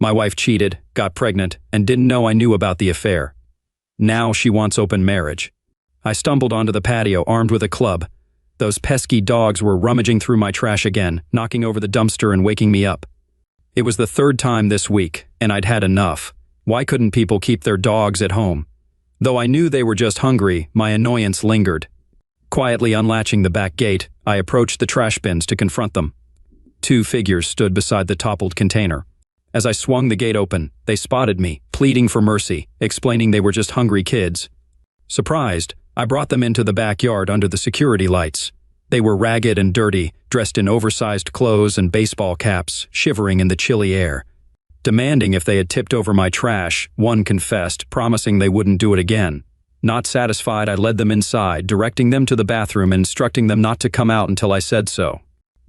My wife cheated, got pregnant, and didn't know I knew about the affair. Now she wants open marriage. I stumbled onto the patio armed with a club. Those pesky dogs were rummaging through my trash again, knocking over the dumpster and waking me up. It was the third time this week, and I'd had enough. Why couldn't people keep their dogs at home? Though I knew they were just hungry, my annoyance lingered. Quietly unlatching the back gate, I approached the trash bins to confront them. Two figures stood beside the toppled container. As I swung the gate open, they spotted me, pleading for mercy, explaining they were just hungry kids. Surprised, I brought them into the backyard under the security lights. They were ragged and dirty, dressed in oversized clothes and baseball caps, shivering in the chilly air. Demanding if they had tipped over my trash, one confessed, promising they wouldn't do it again. Not satisfied, I led them inside, directing them to the bathroom and instructing them not to come out until I said so.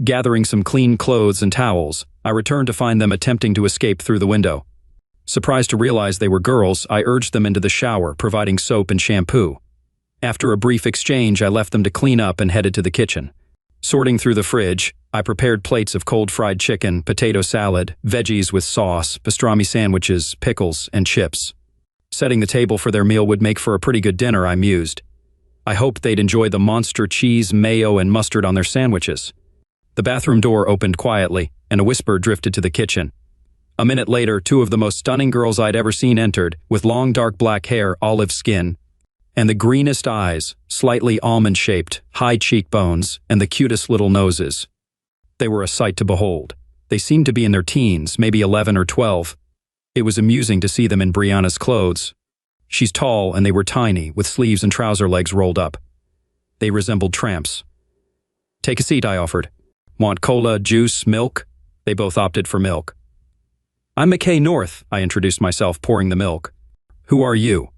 Gathering some clean clothes and towels, I returned to find them attempting to escape through the window. Surprised to realize they were girls, I urged them into the shower, providing soap and shampoo. After a brief exchange, I left them to clean up and headed to the kitchen. Sorting through the fridge, I prepared plates of cold fried chicken, potato salad, veggies with sauce, pastrami sandwiches, pickles, and chips. Setting the table for their meal would make for a pretty good dinner, I mused. I hoped they'd enjoy the monster cheese, mayo, and mustard on their sandwiches. The bathroom door opened quietly, and a whisper drifted to the kitchen. A minute later, two of the most stunning girls I'd ever seen entered, with long dark black hair, olive skin, and the greenest eyes, slightly almond-shaped, high cheekbones, and the cutest little noses. They were a sight to behold. They seemed to be in their teens, maybe 11 or 12. It was amusing to see them in Brianna's clothes. She's tall and they were tiny, with sleeves and trouser legs rolled up. They resembled tramps. "Take a seat," I offered. "Want cola, juice, milk?" They both opted for milk. "I'm McKay North," I introduced myself, pouring the milk. "Who are you?"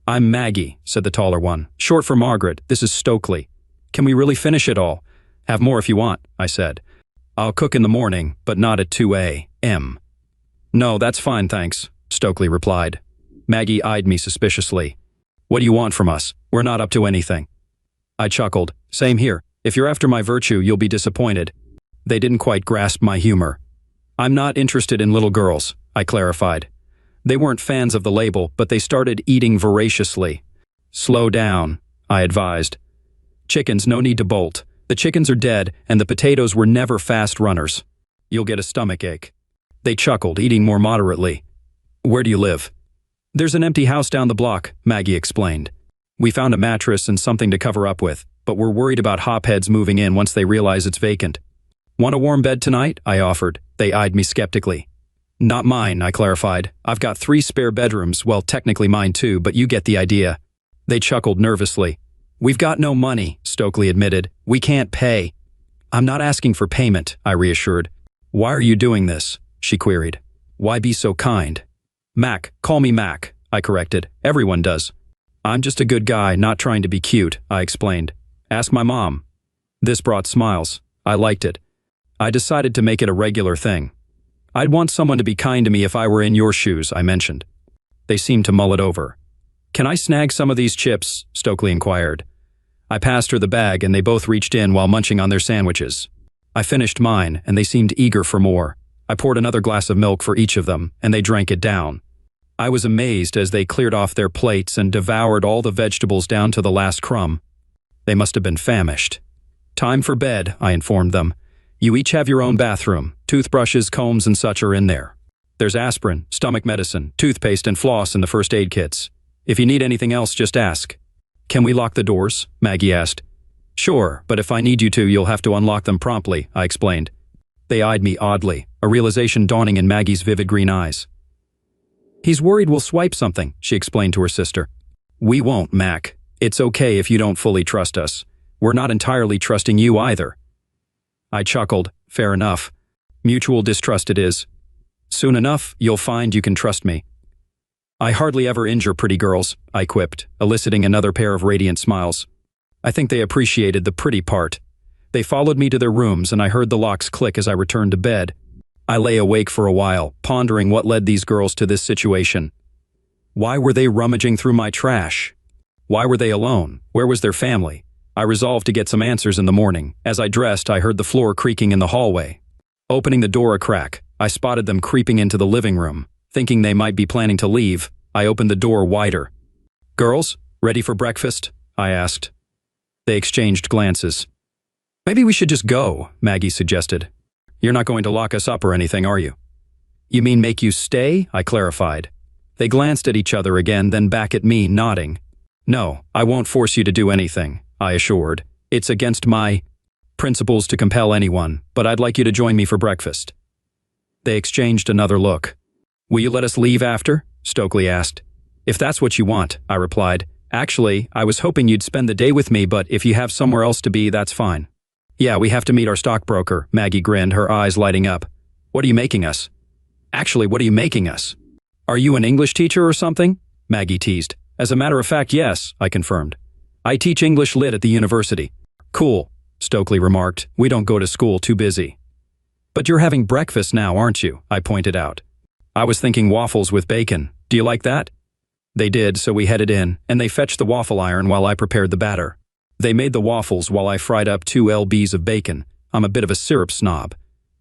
"I'm Maggie," said the taller one. "Short for Margaret. This is Stokely. Can we really finish it all?" "Have more if you want," I said. "I'll cook in the morning, but not at 2 a.m. "No, that's fine, thanks," Stokely replied. Maggie eyed me suspiciously. "What do you want from us? We're not up to anything." I chuckled. "Same here. If you're after my virtue, you'll be disappointed." They didn't quite grasp my humor. "I'm not interested in little girls," I clarified. They weren't fans of the label, but they started eating voraciously. "Slow down," I advised. "Chickens, no need to bolt. The chickens are dead, and the potatoes were never fast runners. You'll get a stomachache." They chuckled, eating more moderately. "Where do you live?" "There's an empty house down the block," Maggie explained. "We found a mattress and something to cover up with, but we're worried about hopheads moving in once they realize it's vacant." "Want a warm bed tonight?" I offered. They eyed me skeptically. "Not mine," I clarified. "I've got 3 spare bedrooms, well, technically mine too, but you get the idea." They chuckled nervously. "We've got no money," Stokely admitted. "We can't pay." "I'm not asking for payment," I reassured. "Why are you doing this?" she queried. "Why be so kind?" "Mac, call me Mac," I corrected. "Everyone does." "I'm just a good guy, not trying to be cute," I explained. "Ask my mom." This brought smiles. I liked it. I decided to make it a regular thing. "I'd want someone to be kind to me if I were in your shoes," I mentioned. They seemed to mull it over. "Can I snag some of these chips?" Stokely inquired. I passed her the bag and they both reached in while munching on their sandwiches. I finished mine and they seemed eager for more. I poured another glass of milk for each of them and they drank it down. I was amazed as they cleared off their plates and devoured all the vegetables down to the last crumb. They must have been famished. "Time for bed," I informed them. "You each have your own bathroom. Toothbrushes, combs, and such are in there. There's aspirin, stomach medicine, toothpaste, and floss in the first aid kits. If you need anything else, just ask." "Can we lock the doors?" Maggie asked. "Sure, but if I need you to, you'll have to unlock them promptly," I explained. They eyed me oddly, a realization dawning in Maggie's vivid green eyes. "He's worried we'll swipe something," she explained to her sister. "We won't, Mac. It's okay if you don't fully trust us. We're not entirely trusting you either." I chuckled. Fair enough. Mutual distrust it is. "Soon enough, you'll find you can trust me." "I hardly ever injure pretty girls," I quipped, eliciting another pair of radiant smiles. I think they appreciated the pretty part. They followed me to their rooms and I heard the locks click as I returned to bed. I lay awake for a while, pondering what led these girls to this situation. Why were they rummaging through my trash? Why were they alone? Where was their family? I resolved to get some answers in the morning. As I dressed, I heard the floor creaking in the hallway. Opening the door a crack, I spotted them creeping into the living room. Thinking they might be planning to leave, I opened the door wider. "Girls, ready for breakfast?" I asked. They exchanged glances. "Maybe we should just go," Maggie suggested. "You're not going to lock us up or anything, are you?" "You mean make you stay?" I clarified. They glanced at each other again, then back at me, nodding. "No, I won't force you to do anything," I assured. "It's against my principles to compel anyone, but I'd like you to join me for breakfast." They exchanged another look. "Will you let us leave after?" Stokely asked. "If that's what you want," I replied. "Actually, I was hoping you'd spend the day with me, but if you have somewhere else to be, that's fine." "Yeah, we have to meet our stockbroker," Maggie grinned, her eyes lighting up. "What are you making us?" "Actually, what are you making us?" "Are you an English teacher or something?" Maggie teased. "As a matter of fact, yes," I confirmed. "I teach English Lit at the university." "Cool," Stokely remarked. "We don't go to school, too busy." "But you're having breakfast now, aren't you?" I pointed out. "I was thinking waffles with bacon. Do you like that?" They did, so we headed in, and they fetched the waffle iron while I prepared the batter. They made the waffles while I fried up 2 lbs of bacon. I'm a bit of a syrup snob.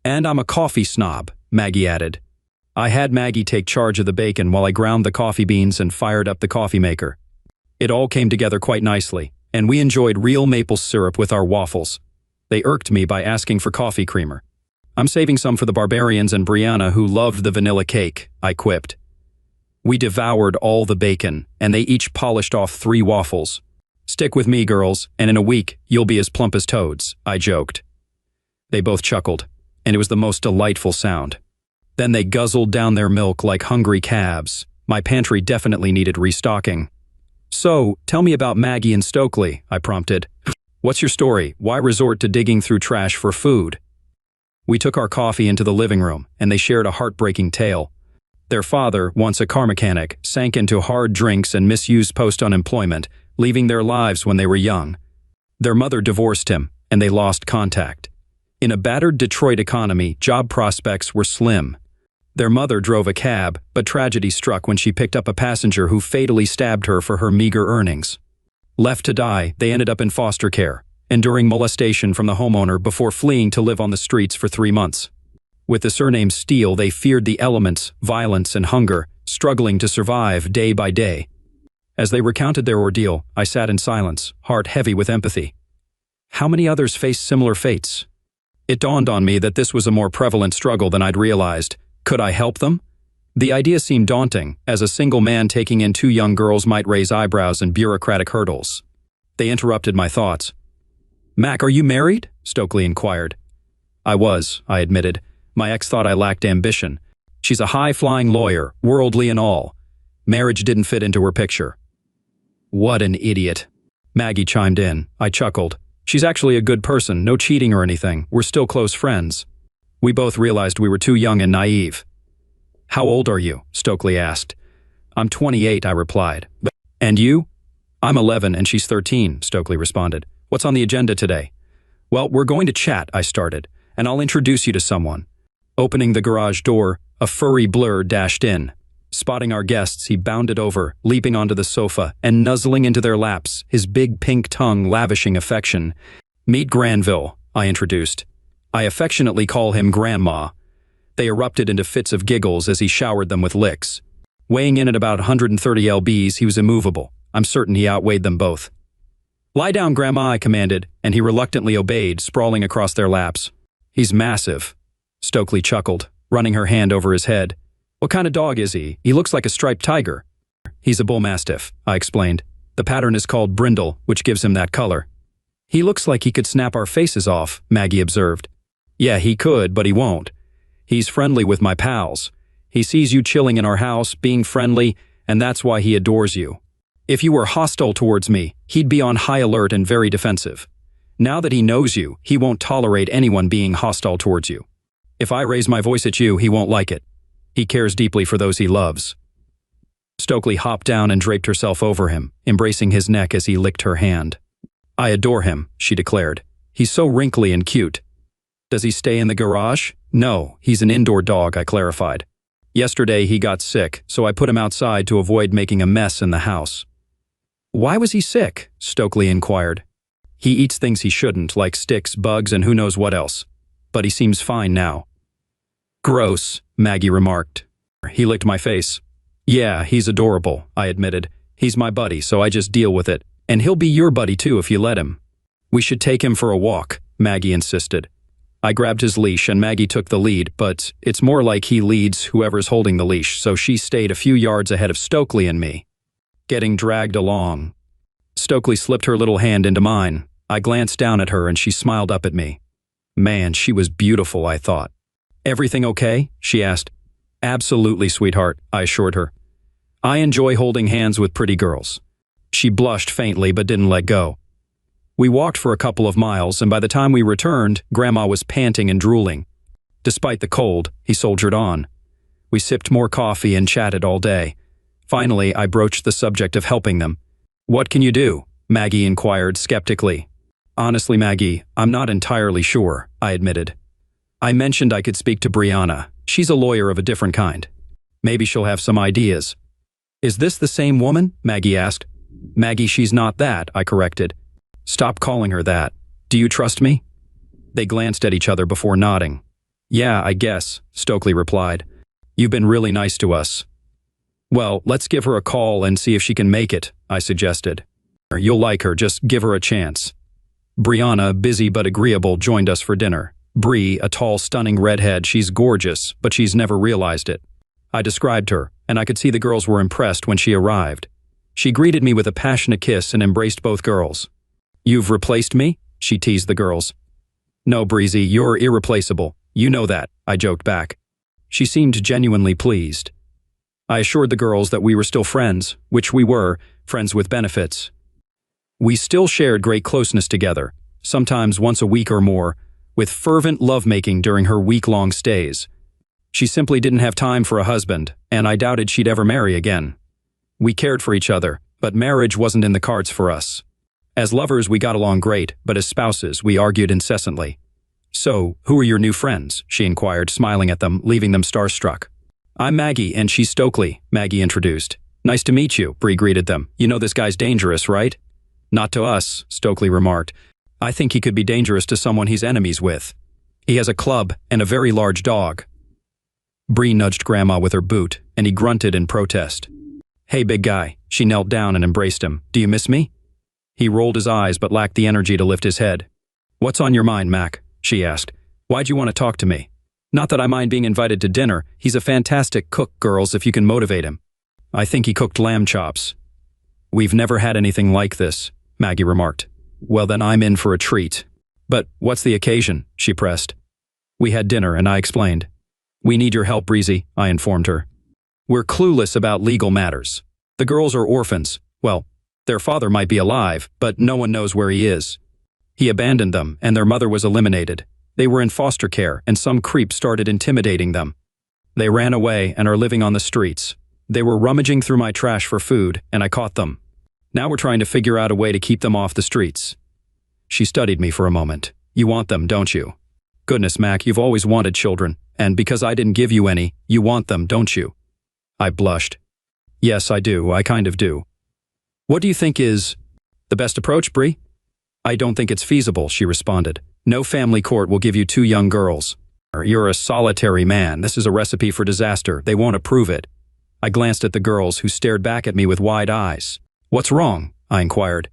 "And I'm a coffee snob," Maggie added. I had Maggie take charge of the bacon while I ground the coffee beans and fired up the coffee maker. It all came together quite nicely, and we enjoyed real maple syrup with our waffles. They irked me by asking for coffee creamer. "I'm saving some for the barbarians and Brianna, who loved the vanilla cake," I quipped. We devoured all the bacon, and they each polished off 3 waffles. "Stick with me, girls, and in a week, you'll be as plump as toads," I joked. They both chuckled, and it was the most delightful sound. Then they guzzled down their milk like hungry calves. My pantry definitely needed restocking. "So, tell me about Maggie and Stokely," I prompted. "What's your story? Why resort to digging through trash for food?" We took our coffee into the living room, and they shared a heartbreaking tale. Their father, once a car mechanic, sank into hard drinks and misused post-unemployment, leaving their lives when they were young. Their mother divorced him, and they lost contact. In a battered Detroit economy, job prospects were slim. Their mother drove a cab, but tragedy struck when she picked up a passenger who fatally stabbed her for her meager earnings. Left to die, they ended up in foster care, enduring molestation from the homeowner before fleeing to live on the streets for 3 months. With the surname Steele, they feared the elements, violence, and hunger, struggling to survive day by day. As they recounted their ordeal, I sat in silence, heart heavy with empathy. How many others faced similar fates? It dawned on me that this was a more prevalent struggle than I'd realized. Could I help them? The idea seemed daunting, as a single man taking in 2 young girls might raise eyebrows and bureaucratic hurdles. They interrupted my thoughts. "Mac, are you married?" Stokely inquired. "I was," I admitted. My ex thought I lacked ambition. She's a high-flying lawyer, worldly and all. Marriage didn't fit into her picture. "What an idiot." Maggie chimed in. I chuckled. "She's actually a good person, no cheating or anything. We're still close friends." We both realized we were too young and naive. "How old are you?" Stokely asked. "I'm 28, I replied. "And you?" "I'm 11 and she's 13, Stokely responded. "What's on the agenda today?" "Well, we're going to chat," I started, "and I'll introduce you to someone." Opening the garage door, a furry blur dashed in. Spotting our guests, he bounded over, leaping onto the sofa and nuzzling into their laps, his big pink tongue lavishing affection. "Meet Granville," I introduced. I affectionately call him Grandma. They erupted into fits of giggles as he showered them with licks. Weighing in at about 130 lbs, he was immovable. I'm certain he outweighed them both. "Lie down, Grandma," I commanded, and he reluctantly obeyed, sprawling across their laps. "He's massive." Stokely chuckled, running her hand over his head. "What kind of dog is he? He looks like a striped tiger." "He's a bull mastiff," I explained. "The pattern is called brindle, which gives him that color." "He looks like he could snap our faces off," Maggie observed. "Yeah, he could, but he won't. He's friendly with my pals. He sees you chilling in our house, being friendly, and that's why he adores you. If you were hostile towards me, he'd be on high alert and very defensive. Now that he knows you, he won't tolerate anyone being hostile towards you. If I raise my voice at you, he won't like it. He cares deeply for those he loves." Stokely hopped down and draped herself over him, embracing his neck as he licked her hand. "I adore him," she declared. "He's so wrinkly and cute." "Does he stay in the garage?" "No, he's an indoor dog," I clarified. "Yesterday he got sick, so I put him outside to avoid making a mess in the house." "Why was he sick?" Stokely inquired. "He eats things he shouldn't, like sticks, bugs, and who knows what else. But he seems fine now." Gross, Maggie remarked. He licked my face. Yeah, he's adorable, I admitted. He's my buddy, so I just deal with it. And he'll be your buddy too if you let him. We should take him for a walk, Maggie insisted. I grabbed his leash and Maggie took the lead, but it's more like he leads whoever's holding the leash, so she stayed a few yards ahead of Stokely and me. Getting dragged along. Stokely slipped her little hand into mine. I glanced down at her and she smiled up at me. Man, she was beautiful, I thought. Everything okay? She asked. Absolutely, sweetheart, I assured her. I enjoy holding hands with pretty girls. She blushed faintly but didn't let go. We walked for a couple of miles, and by the time we returned, Grandma was panting and drooling. Despite the cold, he soldiered on. We sipped more coffee and chatted all day. Finally, I broached the subject of helping them. What can you do? Maggie inquired skeptically. Honestly, Maggie, I'm not entirely sure, I admitted. I mentioned I could speak to Brianna. She's a lawyer of a different kind. Maybe she'll have some ideas. Is this the same woman? Maggie asked. Maggie, she's not that, I corrected. Stop calling her that. Do you trust me? They glanced at each other before nodding. Yeah, I guess, Stokely replied. You've been really nice to us. Well, let's give her a call and see if she can make it, I suggested. You'll like her, just give her a chance. Brianna, busy but agreeable, joined us for dinner. Bree, a tall, stunning redhead, she's gorgeous, but she's never realized it. I described her, and I could see the girls were impressed when she arrived. She greeted me with a passionate kiss and embraced both girls. You've replaced me? She teased the girls. No, Breezy, you're irreplaceable. You know that, I joked back. She seemed genuinely pleased. I assured the girls that we were still friends, which we were, friends with benefits. We still shared great closeness together, sometimes once a week or more, with fervent lovemaking during her week-long stays. She simply didn't have time for a husband, and I doubted she'd ever marry again. We cared for each other, but marriage wasn't in the cards for us. As lovers, we got along great, but as spouses, we argued incessantly. So, who are your new friends? She inquired, smiling at them, leaving them starstruck. I'm Maggie, and she's Stokely, Maggie introduced. Nice to meet you, Bree greeted them. You know this guy's dangerous, right? Not to us, Stokely remarked. I think he could be dangerous to someone he's enemies with. He has a club and a very large dog. Bree nudged Grandma with her boot, and he grunted in protest. Hey, big guy. She knelt down and embraced him. Do you miss me? He rolled his eyes but lacked the energy to lift his head. What's on your mind, Mac? She asked. Why'd you want to talk to me? Not that I mind being invited to dinner. He's a fantastic cook, girls, if you can motivate him. I think he cooked lamb chops. We've never had anything like this, Maggie remarked. Well, then I'm in for a treat. But what's the occasion? She pressed. We had dinner and I explained. We need your help, Breezy, I informed her. We're clueless about legal matters. The girls are orphans. Well, their father might be alive, but no one knows where he is. He abandoned them, and their mother was eliminated. They were in foster care, and some creep started intimidating them. They ran away and are living on the streets. They were rummaging through my trash for food, and I caught them. Now we're trying to figure out a way to keep them off the streets. She studied me for a moment. You want them, don't you? Goodness, Mac, you've always wanted children, and because I didn't give you any, you want them, don't you? I blushed. Yes, I do. I kind of do. What do you think is the best approach, Bree? I don't think it's feasible, she responded. No family court will give you 2 young girls. You're a solitary man. This is a recipe for disaster. They won't approve it. I glanced at the girls, who stared back at me with wide eyes. What's wrong? I inquired.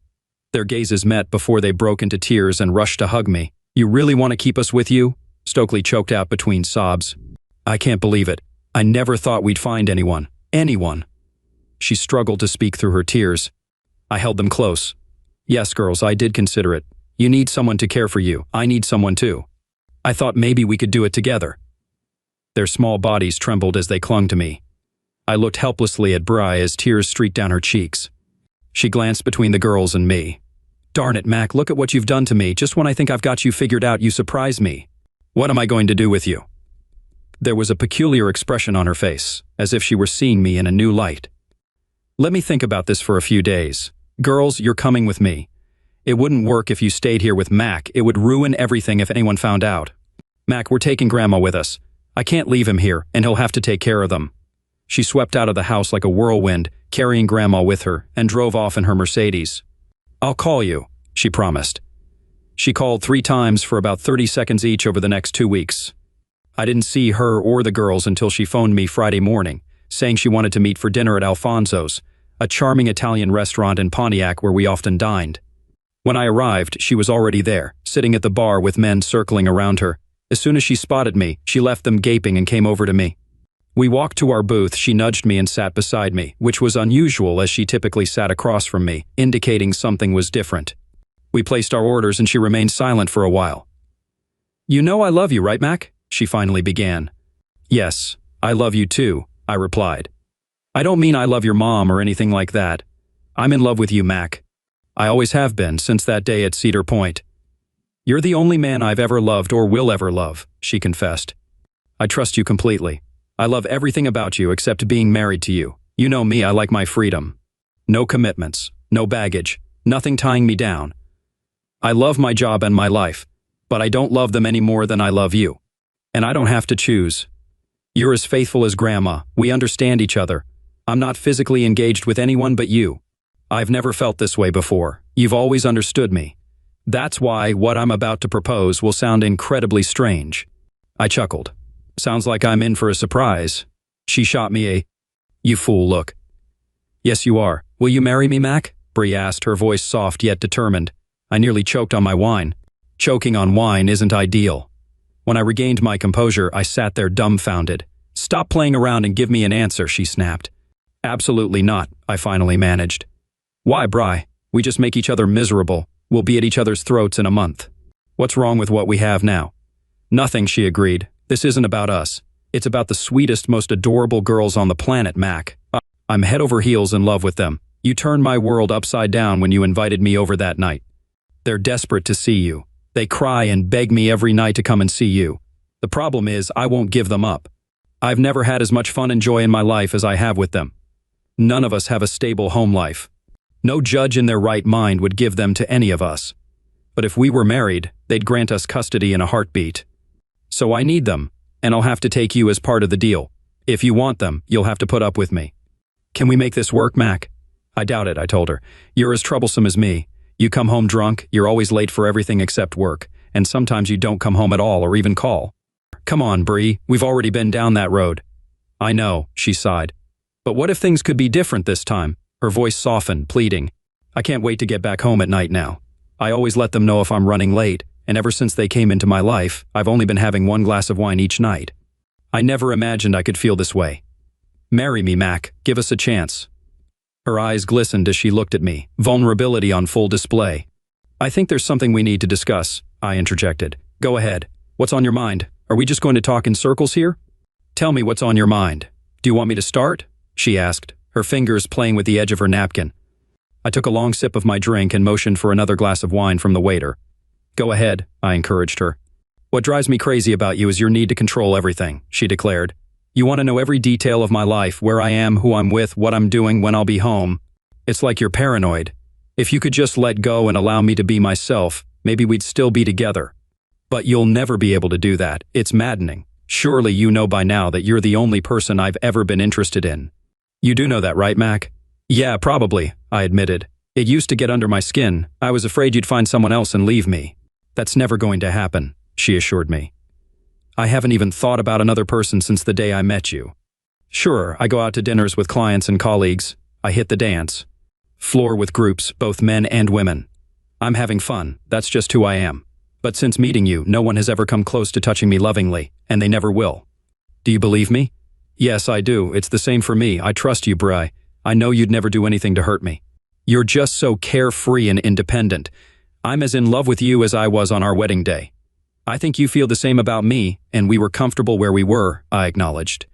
Their gazes met before they broke into tears and rushed to hug me. You really want to keep us with you? Stokely choked out between sobs. I can't believe it. I never thought we'd find anyone. Anyone. She struggled to speak through her tears. I held them close. Yes, girls, I did consider it. You need someone to care for you. I need someone too. I thought maybe we could do it together. Their small bodies trembled as they clung to me. I looked helplessly at Bri as tears streaked down her cheeks. She glanced between the girls and me. Darn it, Mac, look at what you've done to me. Just when I think I've got you figured out, you surprise me. What am I going to do with you? There was a peculiar expression on her face, as if she were seeing me in a new light. Let me think about this for a few days. Girls, you're coming with me. It wouldn't work if you stayed here with Mac. It would ruin everything if anyone found out. Mac, we're taking Grandma with us. I can't leave him here, and he'll have to take care of them. She swept out of the house like a whirlwind, carrying Grandma with her, and drove off in her Mercedes. I'll call you, she promised. She called 3 times for about 30 seconds each over the next 2 weeks. I didn't see her or the girls until she phoned me Friday morning, saying she wanted to meet for dinner at Alfonso's, a charming Italian restaurant in Pontiac where we often dined. When I arrived, she was already there, sitting at the bar with men circling around her. As soon as she spotted me, she left them gaping and came over to me. We walked to our booth. She nudged me and sat beside me, which was unusual as she typically sat across from me, indicating something was different. We placed our orders and she remained silent for a while. "You know I love you, right, Mac?" she finally began. "Yes, I love you too," I replied. "I don't mean I love your mom or anything like that. I'm in love with you, Mac. I always have been since that day at Cedar Point. You're the only man I've ever loved or will ever love," she confessed. "I trust you completely. I love everything about you except being married to you. You know me, I like my freedom. No commitments, no baggage, nothing tying me down. I love my job and my life, but I don't love them any more than I love you. And I don't have to choose. You're as faithful as Grandma. We understand each other. I'm not physically engaged with anyone but you. I've never felt this way before. You've always understood me. That's why what I'm about to propose will sound incredibly strange." I chuckled. "Sounds like I'm in for a surprise." She shot me a, "You fool" look. "Yes, you are. Will you marry me, Mac?" Bree asked, her voice soft yet determined. I nearly choked on my wine. Choking on wine isn't ideal. When I regained my composure, I sat there dumbfounded. "Stop playing around and give me an answer," she snapped. "Absolutely not," I finally managed. "Why, Bri? We just make each other miserable. We'll be at each other's throats in a month. What's wrong with what we have now?" "Nothing," she agreed. "This isn't about us. It's about the sweetest, most adorable girls on the planet, Mac. I'm head over heels in love with them. You turned my world upside down when you invited me over that night. They're desperate to see you. They cry and beg me every night to come and see you. The problem is, I won't give them up. I've never had as much fun and joy in my life as I have with them. None of us have a stable home life. No judge in their right mind would give them to any of us. But if we were married, they'd grant us custody in a heartbeat. So I need them, and I'll have to take you as part of the deal. If you want them, you'll have to put up with me. Can we make this work, Mac?" "I doubt it," I told her. "You're as troublesome as me. You come home drunk, you're always late for everything except work, and sometimes you don't come home at all or even call. Come on, Bree, we've already been down that road." "I know," she sighed. "But what if things could be different this time?" Her voice softened, pleading. "I can't wait to get back home at night now. I always let them know if I'm running late, and ever since they came into my life, I've only been having one glass of wine each night. I never imagined I could feel this way. Marry me, Mac. Give us a chance." Her eyes glistened as she looked at me, vulnerability on full display. "I think there's something we need to discuss," I interjected. "Go ahead. What's on your mind? Are we just going to talk in circles here?" "Tell me what's on your mind. Do you want me to start?" she asked, her fingers playing with the edge of her napkin. I took a long sip of my drink and motioned for another glass of wine from the waiter. "Go ahead," I encouraged her. "What drives me crazy about you is your need to control everything," she declared. "You want to know every detail of my life, where I am, who I'm with, what I'm doing, when I'll be home. It's like you're paranoid. If you could just let go and allow me to be myself, maybe we'd still be together. But you'll never be able to do that. It's maddening. Surely you know by now that you're the only person I've ever been interested in. You do know that, right, Mac?" "Yeah, probably," I admitted. "It used to get under my skin. I was afraid you'd find someone else and leave me." "That's never going to happen," she assured me. "I haven't even thought about another person since the day I met you. Sure, I go out to dinners with clients and colleagues. I hit the dance floor with groups, both men and women. I'm having fun. That's just who I am. But since meeting you, no one has ever come close to touching me lovingly, and they never will. Do you believe me?" "Yes, I do. It's the same for me. I trust you, Bri. I know you'd never do anything to hurt me. You're just so carefree and independent. I'm as in love with you as I was on our wedding day. I think you feel the same about me, and we were comfortable where we were," I acknowledged.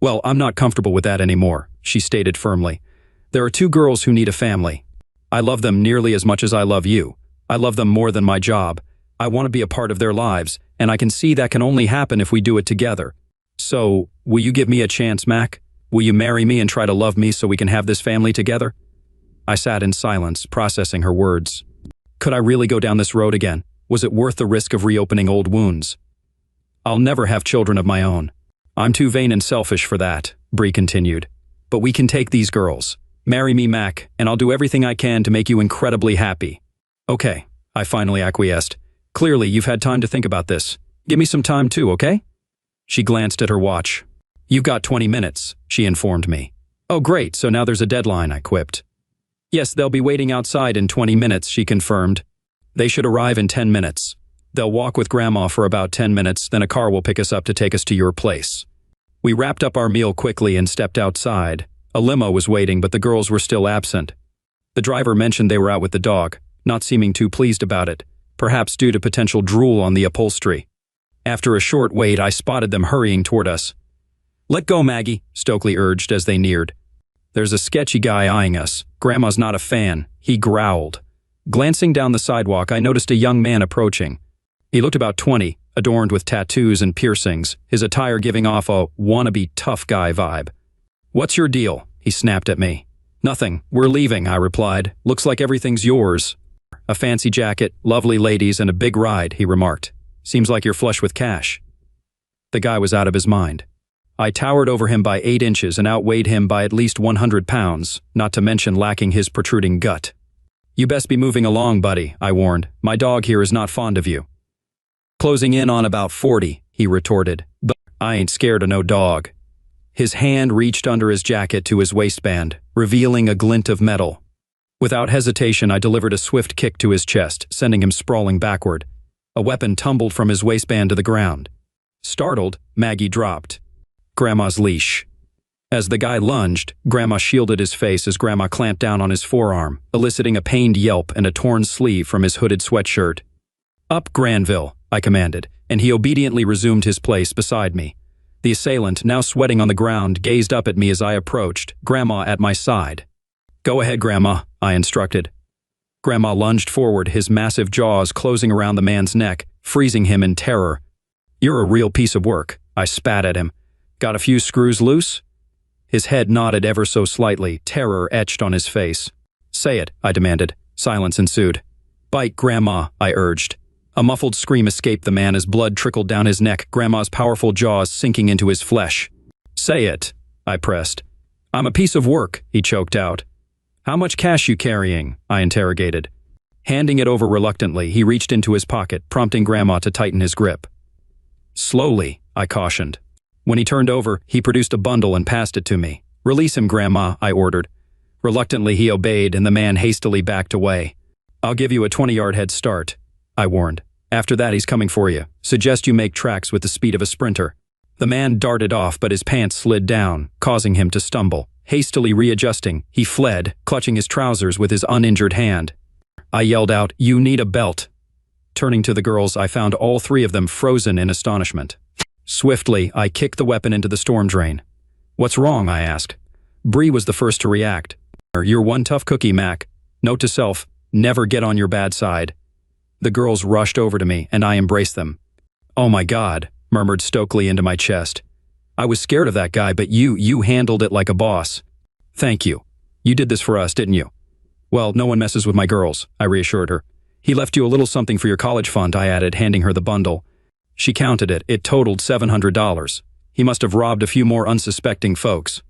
"Well, I'm not comfortable with that anymore," she stated firmly. "There are two girls who need a family. I love them nearly as much as I love you. I love them more than my job. I want to be a part of their lives, and I can see that can only happen if we do it together. So, will you give me a chance, Mac? Will you marry me and try to love me so we can have this family together?" I sat in silence, processing her words. Could I really go down this road again? Was it worth the risk of reopening old wounds? "I'll never have children of my own. I'm too vain and selfish for that," Bree continued. "But we can take these girls. Marry me, Mac, and I'll do everything I can to make you incredibly happy." "Okay," I finally acquiesced. "Clearly, you've had time to think about this. Give me some time too, okay?" She glanced at her watch. "You've got 20 minutes, she informed me. "Oh great, so now there's a deadline," I quipped. "Yes, they'll be waiting outside in 20 minutes, she confirmed. "They should arrive in 10 minutes. They'll walk with Grandma for about 10 minutes, then a car will pick us up to take us to your place." We wrapped up our meal quickly and stepped outside. A limo was waiting, but the girls were still absent. The driver mentioned they were out with the dog, not seeming too pleased about it, perhaps due to potential drool on the upholstery. After a short wait, I spotted them hurrying toward us. "Let go, Maggie," Stokely urged as they neared. "There's a sketchy guy eyeing us. Grandma's not a fan," he growled. Glancing down the sidewalk, I noticed a young man approaching. He looked about 20, adorned with tattoos and piercings, his attire giving off a wannabe tough guy vibe. "What's your deal?" he snapped at me. "Nothing. We're leaving," I replied. "Looks like everything's yours." "A fancy jacket, lovely ladies, and a big ride," he remarked. "Seems like you're flush with cash." The guy was out of his mind. I towered over him by 8 inches and outweighed him by at least 100 pounds, not to mention lacking his protruding gut. "You best be moving along, buddy," I warned. "My dog here is not fond of you." "Closing in on about 40, he retorted. "But I ain't scared of no dog." His hand reached under his jacket to his waistband, revealing a glint of metal. Without hesitation, I delivered a swift kick to his chest, sending him sprawling backward. A weapon tumbled from his waistband to the ground. Startled, Maggie dropped. Grandma's leash. As the guy lunged, Grandma shielded his face as Grandma clamped down on his forearm, eliciting a pained yelp and a torn sleeve from his hooded sweatshirt. "Up, Granville," I commanded, and he obediently resumed his place beside me. The assailant, now sweating on the ground, gazed up at me as I approached, Grandma at my side. "Go ahead, Grandma," I instructed. Grandma lunged forward, his massive jaws closing around the man's neck, freezing him in terror. "You're a real piece of work," I spat at him. "Got a few screws loose?" His head nodded ever so slightly, terror etched on his face. "Say it," I demanded. Silence ensued. "Bite, Grandma," I urged. A muffled scream escaped the man as blood trickled down his neck, Grandma's powerful jaws sinking into his flesh. "Say it," I pressed. "I'm a piece of work," he choked out. "How much cash you carrying?" I interrogated. Handing it over reluctantly, he reached into his pocket, prompting Grandma to tighten his grip. "Slowly," I cautioned. When he turned over, he produced a bundle and passed it to me. "Release him, Grandma," I ordered. Reluctantly, he obeyed, and the man hastily backed away. "I'll give you a 20-yard head start," I warned. "After that, he's coming for you. Suggest you make tracks with the speed of a sprinter." The man darted off, but his pants slid down, causing him to stumble. Hastily readjusting, he fled, clutching his trousers with his uninjured hand. I yelled out, "You need a belt." Turning to the girls, I found all 3 of them frozen in astonishment. Swiftly, I kicked the weapon into the storm drain. "What's wrong?" I asked. Bree was the first to react. "You're one tough cookie, Mac. Note to self, never get on your bad side." The girls rushed over to me, and I embraced them. "Oh my God," murmured Stokely into my chest. "I was scared of that guy, but you handled it like a boss." "Thank you. You did this for us, didn't you?" "Well, no one messes with my girls," I reassured her. "He left you a little something for your college fund," I added, handing her the bundle. She counted it. It totaled $700. He must have robbed a few more unsuspecting folks.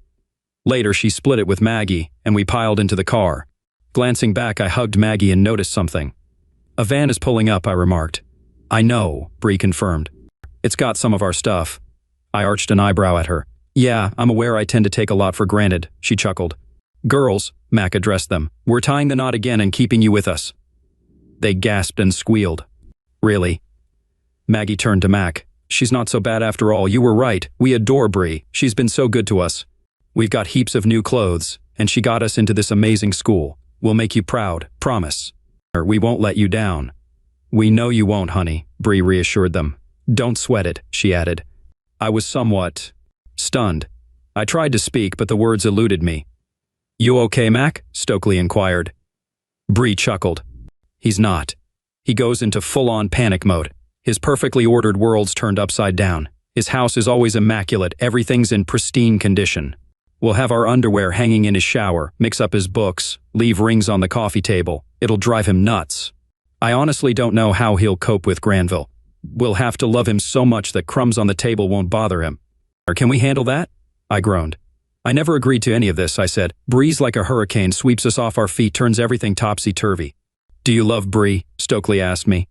Later, she split it with Maggie, and we piled into the car. Glancing back, I hugged Maggie and noticed something. "A van is pulling up," I remarked. "I know," Bree confirmed. "It's got some of our stuff." I arched an eyebrow at her. "Yeah, I'm aware I tend to take a lot for granted," she chuckled. "Girls," Mac addressed them, "we're tying the knot again and keeping you with us." They gasped and squealed. "Really?" Maggie turned to Mac. "She's not so bad after all. You were right. We adore Bree. She's been so good to us. We've got heaps of new clothes, and she got us into this amazing school. We'll make you proud, promise. We won't let you down." "We know you won't, honey," Bree reassured them. "Don't sweat it," she added. I was somewhat stunned. I tried to speak, but the words eluded me. "You okay, Mac?" Stokely inquired. Bree chuckled. "He's not. He goes into full-on panic mode. His perfectly ordered world's turned upside down. His house is always immaculate, everything's in pristine condition. We'll have our underwear hanging in his shower, mix up his books, leave rings on the coffee table. It'll drive him nuts. I honestly don't know how he'll cope with Granville. We'll have to love him so much that crumbs on the table won't bother him." "Or can we handle that?" I groaned. "I never agreed to any of this," I said. "Bree's like a hurricane, sweeps us off our feet, turns everything topsy-turvy." "Do you love Bree?" Stokely asked me.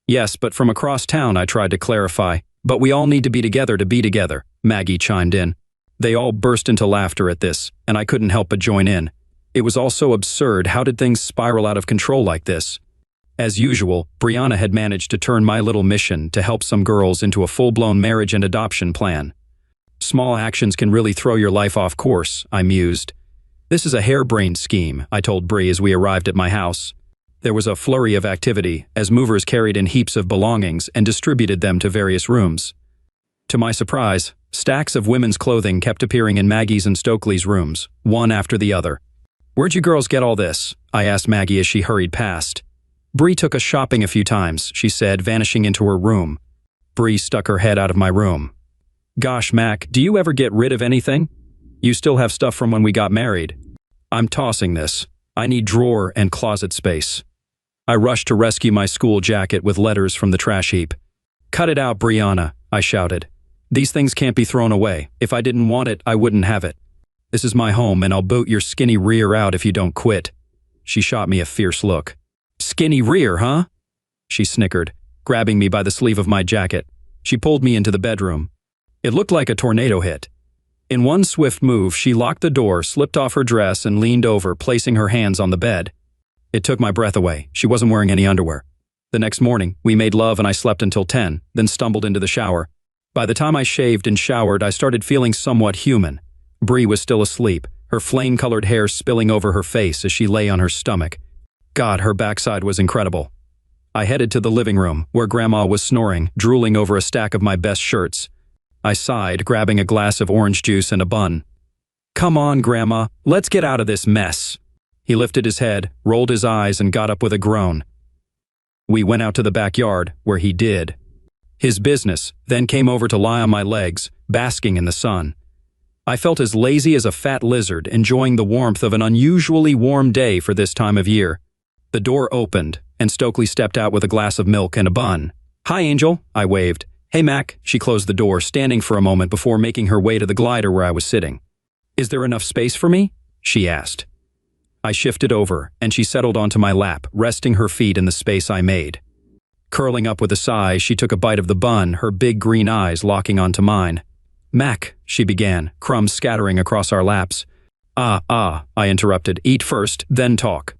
"Yes, but from across town," I tried to clarify. But we all need to be together, Maggie chimed in. They all burst into laughter at this, and I couldn't help but join in. It was all so absurd. How did things spiral out of control like this? As usual, Brianna had managed to turn my little mission to help some girls into a full-blown marriage and adoption plan. Small actions can really throw your life off course, I mused. This is a harebrained scheme, I told Bri as we arrived at my house. There was a flurry of activity as movers carried in heaps of belongings and distributed them to various rooms. To my surprise, stacks of women's clothing kept appearing in Maggie's and Stokely's rooms, one after the other. "Where'd you girls get all this?" I asked Maggie as she hurried past. "Bri took us shopping a few times," she said, vanishing into her room. Bri stuck her head out of my room. "Gosh, Mac, do you ever get rid of anything? You still have stuff from when we got married." "I'm tossing this. I need drawer and closet space." I rushed to rescue my school jacket with letters from the trash heap. "Cut it out, Brianna," I shouted. "These things can't be thrown away. If I didn't want it, I wouldn't have it. This is my home, and I'll boot your skinny rear out if you don't quit." She shot me a fierce look. "Skinny rear, huh?" She snickered, grabbing me by the sleeve of my jacket. She pulled me into the bedroom. It looked like a tornado hit. In one swift move, she locked the door, slipped off her dress, and leaned over, placing her hands on the bed. It took my breath away. She wasn't wearing any underwear. The next morning, we made love and I slept until 10, then stumbled into the shower. By the time I shaved and showered, I started feeling somewhat human. Bri was still asleep, her flame-colored hair spilling over her face as she lay on her stomach. God, her backside was incredible. I headed to the living room, where Grandma was snoring, drooling over a stack of my best shirts. I sighed, grabbing a glass of orange juice and a bun. "Come on, Grandma, let's get out of this mess." He lifted his head, rolled his eyes, and got up with a groan. We went out to the backyard, where he did his business, then came over to lie on my legs, basking in the sun. I felt as lazy as a fat lizard, enjoying the warmth of an unusually warm day for this time of year. The door opened, and Stokely stepped out with a glass of milk and a bun. "Hi, Angel," I waved. "Hey, Mac." She closed the door, standing for a moment before making her way to the glider where I was sitting. "Is there enough space for me?" she asked. I shifted over, and she settled onto my lap, resting her feet in the space I made. Curling up with a sigh, she took a bite of the bun, her big green eyes locking onto mine. "Mac," she began, crumbs scattering across our laps. I interrupted. "Eat first, then talk."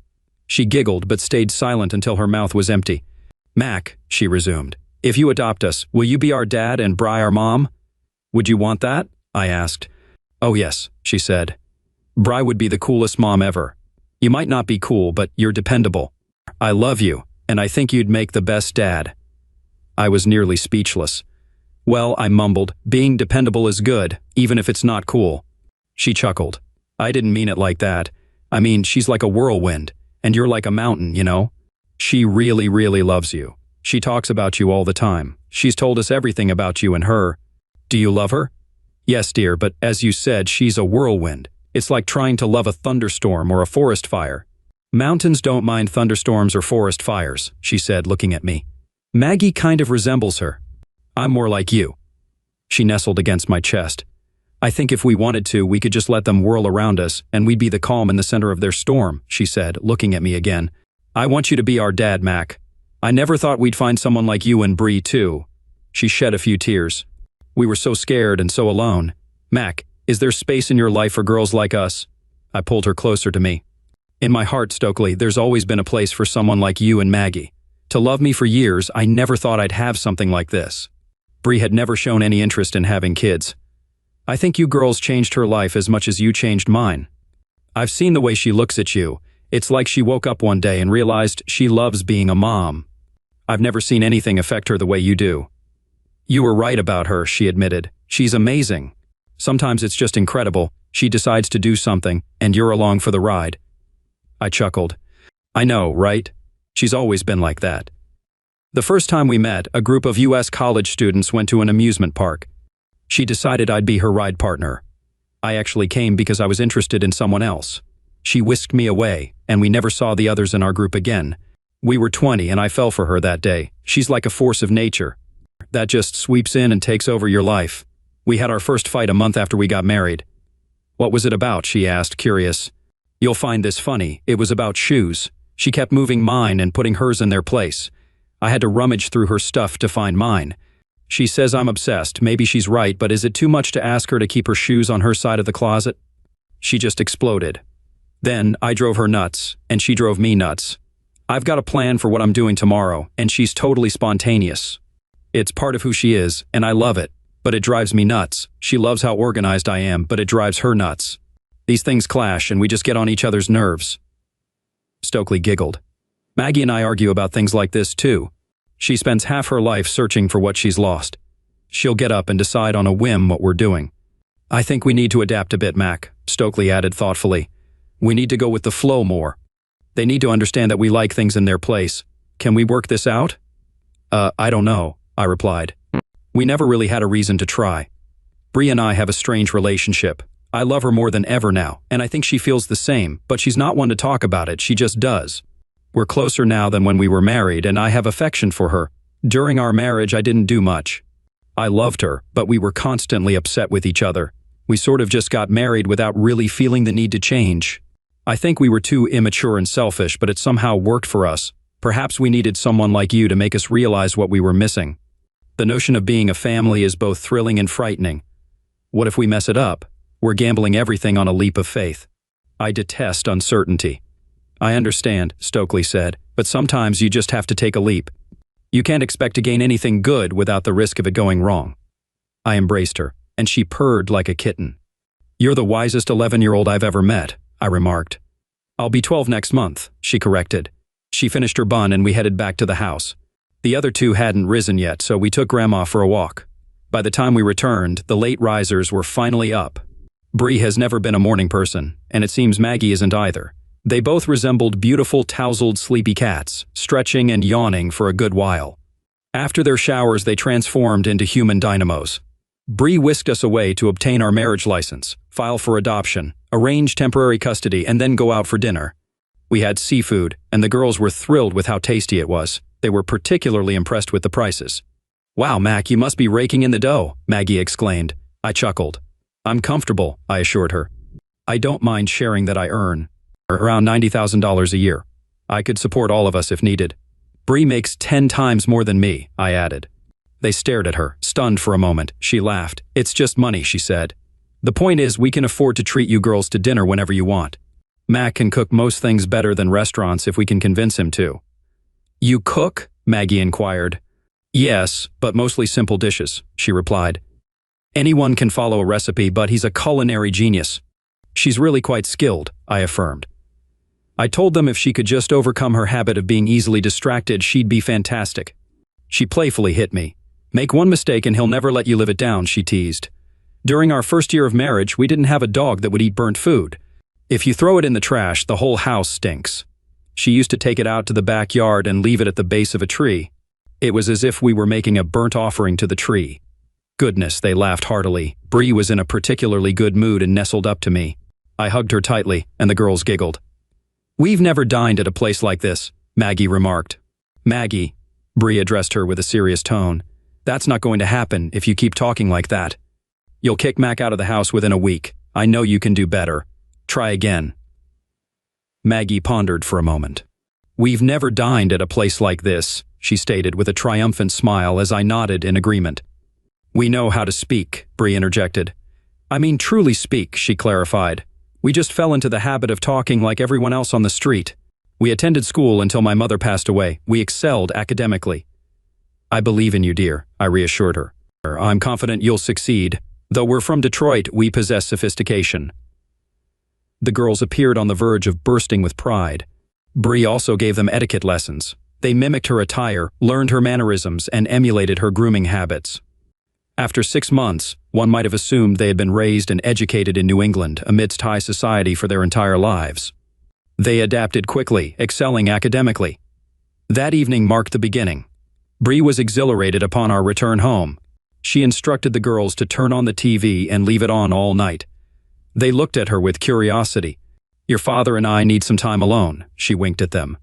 She giggled but stayed silent until her mouth was empty. "Mac," she resumed, "if you adopt us, will you be our dad and Bri our mom?" "Would you want that?" I asked. "Oh yes," she said. "Bri would be the coolest mom ever. You might not be cool, but you're dependable. I love you, and I think you'd make the best dad." I was nearly speechless. "Well," I mumbled, "being dependable is good, even if it's not cool." She chuckled. "I didn't mean it like that. I mean, she's like a whirlwind, and you're like a mountain, you know? She really, really loves you. She talks about you all the time. She's told us everything about you and her. Do you love her?" "Yes, dear, but as you said, she's a whirlwind. It's like trying to love a thunderstorm or a forest fire." "Mountains don't mind thunderstorms or forest fires," she said, looking at me. "Maggie kind of resembles her. I'm more like you." She nestled against my chest. "I think if we wanted to, we could just let them whirl around us, and we'd be the calm in the center of their storm," she said, looking at me again. "I want you to be our dad, Mac. I never thought we'd find someone like you and Bri, too." She shed a few tears. "We were so scared and so alone. Mac, is there space in your life for girls like us?" I pulled her closer to me. "In my heart, Stokely, there's always been a place for someone like you and Maggie. To love me for years, I never thought I'd have something like this." Bri had never shown any interest in having kids. "I think you girls changed her life as much as you changed mine. I've seen the way she looks at you. It's like she woke up one day and realized she loves being a mom. I've never seen anything affect her the way you do." "You were right about her," she admitted. "She's amazing. Sometimes it's just incredible. She decides to do something, and you're along for the ride." I chuckled. "I know, right? She's always been like that." The first time we met, a group of U.S. college students went to an amusement park. She decided I'd be her ride partner. I actually came because I was interested in someone else. She whisked me away, and we never saw the others in our group again. We were 20, and I fell for her that day. She's like a force of nature that just sweeps in and takes over your life. We had our first fight a month after we got married. "What was it about?" she asked, curious. "You'll find this funny. It was about shoes. She kept moving mine and putting hers in their place. I had to rummage through her stuff to find mine. She says I'm obsessed. Maybe she's right, but is it too much to ask her to keep her shoes on her side of the closet? She just exploded. Then I drove her nuts, and she drove me nuts. I've got a plan for what I'm doing tomorrow, and she's totally spontaneous. It's part of who she is, and I love it, but it drives me nuts. She loves how organized I am, but it drives her nuts. These things clash, and we just get on each other's nerves. Stokely giggled. Maggie and I argue about things like this, too. She spends half her life searching for what she's lost. She'll get up and decide on a whim what we're doing. I think we need to adapt a bit, Mac, Stokely added thoughtfully. We need to go with the flow more. They need to understand that we like things in their place. Can we work this out? I don't know, I replied. We never really had a reason to try. Bree and I have a strange relationship. I love her more than ever now, and I think she feels the same, but she's not one to talk about it, she just does. We're closer now than when we were married, and I have affection for her. During our marriage, I didn't do much. I loved her, but we were constantly upset with each other. We sort of just got married without really feeling the need to change. I think we were too immature and selfish, but it somehow worked for us. Perhaps we needed someone like you to make us realize what we were missing. The notion of being a family is both thrilling and frightening. What if we mess it up? We're gambling everything on a leap of faith. I detest uncertainty. I understand, Stokely said, but sometimes you just have to take a leap. You can't expect to gain anything good without the risk of it going wrong. I embraced her, and she purred like a kitten. You're the wisest 11-year-old I've ever met, I remarked. I'll be 12 next month, she corrected. She finished her bun and we headed back to the house. The other two hadn't risen yet, so we took Grandma for a walk. By the time we returned, the late risers were finally up. Bree has never been a morning person, and it seems Maggie isn't either. They both resembled beautiful, tousled, sleepy cats, stretching and yawning for a good while. After their showers, they transformed into human dynamos. Bree whisked us away to obtain our marriage license, file for adoption, arrange temporary custody, and then go out for dinner. We had seafood, and the girls were thrilled with how tasty it was. They were particularly impressed with the prices. Wow, Mac, you must be raking in the dough, Maggie exclaimed. I chuckled. I'm comfortable, I assured her. I don't mind sharing that I earn around $90,000 a year. I could support all of us if needed. Bree makes 10 times more than me, I added. They stared at her, stunned for a moment. She laughed. It's just money, she said. The point is, we can afford to treat you girls to dinner whenever you want. Mac can cook most things better than restaurants if we can convince him to. You cook? Maggie inquired. Yes, but mostly simple dishes, she replied. Anyone can follow a recipe, but he's a culinary genius. She's really quite skilled, I affirmed. I told them if she could just overcome her habit of being easily distracted, she'd be fantastic. She playfully hit me. Make one mistake and he'll never let you live it down, she teased. During our first year of marriage, we didn't have a dog that would eat burnt food. If you throw it in the trash, the whole house stinks. She used to take it out to the backyard and leave it at the base of a tree. It was as if we were making a burnt offering to the tree. Goodness, they laughed heartily. Bree was in a particularly good mood and nestled up to me. I hugged her tightly, and the girls giggled. We've never dined at a place like this, Maggie remarked. Maggie, Bree addressed her with a serious tone. That's not going to happen if you keep talking like that. You'll kick Mac out of the house within a week. I know you can do better. Try again. Maggie pondered for a moment. We've never dined at a place like this, she stated with a triumphant smile as I nodded in agreement. We know how to speak, Bree interjected. I mean truly speak, she clarified. We just fell into the habit of talking like everyone else on the street. We attended school until my mother passed away. We excelled academically. I believe in you, dear, I reassured her. I'm confident you'll succeed. Though we're from Detroit, we possess sophistication. The girls appeared on the verge of bursting with pride. Bree also gave them etiquette lessons. They mimicked her attire, learned her mannerisms, and emulated her grooming habits. After 6 months, one might have assumed they had been raised and educated in New England amidst high society for their entire lives. They adapted quickly, excelling academically. That evening marked the beginning. Bree was exhilarated upon our return home. She instructed the girls to turn on the TV and leave it on all night. They looked at her with curiosity. Your father and I need some time alone, she winked at them.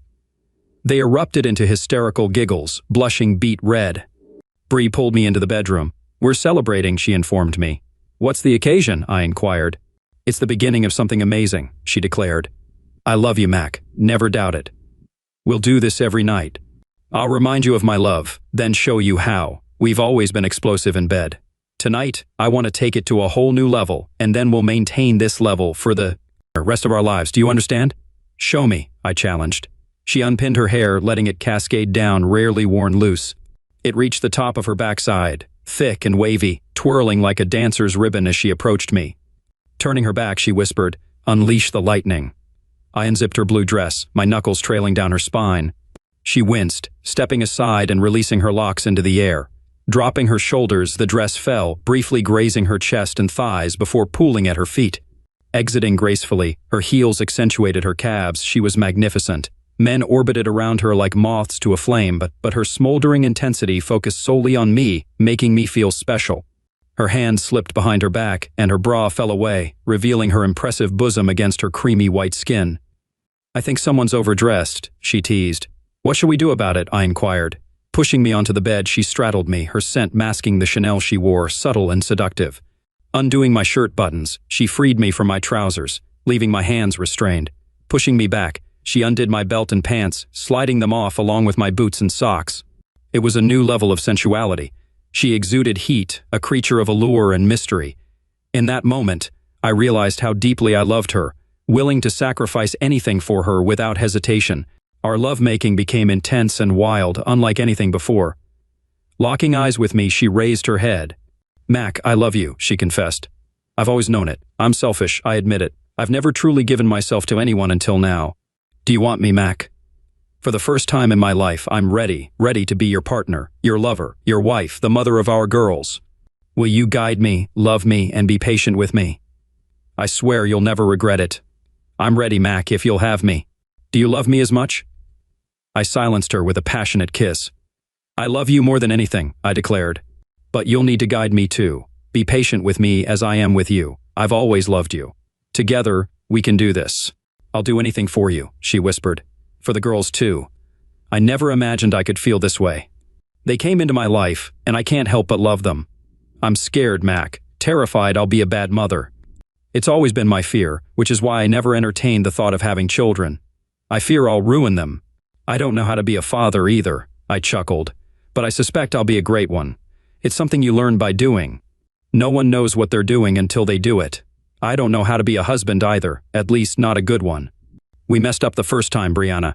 They erupted into hysterical giggles, blushing beet red. Bree pulled me into the bedroom. We're celebrating, she informed me. What's the occasion? I inquired. It's the beginning of something amazing, she declared. I love you, Mac. Never doubt it. We'll do this every night. I'll remind you of my love, then show you how. We've always been explosive in bed. Tonight, I want to take it to a whole new level, and then we'll maintain this level for the rest of our lives. Do you understand? Show me, I challenged. She unpinned her hair, letting it cascade down, rarely worn loose. It reached the top of her backside, thick and wavy, twirling like a dancer's ribbon as she approached me. Turning her back, she whispered, "Unleash the lightning." I unzipped her blue dress, my knuckles trailing down her spine. She winced, stepping aside and releasing her locks into the air. Dropping her shoulders, the dress fell, briefly grazing her chest and thighs before pooling at her feet. Exiting gracefully, her heels accentuated her calves. She was magnificent. Men orbited around her like moths to a flame, but her smoldering intensity focused solely on me, making me feel special. Her hand slipped behind her back, and her bra fell away, revealing her impressive bosom against her creamy white skin. "I think someone's overdressed," she teased. "What shall we do about it?" I inquired. Pushing me onto the bed, she straddled me, her scent masking the Chanel she wore, subtle and seductive. Undoing my shirt buttons, she freed me from my trousers, leaving my hands restrained. Pushing me back, she undid my belt and pants, sliding them off along with my boots and socks. It was a new level of sensuality. She exuded heat, a creature of allure and mystery. In that moment, I realized how deeply I loved her, willing to sacrifice anything for her without hesitation. Our lovemaking became intense and wild, unlike anything before. Locking eyes with me, she raised her head. "Mac, I love you," she confessed. "I've always known it. I'm selfish, I admit it. I've never truly given myself to anyone until now. Do you want me, Mac? For the first time in my life, I'm ready to be your partner, your lover, your wife, the mother of our girls. Will you guide me, love me, and be patient with me? I swear you'll never regret it. I'm ready, Mac, if you'll have me. Do you love me as much?" I silenced her with a passionate kiss. "I love you more than anything," I declared. "But you'll need to guide me too. Be patient with me as I am with you. I've always loved you. Together, we can do this. I'll do anything for you," she whispered. "For the girls too. I never imagined I could feel this way. They came into my life, and I can't help but love them. I'm scared, Mac, terrified I'll be a bad mother. It's always been my fear, which is why I never entertained the thought of having children. I fear I'll ruin them. I don't know how to be a father either," I chuckled, "but I suspect I'll be a great one. It's something you learn by doing. No one knows what they're doing until they do it. I don't know how to be a husband either, at least not a good one. We messed up the first time, Brianna."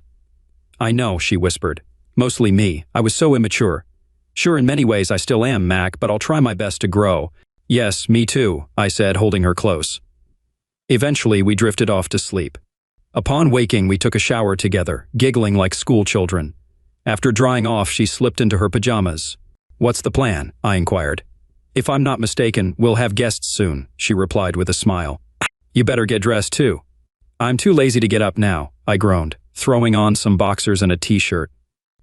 "I know," she whispered. "Mostly me. I was so immature. Sure, in many ways I still am, Mac, but I'll try my best to grow." "Yes, me too," I said, holding her close. Eventually, we drifted off to sleep. Upon waking, we took a shower together, giggling like school children. After drying off, she slipped into her pajamas. "What's the plan?" I inquired. "If I'm not mistaken, we'll have guests soon," she replied with a smile. "You better get dressed too." "I'm too lazy to get up now," I groaned, throwing on some boxers and a t-shirt.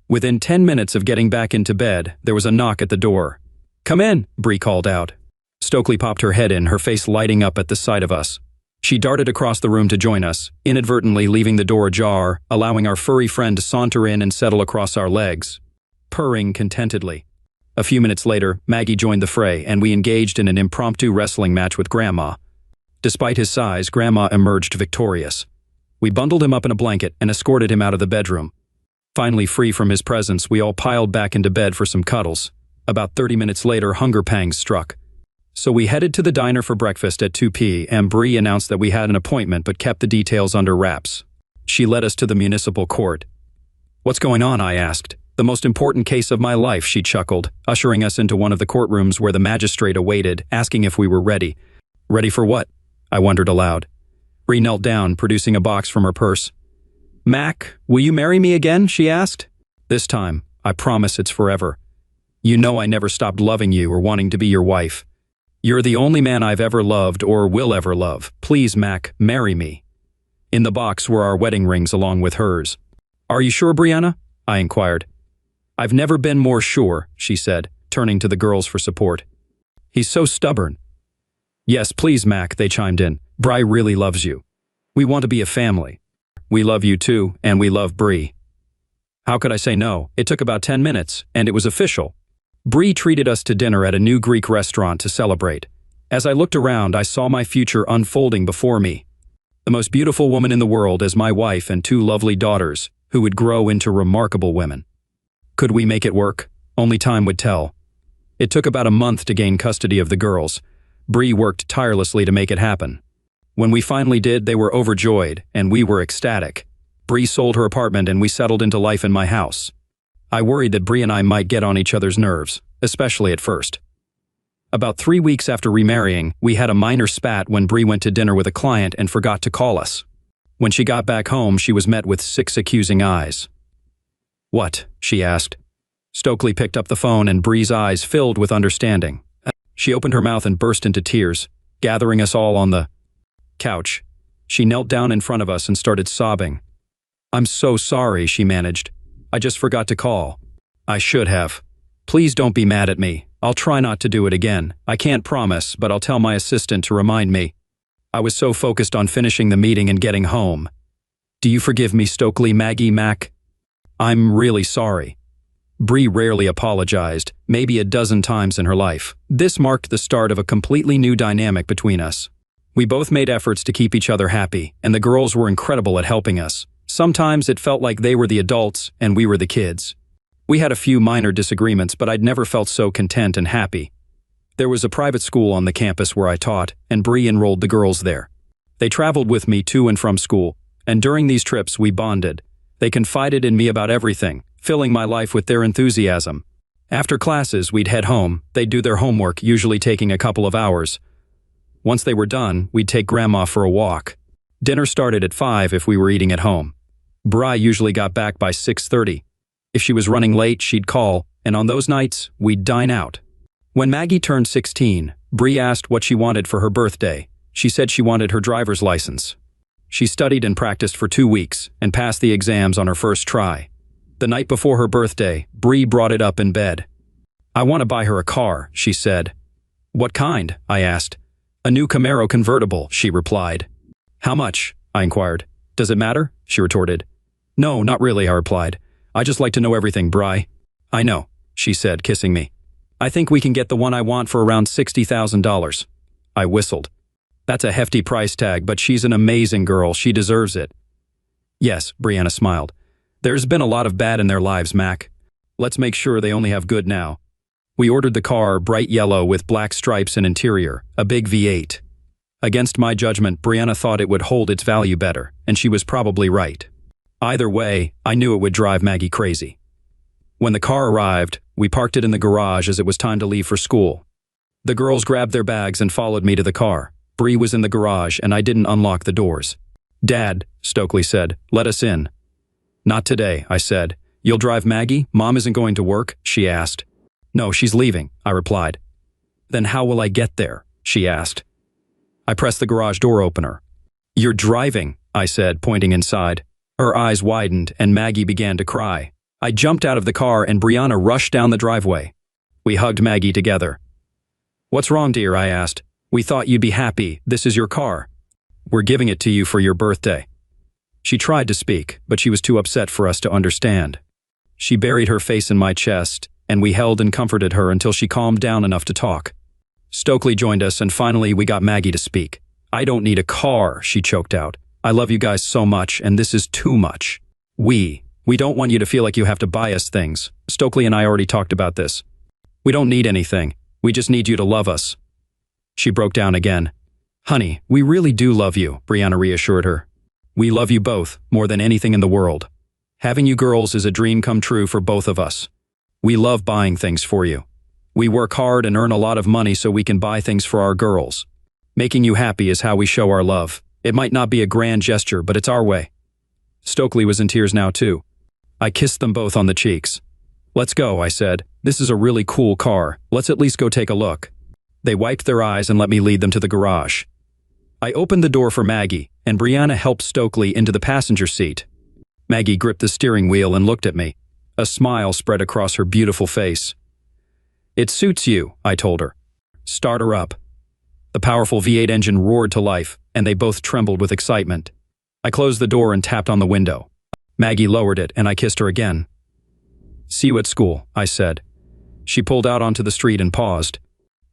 Within 10 minutes of getting back into bed, there was a knock at the door. "Come in," Bree called out. Stokely popped her head in, her face lighting up at the sight of us. She darted across the room to join us, inadvertently leaving the door ajar, allowing our furry friend to saunter in and settle across our legs, purring contentedly. A few minutes later, Maggie joined the fray, and we engaged in an impromptu wrestling match with Grandma. Despite his size, Grandma emerged victorious. We bundled him up in a blanket and escorted him out of the bedroom. Finally free from his presence, we all piled back into bed for some cuddles. About 30 minutes later, hunger pangs struck. So we headed to the diner for breakfast at 2 p.m. Bree announced that we had an appointment but kept the details under wraps. She led us to the municipal court. "What's going on?" I asked. "The most important case of my life," she chuckled, ushering us into one of the courtrooms where the magistrate awaited, asking if we were ready. "Ready for what?" I wondered aloud. Bree knelt down, producing a box from her purse. "Mac, will you marry me again?" she asked. "This time, I promise it's forever. You know I never stopped loving you or wanting to be your wife. You're the only man I've ever loved or will ever love. Please, Mac, marry me." In the box were our wedding rings along with hers. "Are you sure, Brianna?" I inquired. "I've never been more sure," she said, turning to the girls for support. "He's so stubborn." "Yes, please, Mac," they chimed in. "Bri really loves you. We want to be a family. We love you too, and we love Bree." How could I say no? It took about 10 minutes, and it was official. Bree treated us to dinner at a new Greek restaurant to celebrate. As I looked around, I saw my future unfolding before me. The most beautiful woman in the world as my wife and 2 lovely daughters, who would grow into remarkable women. Could we make it work? Only time would tell. It took about a month to gain custody of the girls. Bree worked tirelessly to make it happen. When we finally did, they were overjoyed, and we were ecstatic. Bree sold her apartment and we settled into life in my house. I worried that Bree and I might get on each other's nerves, especially at first. About 3 weeks after remarrying, we had a minor spat when Bree went to dinner with a client and forgot to call us. When she got back home, she was met with 6 accusing eyes. "What?" she asked. Stokely picked up the phone and Bree's eyes filled with understanding. She opened her mouth and burst into tears, gathering us all on the couch. She knelt down in front of us and started sobbing. "I'm so sorry," she managed. "I just forgot to call. I should have. Please don't be mad at me. I'll try not to do it again. I can't promise, but I'll tell my assistant to remind me. I was so focused on finishing the meeting and getting home. Do you forgive me, Stokely, Maggie, Mac? I'm really sorry." Bree rarely apologized, maybe a dozen times in her life. This marked the start of a completely new dynamic between us. We both made efforts to keep each other happy, and the girls were incredible at helping us. Sometimes it felt like they were the adults and we were the kids. We had a few minor disagreements, but I'd never felt so content and happy. There was a private school on the campus where I taught, and Bree enrolled the girls there. They traveled with me to and from school, and during these trips we bonded. They confided in me about everything, filling my life with their enthusiasm. After classes, we'd head home. They'd do their homework, usually taking a couple of hours. Once they were done, we'd take Grandma for a walk. Dinner started at 5 if we were eating at home. Bree usually got back by 6:30. If she was running late, she'd call, and on those nights, we'd dine out. When Maggie turned 16, Bree asked what she wanted for her birthday. She said she wanted her driver's license. She studied and practiced for 2 weeks and passed the exams on her first try. The night before her birthday, Bree brought it up in bed. "I want to buy her a car," she said. "What kind?" I asked. "A new Camaro convertible," she replied. "How much?" I inquired. "Does it matter?" she retorted. "No, not really," I replied. "I just like to know everything, Bree." "I know," she said, kissing me. "I think we can get the one I want for around $60,000. I whistled. "That's a hefty price tag, but she's an amazing girl. She deserves it." "Yes," Brianna smiled. "There's been a lot of bad in their lives, Mac. Let's make sure they only have good now." We ordered the car, bright yellow with black stripes and interior, a big V8. Against my judgment, Brianna thought it would hold its value better, and she was probably right. Either way, I knew it would drive Maggie crazy. When the car arrived, we parked it in the garage as it was time to leave for school. The girls grabbed their bags and followed me to the car. Bree was in the garage and I didn't unlock the doors. "Dad," Stokely said, "let us in." "Not today," I said. "You'll drive Maggie? Mom isn't going to work?" she asked. "No, she's leaving," I replied. "Then how will I get there?" she asked. I pressed the garage door opener. "You're driving," I said, pointing inside. Her eyes widened and Maggie began to cry. I jumped out of the car and Brianna rushed down the driveway. We hugged Maggie together. "What's wrong, dear?" I asked. "We thought you'd be happy. This is your car. We're giving it to you for your birthday." She tried to speak, but she was too upset for us to understand. She buried her face in my chest, and we held and comforted her until she calmed down enough to talk. Stokely joined us, and finally we got Maggie to speak. "I don't need a car," she choked out. "I love you guys so much, and this is too much. We don't want you to feel like you have to buy us things. Stokely and I already talked about this. We don't need anything. We just need you to love us." She broke down again. "Honey, we really do love you," Brianna reassured her. "We love you both, more than anything in the world. Having you girls is a dream come true for both of us. We love buying things for you. We work hard and earn a lot of money so we can buy things for our girls. Making you happy is how we show our love. It might not be a grand gesture, but it's our way." Stokely was in tears now too. I kissed them both on the cheeks. "Let's go," I said. "This is a really cool car. Let's at least go take a look." They wiped their eyes and let me lead them to the garage. I opened the door for Maggie, and Brianna helped Stokely into the passenger seat. Maggie gripped the steering wheel and looked at me. A smile spread across her beautiful face. "It suits you," I told her. "Start her up." The powerful V8 engine roared to life, and they both trembled with excitement. I closed the door and tapped on the window. Maggie lowered it, and I kissed her again. "See you at school," I said. She pulled out onto the street and paused.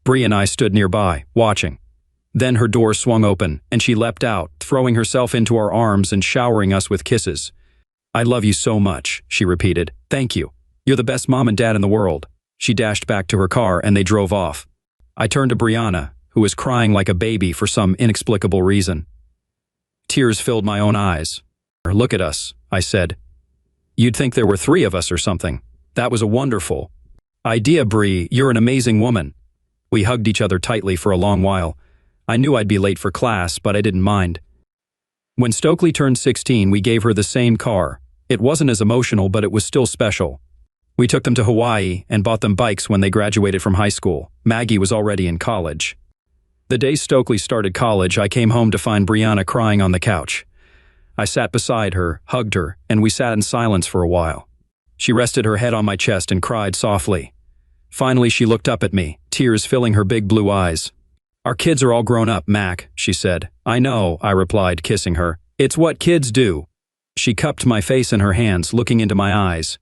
Bree and I stood nearby, watching. Then her door swung open, and she leapt out, throwing herself into our arms and showering us with kisses. "I love you so much," she repeated. "Thank you. You're the best mom and dad in the world." She dashed back to her car and they drove off. I turned to Brianna, who was crying like a baby for some inexplicable reason. Tears filled my own eyes. "Look at us," I said. "You'd think there were 3 of us or something. That was a wonderful idea, Bri. You're an amazing woman." We hugged each other tightly for a long while. I knew I'd be late for class, but I didn't mind. When Stokely turned 16, we gave her the same car. It wasn't as emotional, but it was still special. We took them to Hawaii and bought them bikes when they graduated from high school. Maggie was already in college. The day Stokely started college, I came home to find Brianna crying on the couch. I sat beside her, hugged her, and we sat in silence for a while. She rested her head on my chest and cried softly. Finally, she looked up at me, tears filling her big blue eyes. "Our kids are all grown up, Mac," she said. "I know," I replied, kissing her. "It's what kids do." She cupped my face in her hands, looking into my eyes.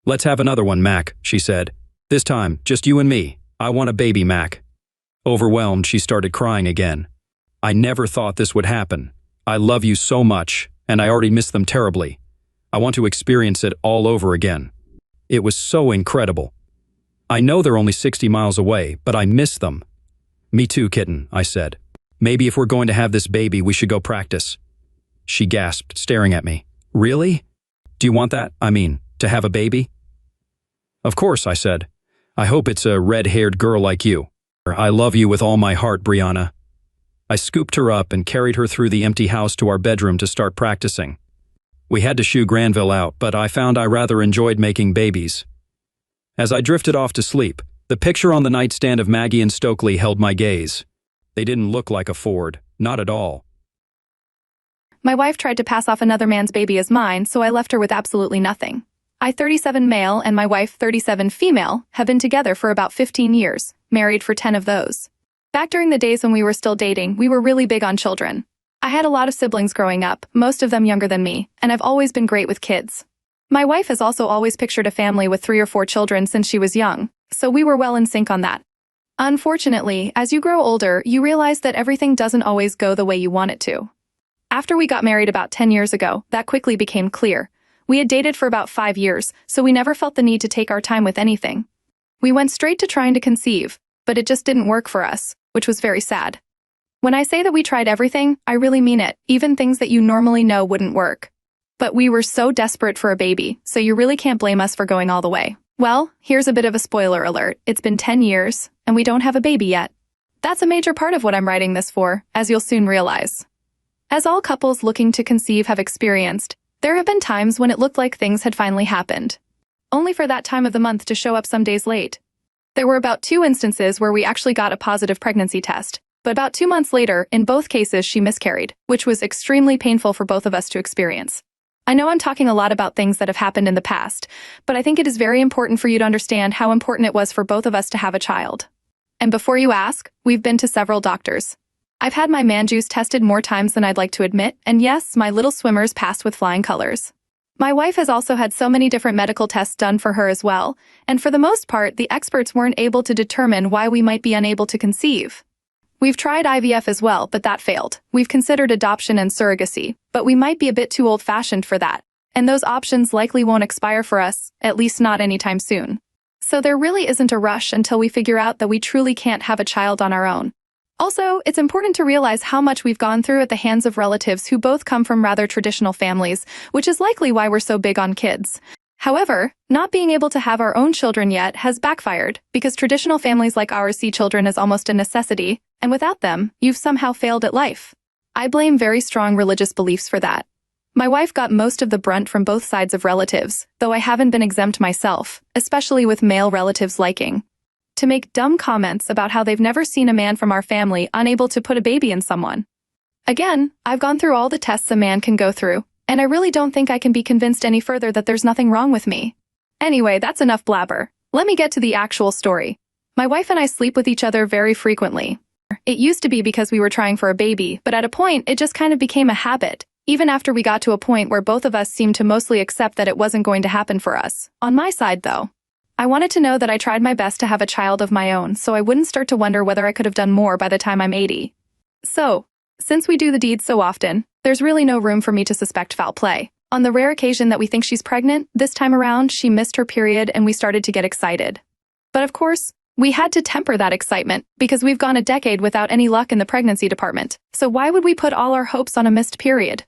"Let's have another one, Mac," she said. "This time, just you and me. I want a baby, Mac." Overwhelmed, she started crying again. "I never thought this would happen. I love you so much, and I already miss them terribly. I want to experience it all over again. It was so incredible. I know they're only 60 miles away, but I miss them." "Me too, kitten," I said. "Maybe if we're going to have this baby, we should go practice." She gasped, staring at me. "Really? Do you want that? I mean, to have a baby?" "Of course," I said. "I hope it's a red-haired girl like you." "I love you with all my heart, Brianna." I scooped her up and carried her through the empty house to our bedroom to start practicing. We had to shoo Granville out, but I found I rather enjoyed making babies. As I drifted off to sleep, the picture on the nightstand of Maggie and Stokely held my gaze. They didn't look like a Ford, not at all. My wife tried to pass off another man's baby as mine, so I left her with absolutely nothing. I, 37 male, and my wife, 37 female, have been together for about 15 years, married for 10 of those. Back during the days when we were still dating, we were really big on children. I had a lot of siblings growing up, most of them younger than me, and I've always been great with kids. My wife has also always pictured a family with 3 or 4 children since she was young, so we were well in sync on that. Unfortunately, as you grow older, you realize that everything doesn't always go the way you want it to. After we got married about 10 years ago, that quickly became clear. We had dated for about 5 years, so we never felt the need to take our time with anything. We went straight to trying to conceive, but it just didn't work for us, which was very sad. When I say that we tried everything, I really mean it, even things that you normally know wouldn't work. But we were so desperate for a baby, so you really can't blame us for going all the way. Well, here's a bit of a spoiler alert. It's been 10 years, and we don't have a baby yet. That's a major part of what I'm writing this for, as you'll soon realize. As all couples looking to conceive have experienced, there have been times when it looked like things had finally happened, only for that time of the month to show up some days late. There were about 2 instances where we actually got a positive pregnancy test, but about 2 months later, in both cases, she miscarried, which was extremely painful for both of us to experience. I know I'm talking a lot about things that have happened in the past, but I think it is very important for you to understand how important it was for both of us to have a child. And before you ask, we've been to several doctors. I've had my man juice tested more times than I'd like to admit, and yes, my little swimmers passed with flying colors. My wife has also had so many different medical tests done for her as well, and for the most part, the experts weren't able to determine why we might be unable to conceive. We've tried IVF as well, but that failed. We've considered adoption and surrogacy, but we might be a bit too old-fashioned for that, and those options likely won't expire for us, at least not anytime soon. So there really isn't a rush until we figure out that we truly can't have a child on our own. Also, it's important to realize how much we've gone through at the hands of relatives who both come from rather traditional families, which is likely why we're so big on kids. However, not being able to have our own children yet has backfired, because traditional families like ours see children as almost a necessity, and without them, you've somehow failed at life. I blame very strong religious beliefs for that. My wife got most of the brunt from both sides of relatives, though I haven't been exempt myself, especially with male relatives liking to make dumb comments about how they've never seen a man from our family unable to put a baby in someone. Again, I've gone through all the tests a man can go through, and I really don't think I can be convinced any further that there's nothing wrong with me. Anyway, that's enough blabber. Let me get to the actual story. My wife and I sleep with each other very frequently. It used to be because we were trying for a baby, but at a point, it just kind of became a habit, even after we got to a point where both of us seemed to mostly accept that it wasn't going to happen for us. On my side, though, I wanted to know that I tried my best to have a child of my own, so I wouldn't start to wonder whether I could have done more by the time I'm 80. So, since we do the deed so often, there's really no room for me to suspect foul play. On the rare occasion that we think she's pregnant, this time around, she missed her period and we started to get excited. But of course, we had to temper that excitement because we've gone a decade without any luck in the pregnancy department, so why would we put all our hopes on a missed period?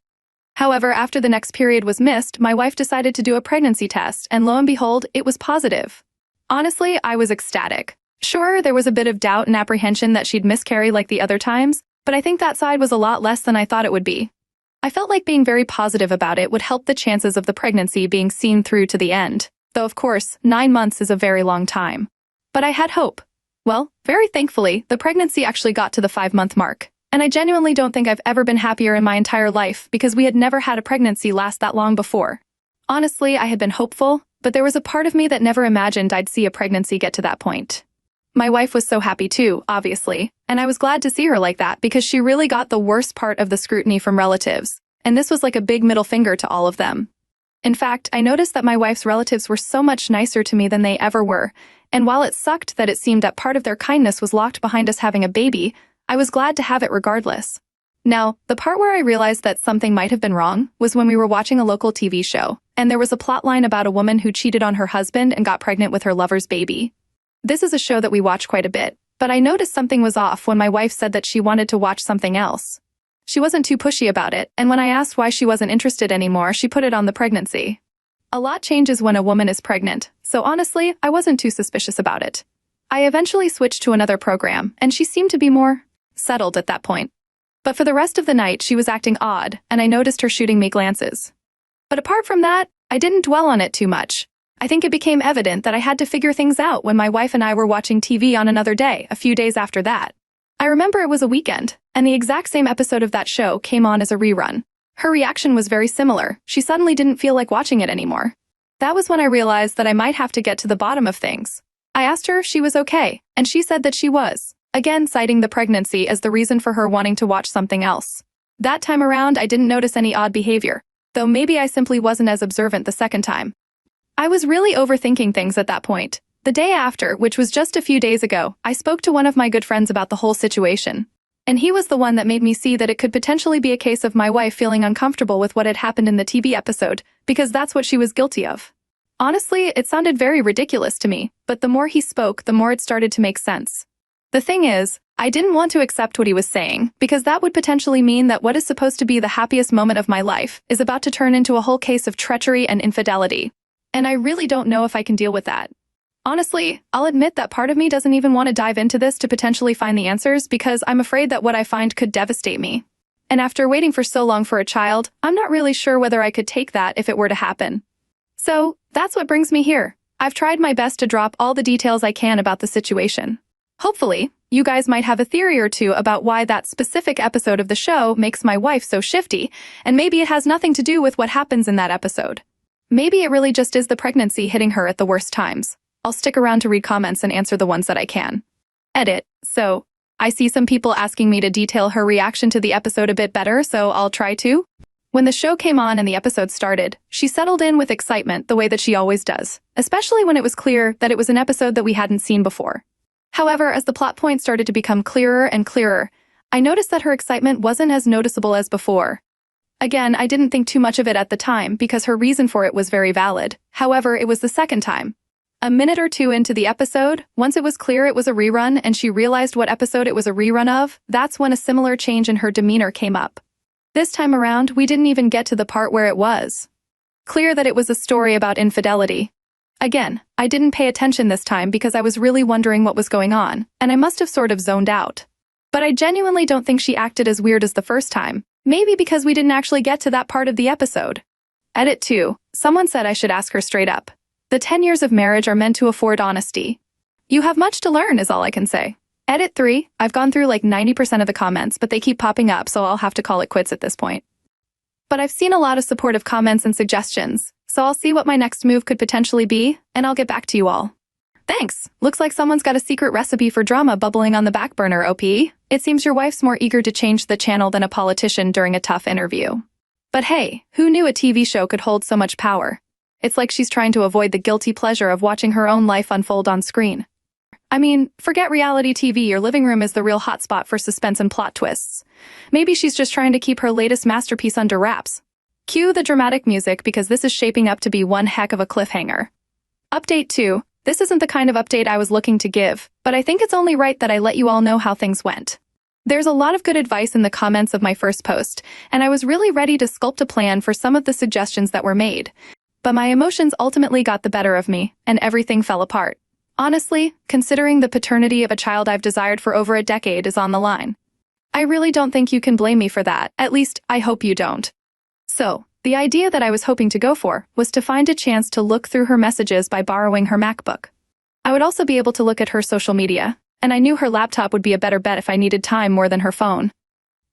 However, after the next period was missed, my wife decided to do a pregnancy test, and lo and behold, it was positive. Honestly, I was ecstatic. Sure, there was a bit of doubt and apprehension that she'd miscarry like the other times, but I think that side was a lot less than I thought it would be. I felt like being very positive about it would help the chances of the pregnancy being seen through to the end, though of course, 9 months is a very long time. But I had hope. Well, very thankfully, the pregnancy actually got to the 5-month mark. And I genuinely don't think I've ever been happier in my entire life because we had never had a pregnancy last that long before. Honestly, I had been hopeful, but there was a part of me that never imagined I'd see a pregnancy get to that point. My wife was so happy too, obviously, and I was glad to see her like that because she really got the worst part of the scrutiny from relatives, and this was like a big middle finger to all of them. In fact, I noticed that my wife's relatives were so much nicer to me than they ever were, and while it sucked that it seemed that part of their kindness was locked behind us having a baby, I was glad to have it regardless. Now, the part where I realized that something might have been wrong was when we were watching a local TV show, and there was a plotline about a woman who cheated on her husband and got pregnant with her lover's baby. This is a show that we watch quite a bit, but I noticed something was off when my wife said that she wanted to watch something else. She wasn't too pushy about it, and when I asked why she wasn't interested anymore, she put it on the pregnancy. A lot changes when a woman is pregnant, so honestly, I wasn't too suspicious about it. I eventually switched to another program, and she seemed to be more settled at that point. But for the rest of the night, she was acting odd, and I noticed her shooting me glances. But apart from that, I didn't dwell on it too much. I think it became evident that I had to figure things out when my wife and I were watching TV on another day, a few days after that. I remember it was a weekend, and the exact same episode of that show came on as a rerun. Her reaction was very similar. She suddenly didn't feel like watching it anymore. That was when I realized that I might have to get to the bottom of things. I asked her if she was okay, and she said that she was, again citing the pregnancy as the reason for her wanting to watch something else. That time around, I didn't notice any odd behavior, though maybe I simply wasn't as observant the second time. I was really overthinking things at that point. The day after, which was just a few days ago, I spoke to one of my good friends about the whole situation. And he was the one that made me see that it could potentially be a case of my wife feeling uncomfortable with what had happened in the TV episode, because that's what she was guilty of. Honestly, it sounded very ridiculous to me, but the more he spoke, the more it started to make sense. The thing is, I didn't want to accept what he was saying, because that would potentially mean that what is supposed to be the happiest moment of my life is about to turn into a whole case of treachery and infidelity. And I really don't know if I can deal with that. Honestly, I'll admit that part of me doesn't even want to dive into this to potentially find the answers because I'm afraid that what I find could devastate me. And after waiting for so long for a child, I'm not really sure whether I could take that if it were to happen. So, that's what brings me here. I've tried my best to drop all the details I can about the situation. Hopefully, you guys might have a theory or two about why that specific episode of the show makes my wife so shifty, and maybe it has nothing to do with what happens in that episode. Maybe it really just is the pregnancy hitting her at the worst times. I'll stick around to read comments and answer the ones that I can. Edit. So, I see some people asking me to detail her reaction to the episode a bit better, so I'll try to. When the show came on and the episode started, she settled in with excitement the way that she always does, especially when it was clear that it was an episode that we hadn't seen before. However, as the plot points started to become clearer and clearer, I noticed that her excitement wasn't as noticeable as before. Again, I didn't think too much of it at the time because her reason for it was very valid. However, it was the second time. A minute or two into the episode, once it was clear it was a rerun and she realized what episode it was a rerun of, that's when a similar change in her demeanor came up. This time around, we didn't even get to the part where it was clear that it was a story about infidelity. Again, I didn't pay attention this time because I was really wondering what was going on, and I must have sort of zoned out. But I genuinely don't think she acted as weird as the first time, maybe because we didn't actually get to that part of the episode. Edit 2. Someone said I should ask her straight up. The 10 years of marriage are meant to afford honesty. You have much to learn is all I can say. Edit 3. I've gone through like 90% of the comments, but they keep popping up, so I'll have to call it quits at this point. But I've seen a lot of supportive comments and suggestions, so I'll see what my next move could potentially be, and I'll get back to you all. Thanks. Looks like someone's got a secret recipe for drama bubbling on the back burner, OP. It seems your wife's more eager to change the channel than a politician during a tough interview. But hey, who knew a TV show could hold so much power? It's like she's trying to avoid the guilty pleasure of watching her own life unfold on screen. I mean, forget reality TV, your living room is the real hotspot for suspense and plot twists. Maybe she's just trying to keep her latest masterpiece under wraps. Cue the dramatic music because this is shaping up to be one heck of a cliffhanger. Update 2. This isn't the kind of update I was looking to give, but I think it's only right that I let you all know how things went. There's a lot of good advice in the comments of my first post, and I was really ready to sculpt a plan for some of the suggestions that were made. But my emotions ultimately got the better of me, and everything fell apart. Honestly, considering the paternity of a child I've desired for over a decade is on the line. I really don't think you can blame me for that, at least I hope you don't. So, the idea that I was hoping to go for was to find a chance to look through her messages by borrowing her MacBook. I would also be able to look at her social media, and I knew her laptop would be a better bet if I needed time more than her phone.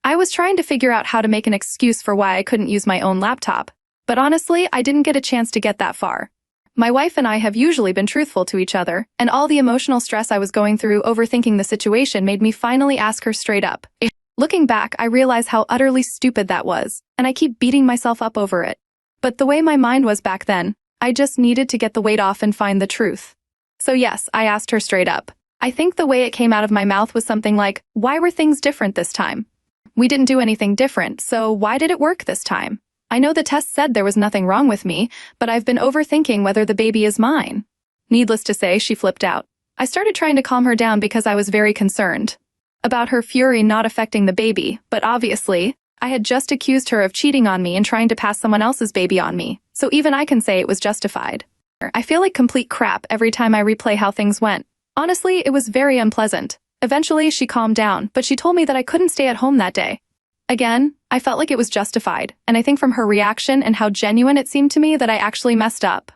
I was trying to figure out how to make an excuse for why I couldn't use my own laptop, but honestly, I didn't get a chance to get that far. My wife and I have usually been truthful to each other, and all the emotional stress I was going through overthinking the situation made me finally ask her straight up. Looking back, I realize how utterly stupid that was, and I keep beating myself up over it. But the way my mind was back then, I just needed to get the weight off and find the truth. So yes, I asked her straight up. I think the way it came out of my mouth was something like, why were things different this time? We didn't do anything different, so why did it work this time? I know the test said there was nothing wrong with me, but I've been overthinking whether the baby is mine. Needless to say, she flipped out. I started trying to calm her down because I was very concerned about her fury not affecting the baby, but obviously, I had just accused her of cheating on me and trying to pass someone else's baby on me, so even I can say it was justified. I feel like complete crap every time I replay how things went. Honestly, it was very unpleasant. Eventually, she calmed down, but she told me that I couldn't stay at home that day. Again, I felt like it was justified, and I think from her reaction and how genuine it seemed to me that I actually messed up.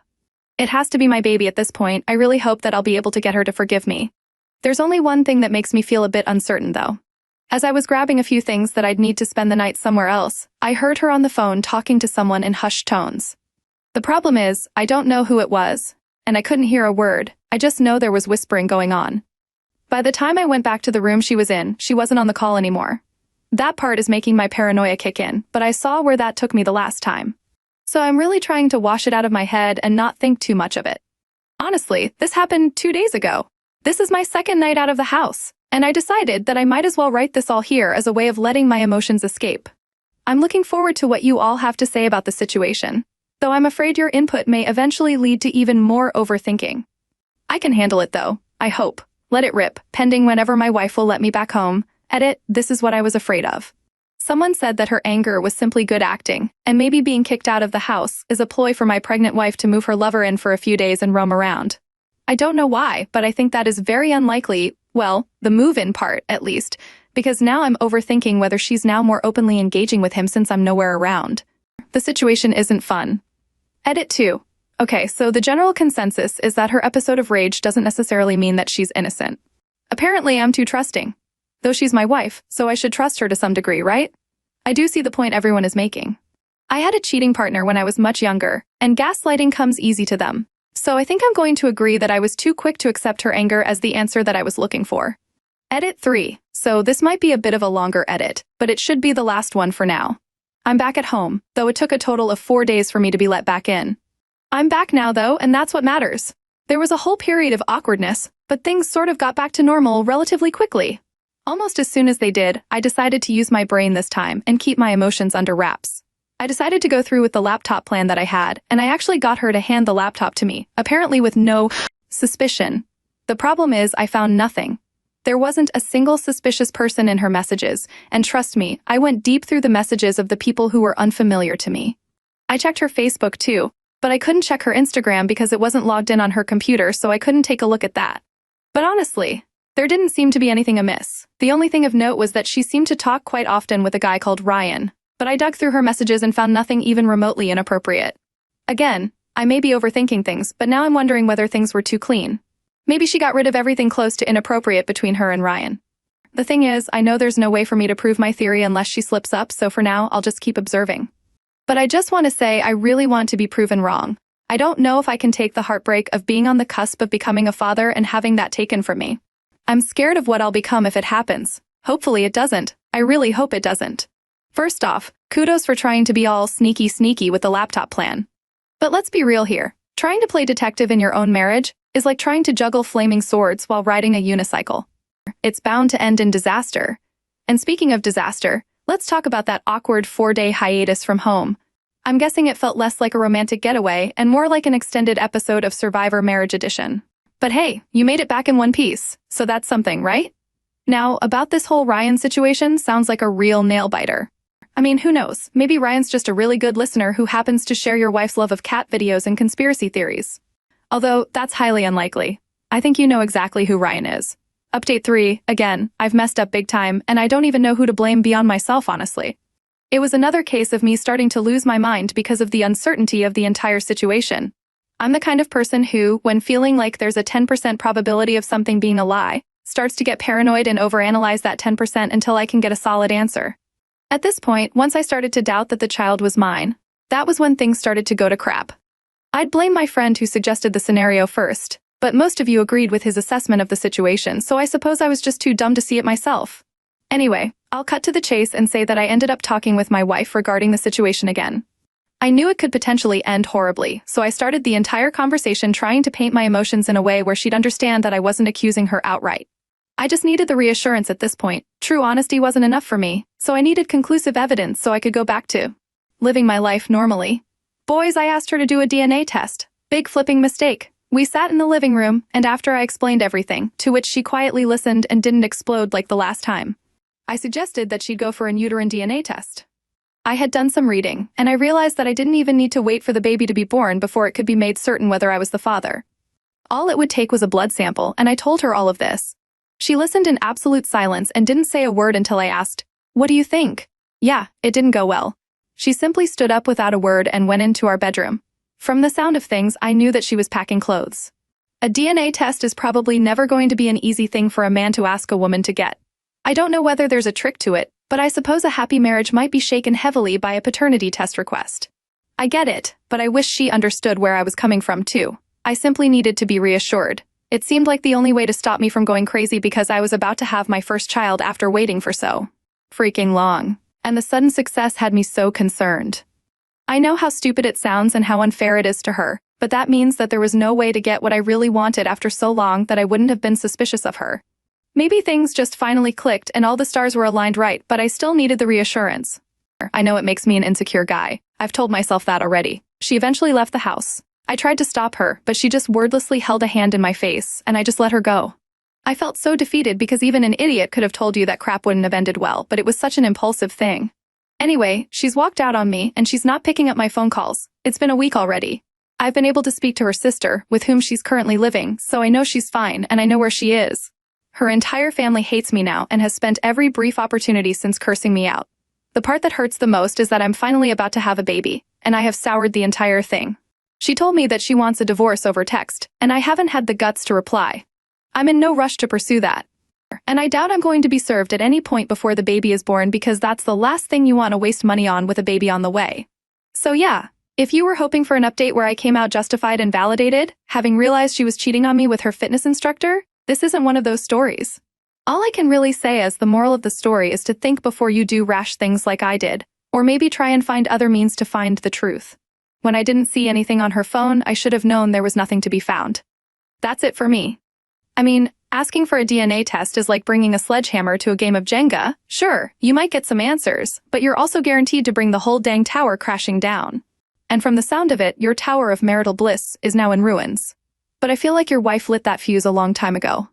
It has to be my baby at this point. I really hope that I'll be able to get her to forgive me. There's only one thing that makes me feel a bit uncertain, though. As I was grabbing a few things that I'd need to spend the night somewhere else, I heard her on the phone talking to someone in hushed tones. The problem is, I don't know who it was, and I couldn't hear a word. I just know there was whispering going on. By the time I went back to the room she was in, she wasn't on the call anymore. That part is making my paranoia kick in, but I saw where that took me the last time. So I'm really trying to wash it out of my head and not think too much of it. Honestly, this happened 2 days ago. This is my second night out of the house, and I decided that I might as well write this all here as a way of letting my emotions escape. I'm looking forward to what you all have to say about the situation, though I'm afraid your input may eventually lead to even more overthinking. I can handle it though, I hope. Let it rip, pending whenever my wife will let me back home. Edit, this is what I was afraid of. Someone said that her anger was simply good acting, and maybe being kicked out of the house is a ploy for my pregnant wife to move her lover in for a few days and roam around. I don't know why, but I think that is very unlikely, well, the move-in part, at least, because now I'm overthinking whether she's now more openly engaging with him since I'm nowhere around. The situation isn't fun. Edit 2. Okay, so the general consensus is that her episode of rage doesn't necessarily mean that she's innocent. Apparently, I'm too trusting. Though she's my wife, so I should trust her to some degree, right? I do see the point everyone is making. I had a cheating partner when I was much younger, and gaslighting comes easy to them. So I think I'm going to agree that I was too quick to accept her anger as the answer that I was looking for. Edit 3. So this might be a bit of a longer edit, but it should be the last one for now. I'm back at home, though it took a total of 4 days for me to be let back in. I'm back now, though, and that's what matters. There was a whole period of awkwardness, but things sort of got back to normal relatively quickly. Almost as soon as they did, I decided to use my brain this time and keep my emotions under wraps. I decided to go through with the laptop plan that I had, and I actually got her to hand the laptop to me, apparently with no suspicion. The problem is, I found nothing. There wasn't a single suspicious person in her messages, and trust me, I went deep through the messages of the people who were unfamiliar to me. I checked her Facebook too, but I couldn't check her Instagram because it wasn't logged in on her computer, so I couldn't take a look at that. But honestly, there didn't seem to be anything amiss. The only thing of note was that she seemed to talk quite often with a guy called Ryan, but I dug through her messages and found nothing even remotely inappropriate. Again, I may be overthinking things, but now I'm wondering whether things were too clean. Maybe she got rid of everything close to inappropriate between her and Ryan. The thing is, I know there's no way for me to prove my theory unless she slips up, so for now, I'll just keep observing. But I just want to say I really want to be proven wrong. I don't know if I can take the heartbreak of being on the cusp of becoming a father and having that taken from me. I'm scared of what I'll become if it happens. Hopefully it doesn't. I really hope it doesn't. First off, kudos for trying to be all sneaky with the laptop plan. But let's be real here. Trying to play detective in your own marriage is like trying to juggle flaming swords while riding a unicycle. It's bound to end in disaster. And speaking of disaster, let's talk about that awkward 4-day hiatus from home. I'm guessing it felt less like a romantic getaway and more like an extended episode of Survivor Marriage Edition. But hey, you made it back in one piece, so that's something, right? Now, about this whole Ryan situation sounds like a real nail-biter. I mean, who knows? Maybe Ryan's just a really good listener who happens to share your wife's love of cat videos and conspiracy theories. Although, that's highly unlikely. I think you know exactly who Ryan is. Update 3, again, I've messed up big time, and I don't even know who to blame beyond myself, honestly. It was another case of me starting to lose my mind because of the uncertainty of the entire situation. I'm the kind of person who, when feeling like there's a 10% probability of something being a lie, starts to get paranoid and overanalyze that 10% until I can get a solid answer. At this point, once I started to doubt that the child was mine, that was when things started to go to crap. I'd blame my friend who suggested the scenario first, but most of you agreed with his assessment of the situation, so I suppose I was just too dumb to see it myself. Anyway, I'll cut to the chase and say that I ended up talking with my wife regarding the situation again. I knew it could potentially end horribly, so I started the entire conversation trying to paint my emotions in a way where she'd understand that I wasn't accusing her outright. I just needed the reassurance at this point. True honesty wasn't enough for me, so I needed conclusive evidence so I could go back to living my life normally. Boys, I asked her to do a DNA test. Big flipping mistake. We sat in the living room, and after I explained everything, to which she quietly listened and didn't explode like the last time, I suggested that she'd go for an uterine DNA test. I had done some reading, and I realized that I didn't even need to wait for the baby to be born before it could be made certain whether I was the father. All it would take was a blood sample, and I told her all of this. She listened in absolute silence and didn't say a word until I asked, "What do you think?" Yeah, it didn't go well. She simply stood up without a word and went into our bedroom. From the sound of things, I knew that she was packing clothes. A DNA test is probably never going to be an easy thing for a man to ask a woman to get. I don't know whether there's a trick to it, but I suppose a happy marriage might be shaken heavily by a paternity test request. I get it, but I wish she understood where I was coming from too. I simply needed to be reassured. It seemed like the only way to stop me from going crazy because I was about to have my first child after waiting for so freaking long. And the sudden success had me so concerned. I know how stupid it sounds and how unfair it is to her, but that means that there was no way to get what I really wanted after so long that I wouldn't have been suspicious of her. Maybe things just finally clicked and all the stars were aligned right, but I still needed the reassurance. I know it makes me an insecure guy. I've told myself that already. She eventually left the house. I tried to stop her, but she just wordlessly held a hand in my face, and I just let her go. I felt so defeated because even an idiot could have told you that crap wouldn't have ended well, but it was such an impulsive thing. Anyway, she's walked out on me, and she's not picking up my phone calls. It's been a week already. I've been able to speak to her sister, with whom she's currently living, so I know she's fine and I know where she is. Her entire family hates me now and has spent every brief opportunity since cursing me out. The part that hurts the most is that I'm finally about to have a baby, and I have soured the entire thing. She told me that she wants a divorce over text, and I haven't had the guts to reply. I'm in no rush to pursue that. And I doubt I'm going to be served at any point before the baby is born because that's the last thing you want to waste money on with a baby on the way. So yeah, if you were hoping for an update where I came out justified and validated, having realized she was cheating on me with her fitness instructor, this isn't one of those stories. All I can really say as the moral of the story is to think before you do rash things like I did, or maybe try and find other means to find the truth. When I didn't see anything on her phone, I should have known there was nothing to be found. That's it for me. I mean, asking for a DNA test is like bringing a sledgehammer to a game of Jenga. Sure, you might get some answers, but you're also guaranteed to bring the whole dang tower crashing down. And from the sound of it, your tower of marital bliss is now in ruins. But I feel like your wife lit that fuse a long time ago.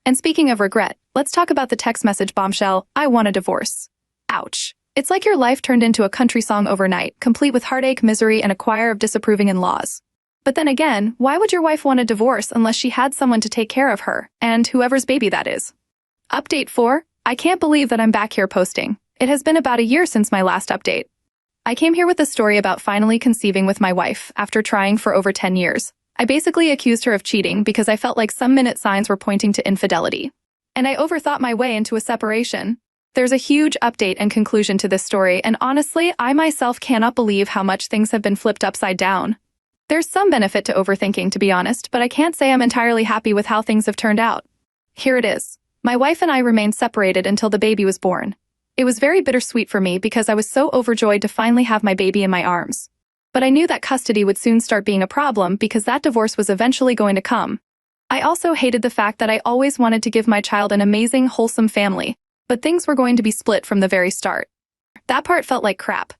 And speaking of regret, let's talk about the text message bombshell, "I want a divorce." Ouch. It's like your life turned into a country song overnight, complete with heartache, misery, and a choir of disapproving in-laws. But then again, why would your wife want a divorce unless she had someone to take care of her, and whoever's baby that is? Update 4. I can't believe that I'm back here posting. It has been about a year since my last update. I came here with a story about finally conceiving with my wife after trying for over 10 years. I basically accused her of cheating because I felt like some minute signs were pointing to infidelity. And I overthought my way into a separation. There's a huge update and conclusion to this story, and honestly, I myself cannot believe how much things have been flipped upside down. There's some benefit to overthinking, to be honest, but I can't say I'm entirely happy with how things have turned out. Here it is. My wife and I remained separated until the baby was born. It was very bittersweet for me because I was so overjoyed to finally have my baby in my arms. But I knew that custody would soon start being a problem because that divorce was eventually going to come. I also hated the fact that I always wanted to give my child an amazing, wholesome family, but things were going to be split from the very start. That part felt like crap.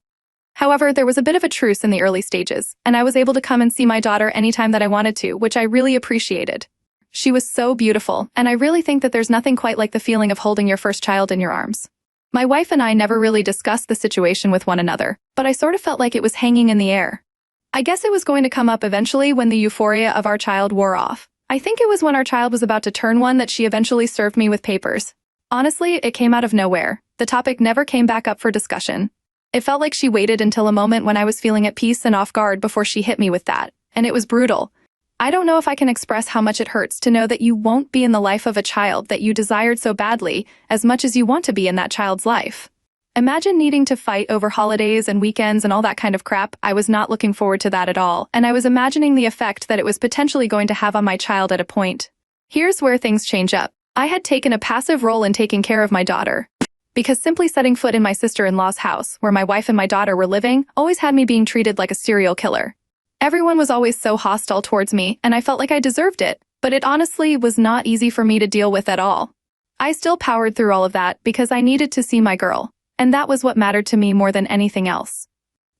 However, there was a bit of a truce in the early stages, and I was able to come and see my daughter anytime that I wanted to, which I really appreciated. She was so beautiful, and I really think that there's nothing quite like the feeling of holding your first child in your arms. My wife and I never really discussed the situation with one another, but I sort of felt like it was hanging in the air. I guess it was going to come up eventually when the euphoria of our child wore off. I think it was when our child was about to turn one that she eventually served me with papers. Honestly, it came out of nowhere. The topic never came back up for discussion. It felt like she waited until a moment when I was feeling at peace and off guard before she hit me with that, and it was brutal. I don't know if I can express how much it hurts to know that you won't be in the life of a child that you desired so badly as much as you want to be in that child's life. Imagine needing to fight over holidays and weekends and all that kind of crap. I was not looking forward to that at all, and I was imagining the effect that it was potentially going to have on my child at a point. Here's where things change up. I had taken a passive role in taking care of my daughter, because simply setting foot in my sister-in-law's house, where my wife and my daughter were living, always had me being treated like a serial killer. Everyone was always so hostile towards me, and I felt like I deserved it, but it honestly was not easy for me to deal with at all. I still powered through all of that because I needed to see my girl, and that was what mattered to me more than anything else.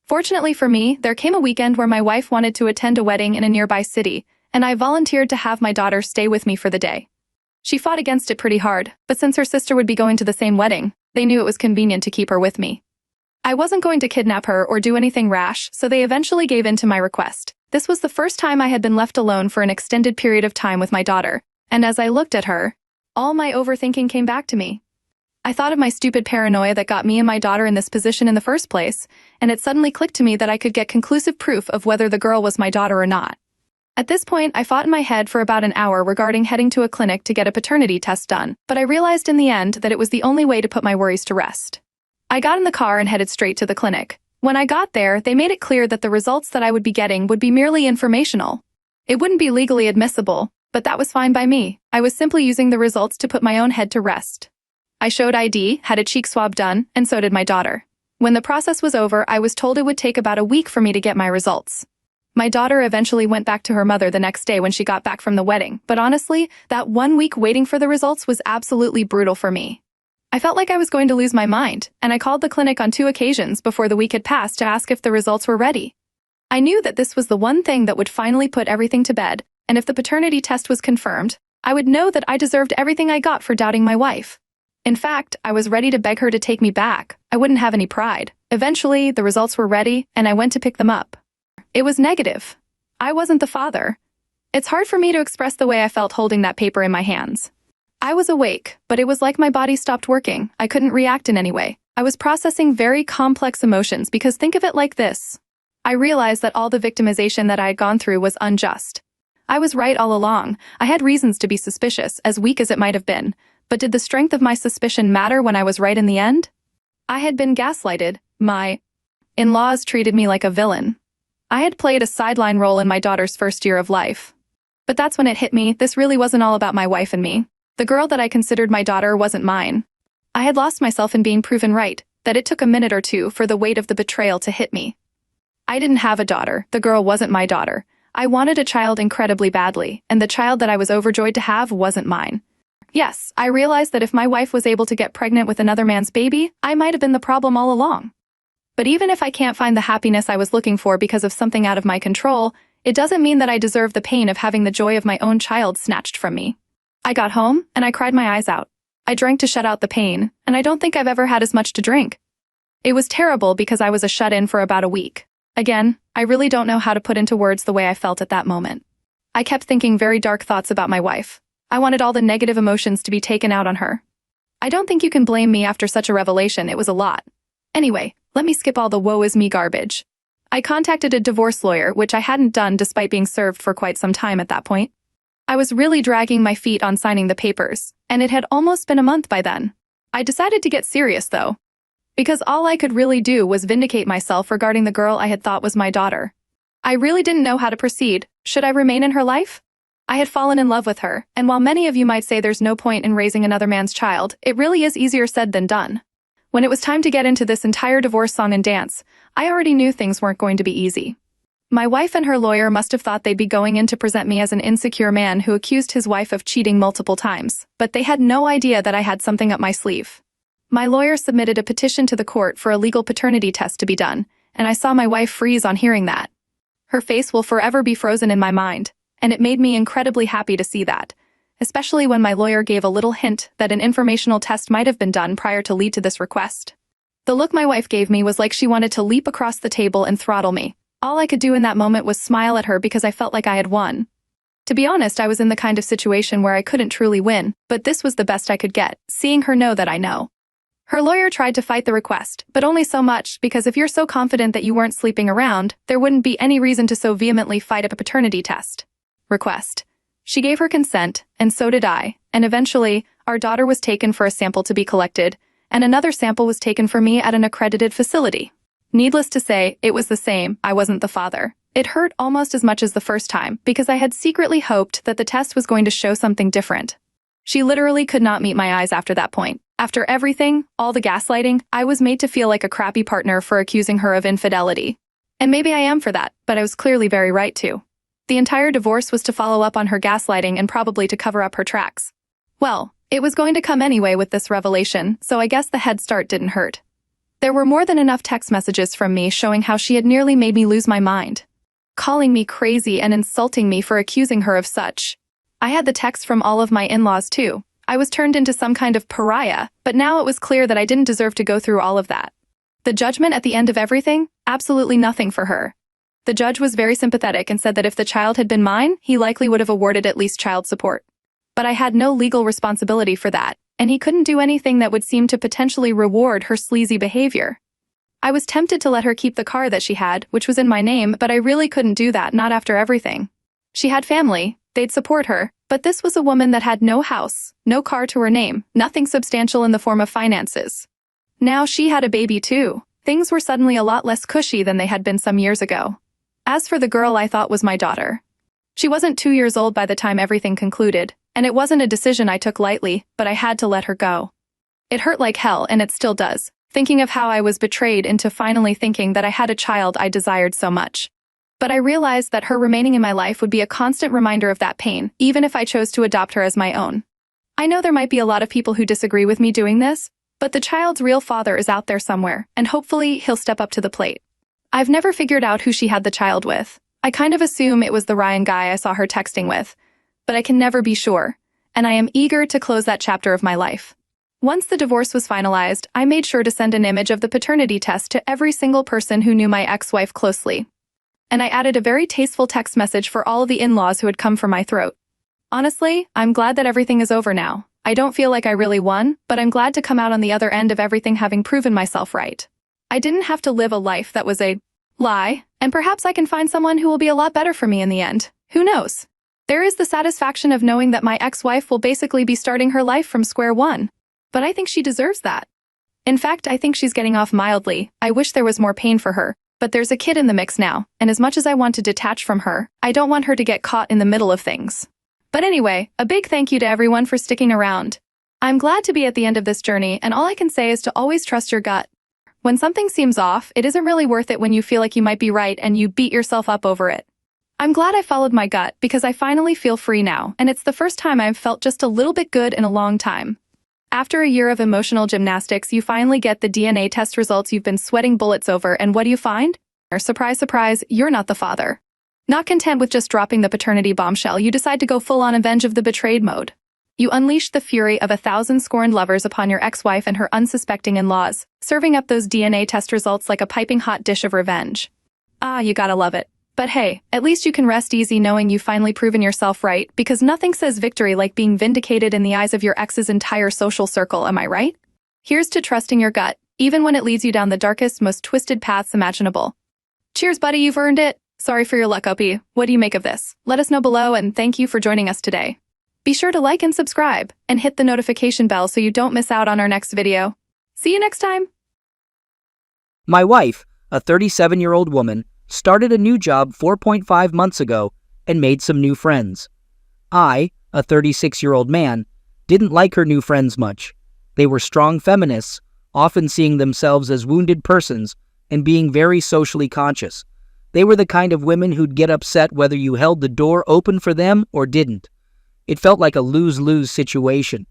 Fortunately for me, there came a weekend where my wife wanted to attend a wedding in a nearby city, and I volunteered to have my daughter stay with me for the day. She fought against it pretty hard, but since her sister would be going to the same wedding, they knew it was convenient to keep her with me. I wasn't going to kidnap her or do anything rash, so they eventually gave in to my request. This was the first time I had been left alone for an extended period of time with my daughter, and as I looked at her, all my overthinking came back to me. I thought of my stupid paranoia that got me and my daughter in this position in the first place, and it suddenly clicked to me that I could get conclusive proof of whether the girl was my daughter or not. At this point, I fought in my head for about an hour regarding heading to a clinic to get a paternity test done, but I realized in the end that it was the only way to put my worries to rest. I got in the car and headed straight to the clinic. When I got there, they made it clear that the results that I would be getting would be merely informational. It wouldn't be legally admissible, but that was fine by me. I was simply using the results to put my own head to rest. I showed ID, had a cheek swab done, and so did my daughter. When the process was over, I was told it would take about a week for me to get my results. My daughter eventually went back to her mother the next day when she got back from the wedding, but honestly, that 1 week waiting for the results was absolutely brutal for me. I felt like I was going to lose my mind, and I called the clinic on 2 occasions before the week had passed to ask if the results were ready. I knew that this was the one thing that would finally put everything to bed, and if the paternity test was confirmed, I would know that I deserved everything I got for doubting my wife. In fact, I was ready to beg her to take me back. I wouldn't have any pride. Eventually, the results were ready, and I went to pick them up. It was negative. I wasn't the father. It's hard for me to express the way I felt holding that paper in my hands. I was awake, but it was like my body stopped working. I couldn't react in any way. I was processing very complex emotions because think of it like this. I realized that all the victimization that I had gone through was unjust. I was right all along. I had reasons to be suspicious, as weak as it might have been. But did the strength of my suspicion matter when I was right in the end? I had been gaslighted. My in-laws treated me like a villain. I had played a sideline role in my daughter's first year of life. But that's when it hit me. This really wasn't all about my wife and me. The girl that I considered my daughter wasn't mine. I had lost myself in being proven right, that it took a minute or two for the weight of the betrayal to hit me. I didn't have a daughter. The girl wasn't my daughter. I wanted a child incredibly badly, and the child that I was overjoyed to have wasn't mine. Yes, I realized that if my wife was able to get pregnant with another man's baby, I might have been the problem all along. But even if I can't find the happiness I was looking for because of something out of my control, it doesn't mean that I deserve the pain of having the joy of my own child snatched from me. I got home, and I cried my eyes out. I drank to shut out the pain, and I don't think I've ever had as much to drink. It was terrible because I was a shut-in for about a week. Again, I really don't know how to put into words the way I felt at that moment. I kept thinking very dark thoughts about my wife. I wanted all the negative emotions to be taken out on her. I don't think you can blame me after such a revelation. It was a lot. Anyway, let me skip all the woe is me garbage. I contacted a divorce lawyer, which I hadn't done despite being served for quite some time at that point. I was really dragging my feet on signing the papers, and it had almost been a month by then. I decided to get serious, though, because all I could really do was vindicate myself regarding the girl I had thought was my daughter. I really didn't know how to proceed. Should I remain in her life? I had fallen in love with her, and while many of you might say there's no point in raising another man's child, it really is easier said than done. When it was time to get into this entire divorce song and dance, I already knew things weren't going to be easy. My wife and her lawyer must have thought they'd be going in to present me as an insecure man who accused his wife of cheating multiple times, but they had no idea that I had something up my sleeve. My lawyer submitted a petition to the court for a legal paternity test to be done, and I saw my wife freeze on hearing that. Her face will forever be frozen in my mind, and it made me incredibly happy to see that, especially when my lawyer gave a little hint that an informational test might have been done prior to lead to this request. The look my wife gave me was like she wanted to leap across the table and throttle me. All I could do in that moment was smile at her because I felt like I had won. To be honest, I was in the kind of situation where I couldn't truly win, but this was the best I could get, seeing her know that I know. Her lawyer tried to fight the request, but only so much, because if you're so confident that you weren't sleeping around, there wouldn't be any reason to so vehemently fight a paternity test request. She gave her consent, and so did I, and eventually, our daughter was taken for a sample to be collected, and another sample was taken for me at an accredited facility. Needless to say, it was the same, I wasn't the father. It hurt almost as much as the first time, because I had secretly hoped that the test was going to show something different. She literally could not meet my eyes after that point. After everything, all the gaslighting, I was made to feel like a crappy partner for accusing her of infidelity. And maybe I am for that, but I was clearly very right to. The entire divorce was to follow up on her gaslighting and probably to cover up her tracks. Well, it was going to come anyway with this revelation, so I guess the head start didn't hurt. There were more than enough text messages from me showing how she had nearly made me lose my mind, calling me crazy and insulting me for accusing her of such. I had the texts from all of my in-laws too. I was turned into some kind of pariah, but now it was clear that I didn't deserve to go through all of that. The judgment at the end of everything? Absolutely nothing for her. The judge was very sympathetic and said that if the child had been mine, he likely would have awarded at least child support. But I had no legal responsibility for that, and he couldn't do anything that would seem to potentially reward her sleazy behavior. I was tempted to let her keep the car that she had, which was in my name, but I really couldn't do that, not after everything. She had family, they'd support her, but this was a woman that had no house, no car to her name, nothing substantial in the form of finances. Now she had a baby too. Things were suddenly a lot less cushy than they had been some years ago. As for the girl I thought was my daughter, she wasn't 2 years old by the time everything concluded, and it wasn't a decision I took lightly, but I had to let her go. It hurt like hell, and it still does, thinking of how I was betrayed into finally thinking that I had a child I desired so much. But I realized that her remaining in my life would be a constant reminder of that pain, even if I chose to adopt her as my own. I know there might be a lot of people who disagree with me doing this, but the child's real father is out there somewhere, and hopefully he'll step up to the plate. I've never figured out who she had the child with. I kind of assume it was the Ryan guy I saw her texting with, but I can never be sure, and I am eager to close that chapter of my life. Once the divorce was finalized, I made sure to send an image of the paternity test to every single person who knew my ex-wife closely. And I added a very tasteful text message for all of the in-laws who had come for my throat. Honestly, I'm glad that everything is over now. I don't feel like I really won, but I'm glad to come out on the other end of everything having proven myself right. I didn't have to live a life that was a lie, and perhaps I can find someone who will be a lot better for me in the end. Who knows? There is the satisfaction of knowing that my ex-wife will basically be starting her life from square one. But I think she deserves that. In fact, I think she's getting off mildly. I wish there was more pain for her. But there's a kid in the mix now, and as much as I want to detach from her, I don't want her to get caught in the middle of things. But anyway, a big thank you to everyone for sticking around. I'm glad to be at the end of this journey, and all I can say is to always trust your gut. When something seems off, it isn't really worth it when you feel like you might be right and you beat yourself up over it. I'm glad I followed my gut because I finally feel free now, and it's the first time I've felt just a little bit good in a long time. After a year of emotional gymnastics, you finally get the DNA test results you've been sweating bullets over, and what do you find? Surprise, surprise, you're not the father. Not content with just dropping the paternity bombshell, you decide to go full-on avenge of the betrayed mode. You unleash the fury of 1,000 scorned lovers upon your ex-wife and her unsuspecting in-laws, serving up those DNA test results like a piping hot dish of revenge. Ah, you gotta love it. But hey, at least you can rest easy knowing you've finally proven yourself right, because nothing says victory like being vindicated in the eyes of your ex's entire social circle, am I right? Here's to trusting your gut, even when it leads you down the darkest, most twisted paths imaginable. Cheers, buddy, you've earned it. Sorry for your luck, Opie. What do you make of this? Let us know below, and thank you for joining us today. Be sure to like and subscribe, and hit the notification bell so you don't miss out on our next video. See you next time! My wife, a 37-year-old woman, started a new job 4.5 months ago and made some new friends. I, a 36-year-old man, didn't like her new friends much. They were strong feminists, often seeing themselves as wounded persons and being very socially conscious. They were the kind of women who'd get upset whether you held the door open for them or didn't. It felt like a lose-lose situation.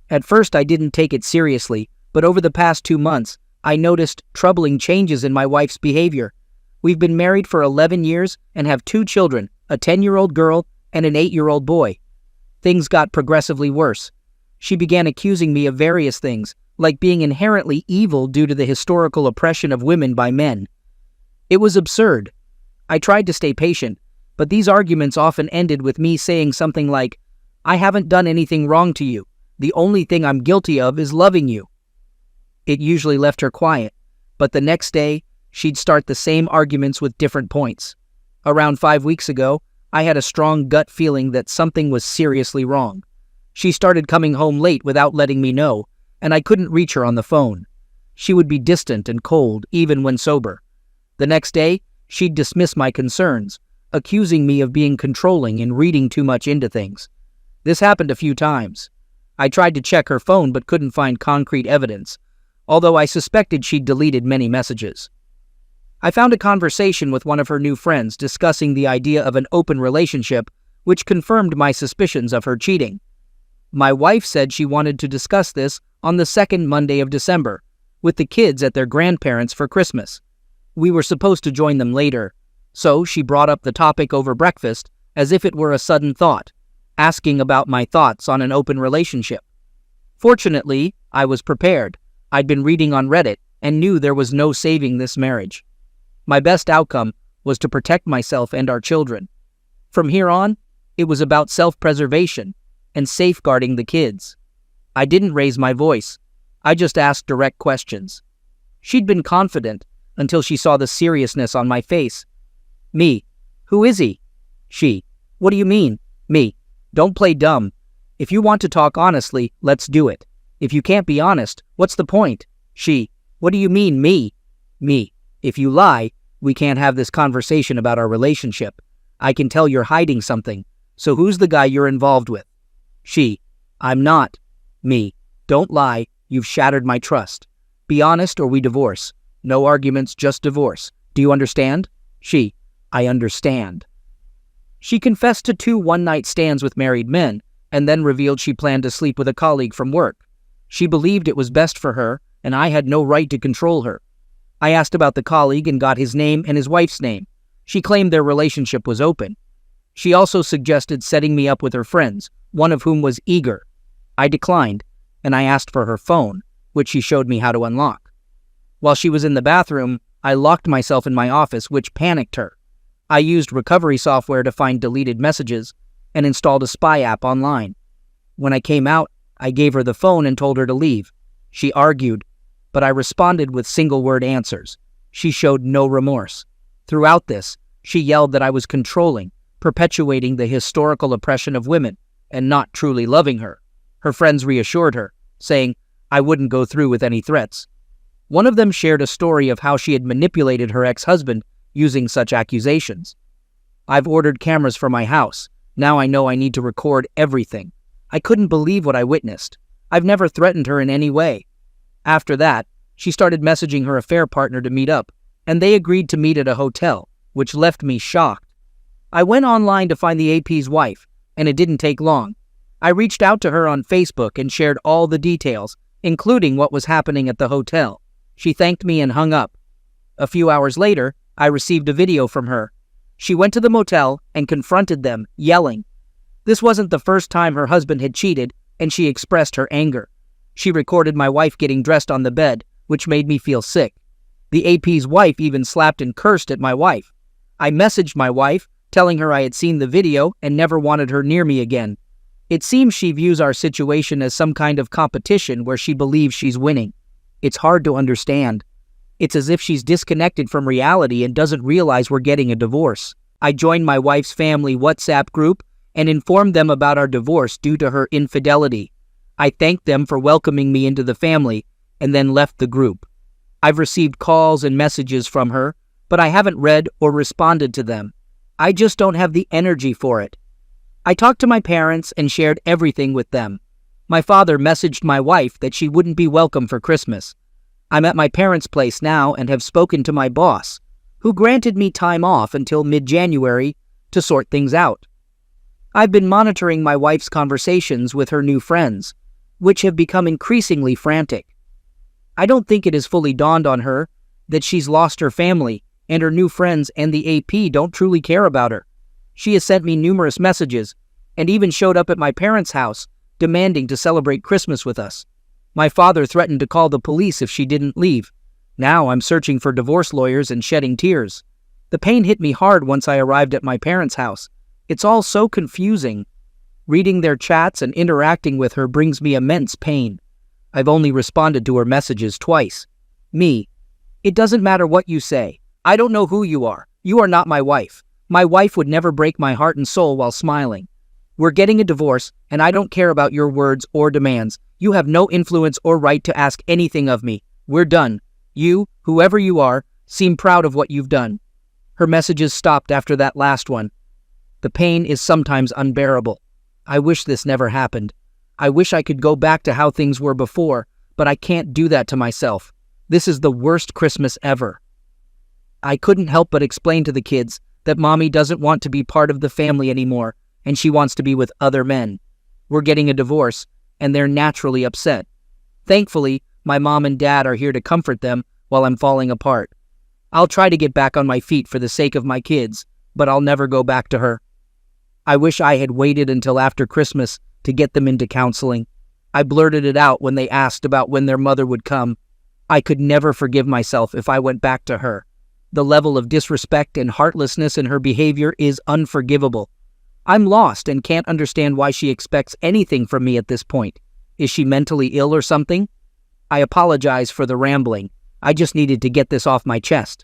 At first I didn't take it seriously, but over the past 2 months, I noticed troubling changes in my wife's behavior. We've been married for 11 years and have 2 children, a 10-year-old girl and an 8-year-old boy. things got progressively worse. She began accusing me of various things, like being inherently evil due to the historical oppression of women by men. It was absurd. I tried to stay patient, but these arguments often ended with me saying something like, "I haven't done anything wrong to you. The only thing I'm guilty of is loving you." It usually left her quiet, but the next day, she'd start the same arguments with different points. Around 5 weeks ago, I had a strong gut feeling that something was seriously wrong. She started coming home late without letting me know, and I couldn't reach her on the phone. She would be distant and cold, even when sober. The next day, she'd dismiss my concerns, accusing me of being controlling and reading too much into things. This happened a few times. I tried to check her phone but couldn't find concrete evidence, although I suspected she'd deleted many messages. I found a conversation with one of her new friends discussing the idea of an open relationship, which confirmed my suspicions of her cheating. My wife said she wanted to discuss this on the second Monday of December, with the kids at their grandparents' for Christmas. We were supposed to join them later, so she brought up the topic over breakfast as if it were a sudden thought, asking about my thoughts on an open relationship. Fortunately, I was prepared. I'd been reading on Reddit and knew there was no saving this marriage. My best outcome was to protect myself and our children. From here on, it was about self-preservation and safeguarding the kids. I didn't raise my voice. I just asked direct questions. She'd been confident until she saw the seriousness on my face. Me. Who is he? She. What do you mean? Me. Don't play dumb. If you want to talk honestly, let's do it. If you can't be honest, what's the point? She. What do you mean, me? Me. If you lie, we can't have this conversation about our relationship. I can tell you're hiding something. So who's the guy you're involved with? She. I'm not. Me. Don't lie. You've shattered my trust. Be honest or we divorce. No arguments, just divorce. Do you understand? She. I understand. She confessed to 2 one-night stands with married men and then revealed she planned to sleep with a colleague from work. She believed it was best for her, and I had no right to control her. I asked about the colleague and got his name and his wife's name. She claimed their relationship was open. She also suggested setting me up with her friends, one of whom was eager. I declined, and I asked for her phone, which she showed me how to unlock. While she was in the bathroom, I locked myself in my office, which panicked her. I used recovery software to find deleted messages and installed a spy app online. When I came out, I gave her the phone and told her to leave. She argued, but I responded with single-word answers. She showed no remorse. Throughout this, she yelled that I was controlling, perpetuating the historical oppression of women, and not truly loving her. Her friends reassured her, saying I wouldn't go through with any threats. One of them shared a story of how she had manipulated her ex-husband using such accusations. I've ordered cameras for my house. Now I know I need to record everything. I couldn't believe what I witnessed. I've never threatened her in any way. After that, she started messaging her affair partner to meet up, and they agreed to meet at a hotel, which left me shocked. I went online to find the AP's wife, and it didn't take long. I reached out to her on Facebook and shared all the details, including what was happening at the hotel. She thanked me and hung up. A few hours later, I received a video from her. She went to the motel and confronted them, yelling. This wasn't the first time her husband had cheated, and she expressed her anger. She recorded my wife getting dressed on the bed, which made me feel sick. The AP's wife even slapped and cursed at my wife. I messaged my wife, telling her I had seen the video and never wanted her near me again. It seems she views our situation as some kind of competition where she believes she's winning. It's hard to understand. It's as if she's disconnected from reality and doesn't realize we're getting a divorce. I joined my wife's family WhatsApp group and informed them about our divorce due to her infidelity. I thanked them for welcoming me into the family and then left the group. I've received calls and messages from her, but I haven't read or responded to them. I just don't have the energy for it. I talked to my parents and shared everything with them. My father messaged my wife that she wouldn't be welcome for Christmas. I'm at my parents' place now and have spoken to my boss, who granted me time off until mid-January to sort things out. I've been monitoring my wife's conversations with her new friends, which have become increasingly frantic. I don't think it has fully dawned on her that she's lost her family and her new friends and the AP don't truly care about her. She has sent me numerous messages, and even showed up at my parents' house, demanding to celebrate Christmas with us. My father threatened to call the police if she didn't leave. Now I'm searching for divorce lawyers and shedding tears. The pain hit me hard once I arrived at my parents' house. It's all so confusing. Reading their chats and interacting with her brings me immense pain. I've only responded to her messages twice. Me. It doesn't matter what you say. I don't know who you are. You are not my wife. My wife would never break my heart and soul while smiling. We're getting a divorce, and I don't care about your words or demands. You have no influence or right to ask anything of me. We're done. You, whoever you are, seem proud of what you've done. Her messages stopped after that last one. The pain is sometimes unbearable. I wish this never happened. I wish I could go back to how things were before, but I can't do that to myself. This is the worst Christmas ever. I couldn't help but explain to the kids that Mommy doesn't want to be part of the family anymore, and she wants to be with other men. We're getting a divorce, and they're naturally upset. Thankfully, my mom and dad are here to comfort them while I'm falling apart. I'll try to get back on my feet for the sake of my kids, but I'll never go back to her. I wish I had waited until after Christmas to get them into counseling. I blurted it out when they asked about when their mother would come. I could never forgive myself if I went back to her. The level of disrespect and heartlessness in her behavior is unforgivable. I'm lost and can't understand why she expects anything from me at this point. Is she mentally ill or something? I apologize for the rambling. I just needed to get this off my chest.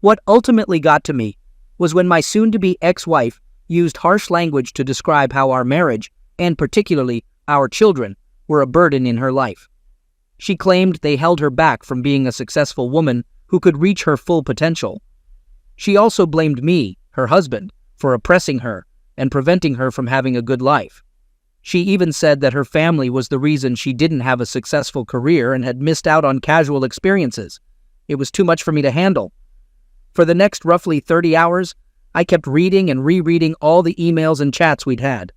What ultimately got to me was when my soon-to-be ex-wife used harsh language to describe how our marriage, and particularly our children, were a burden in her life. She claimed they held her back from being a successful woman who could reach her full potential. She also blamed me, her husband, for oppressing her and preventing her from having a good life. She even said that her family was the reason she didn't have a successful career and had missed out on casual experiences. It was too much for me to handle. For the next roughly 30 hours, I kept reading and rereading all the emails and chats we'd had.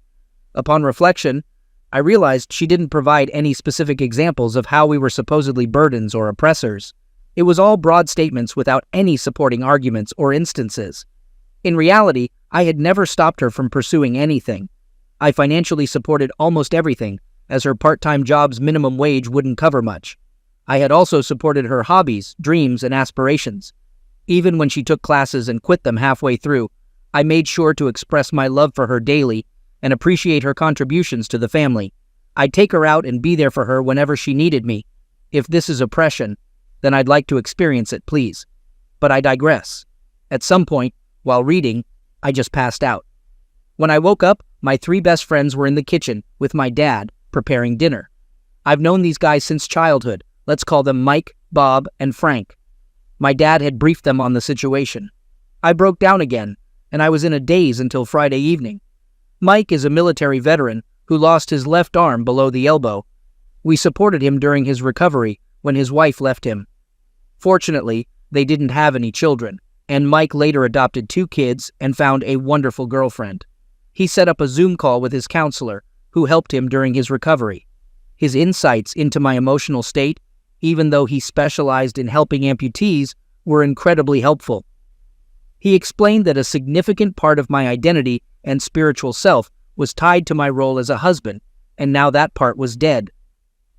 Upon reflection, I realized she didn't provide any specific examples of how we were supposedly burdens or oppressors. It was all broad statements without any supporting arguments or instances. In reality, I had never stopped her from pursuing anything. I financially supported almost everything, as her part-time job's minimum wage wouldn't cover much. I had also supported her hobbies, dreams, and aspirations. Even when she took classes and quit them halfway through, I made sure to express my love for her daily and appreciate her contributions to the family. I'd take her out and be there for her whenever she needed me. If this is oppression, then I'd like to experience it, please. But I digress. At some point, while reading, I just passed out. When I woke up, my 3 best friends were in the kitchen with my dad preparing dinner. I've known these guys since childhood. Let's call them Mike, Bob, and Frank. My dad had briefed them on the situation. I broke down again, and I was in a daze until Friday evening. Mike is a military veteran who lost his left arm below the elbow. We supported him during his recovery when his wife left him. Fortunately, they didn't have any children, and Mike later adopted 2 kids and found a wonderful girlfriend. He set up a Zoom call with his counselor, who helped him during his recovery. His insights into my emotional state, even though he specialized in helping amputees, were incredibly helpful. He explained that a significant part of my identity and spiritual self was tied to my role as a husband, and now that part was dead.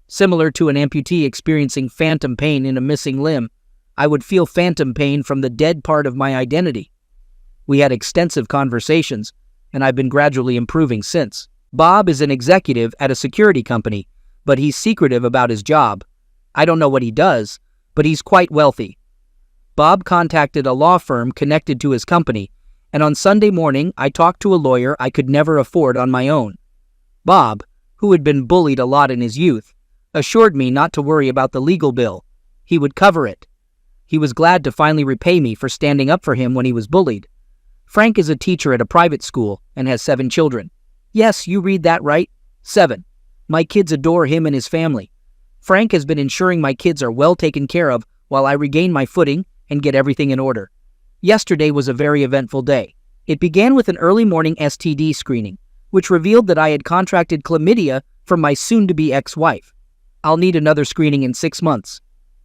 Similar to an amputee experiencing phantom pain in a missing limb, I would feel phantom pain from the dead part of my identity. We had extensive conversations, and I've been gradually improving since. Bob is an executive at a security company, but he's secretive about his job. I don't know what he does, but he's quite wealthy. Bob contacted a law firm connected to his company, and on Sunday morning I talked to a lawyer I could never afford on my own. Bob, who had been bullied a lot in his youth, assured me not to worry about the legal bill. He would cover it. He was glad to finally repay me for standing up for him when he was bullied. Frank is a teacher at a private school and has 7 children. Yes, you read that right. 7. My kids adore him and his family. Frank has been ensuring my kids are well taken care of while I regain my footing and get everything in order. Yesterday was a very eventful day. It began with an early morning STD screening, which revealed that I had contracted chlamydia from my soon-to-be ex-wife. I'll need another screening in 6 months.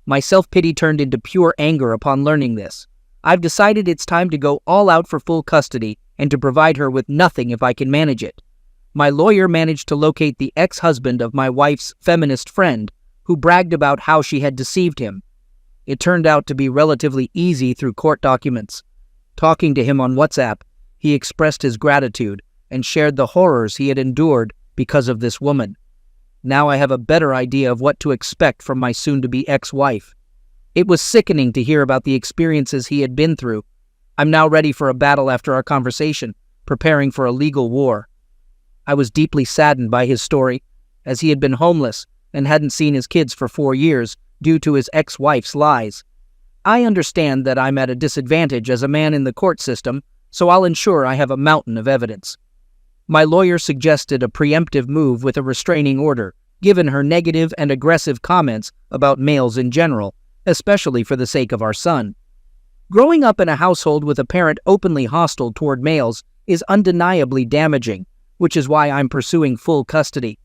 My self-pity turned into pure anger upon learning this. I've decided it's time to go all out for full custody and to provide her with nothing if I can manage it. My lawyer managed to locate the ex-husband of my wife's feminist friend who bragged about how she had deceived him. It turned out to be relatively easy through court documents. Talking to him on WhatsApp, he expressed his gratitude and shared the horrors he had endured because of this woman. Now I have a better idea of what to expect from my soon-to-be ex-wife. It was sickening to hear about the experiences he had been through. I'm now ready for a battle after our conversation, preparing for a legal war. I was deeply saddened by his story, as he had been homeless and hadn't seen his kids for 4 years due to his ex-wife's lies. I understand that I'm at a disadvantage as a man in the court system, so I'll ensure I have a mountain of evidence. My lawyer suggested a preemptive move with a restraining order, given her negative and aggressive comments about males in general, especially for the sake of our son. Growing up in a household with a parent openly hostile toward males is undeniably damaging, which is why I'm pursuing full custody.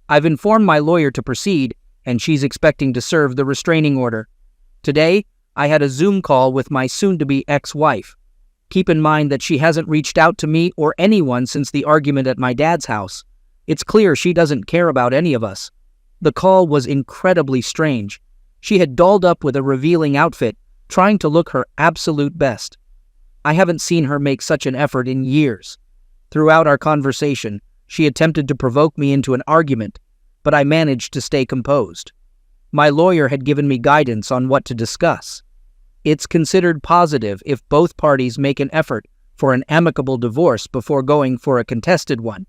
I've informed my lawyer to proceed, and she's expecting to serve the restraining order. Today, I had a Zoom call with my soon-to-be ex-wife. Keep in mind that she hasn't reached out to me or anyone since the argument at my dad's house. It's clear she doesn't care about any of us. The call was incredibly strange. She had dolled up with a revealing outfit, trying to look her absolute best. I haven't seen her make such an effort in years. Throughout our conversation, she attempted to provoke me into an argument, but I managed to stay composed. My lawyer had given me guidance on what to discuss. It's considered positive if both parties make an effort for an amicable divorce before going for a contested one.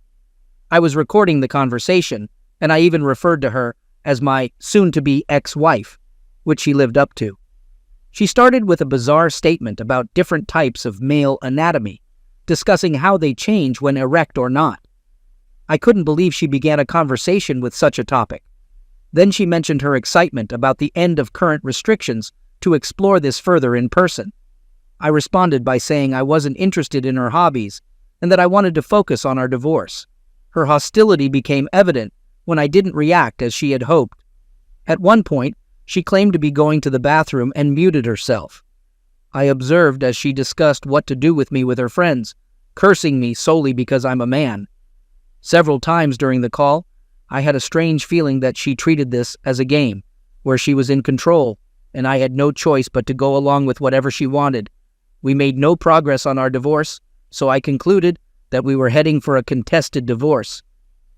I was recording the conversation, and I even referred to her as my soon-to-be ex-wife, which she lived up to. She started with a bizarre statement about different types of male anatomy, discussing how they change when erect or not. I couldn't believe she began a conversation with such a topic. Then she mentioned her excitement about the end of current restrictions to explore this further in person. I responded by saying I wasn't interested in her hobbies and that I wanted to focus on our divorce. Her hostility became evident when I didn't react as she had hoped. At one point, she claimed to be going to the bathroom and muted herself. I observed as she discussed what to do with me with her friends, cursing me solely because I'm a man. Several times during the call, I had a strange feeling that she treated this as a game, where she was in control, and I had no choice but to go along with whatever she wanted. We made no progress on our divorce, so I concluded that we were heading for a contested divorce.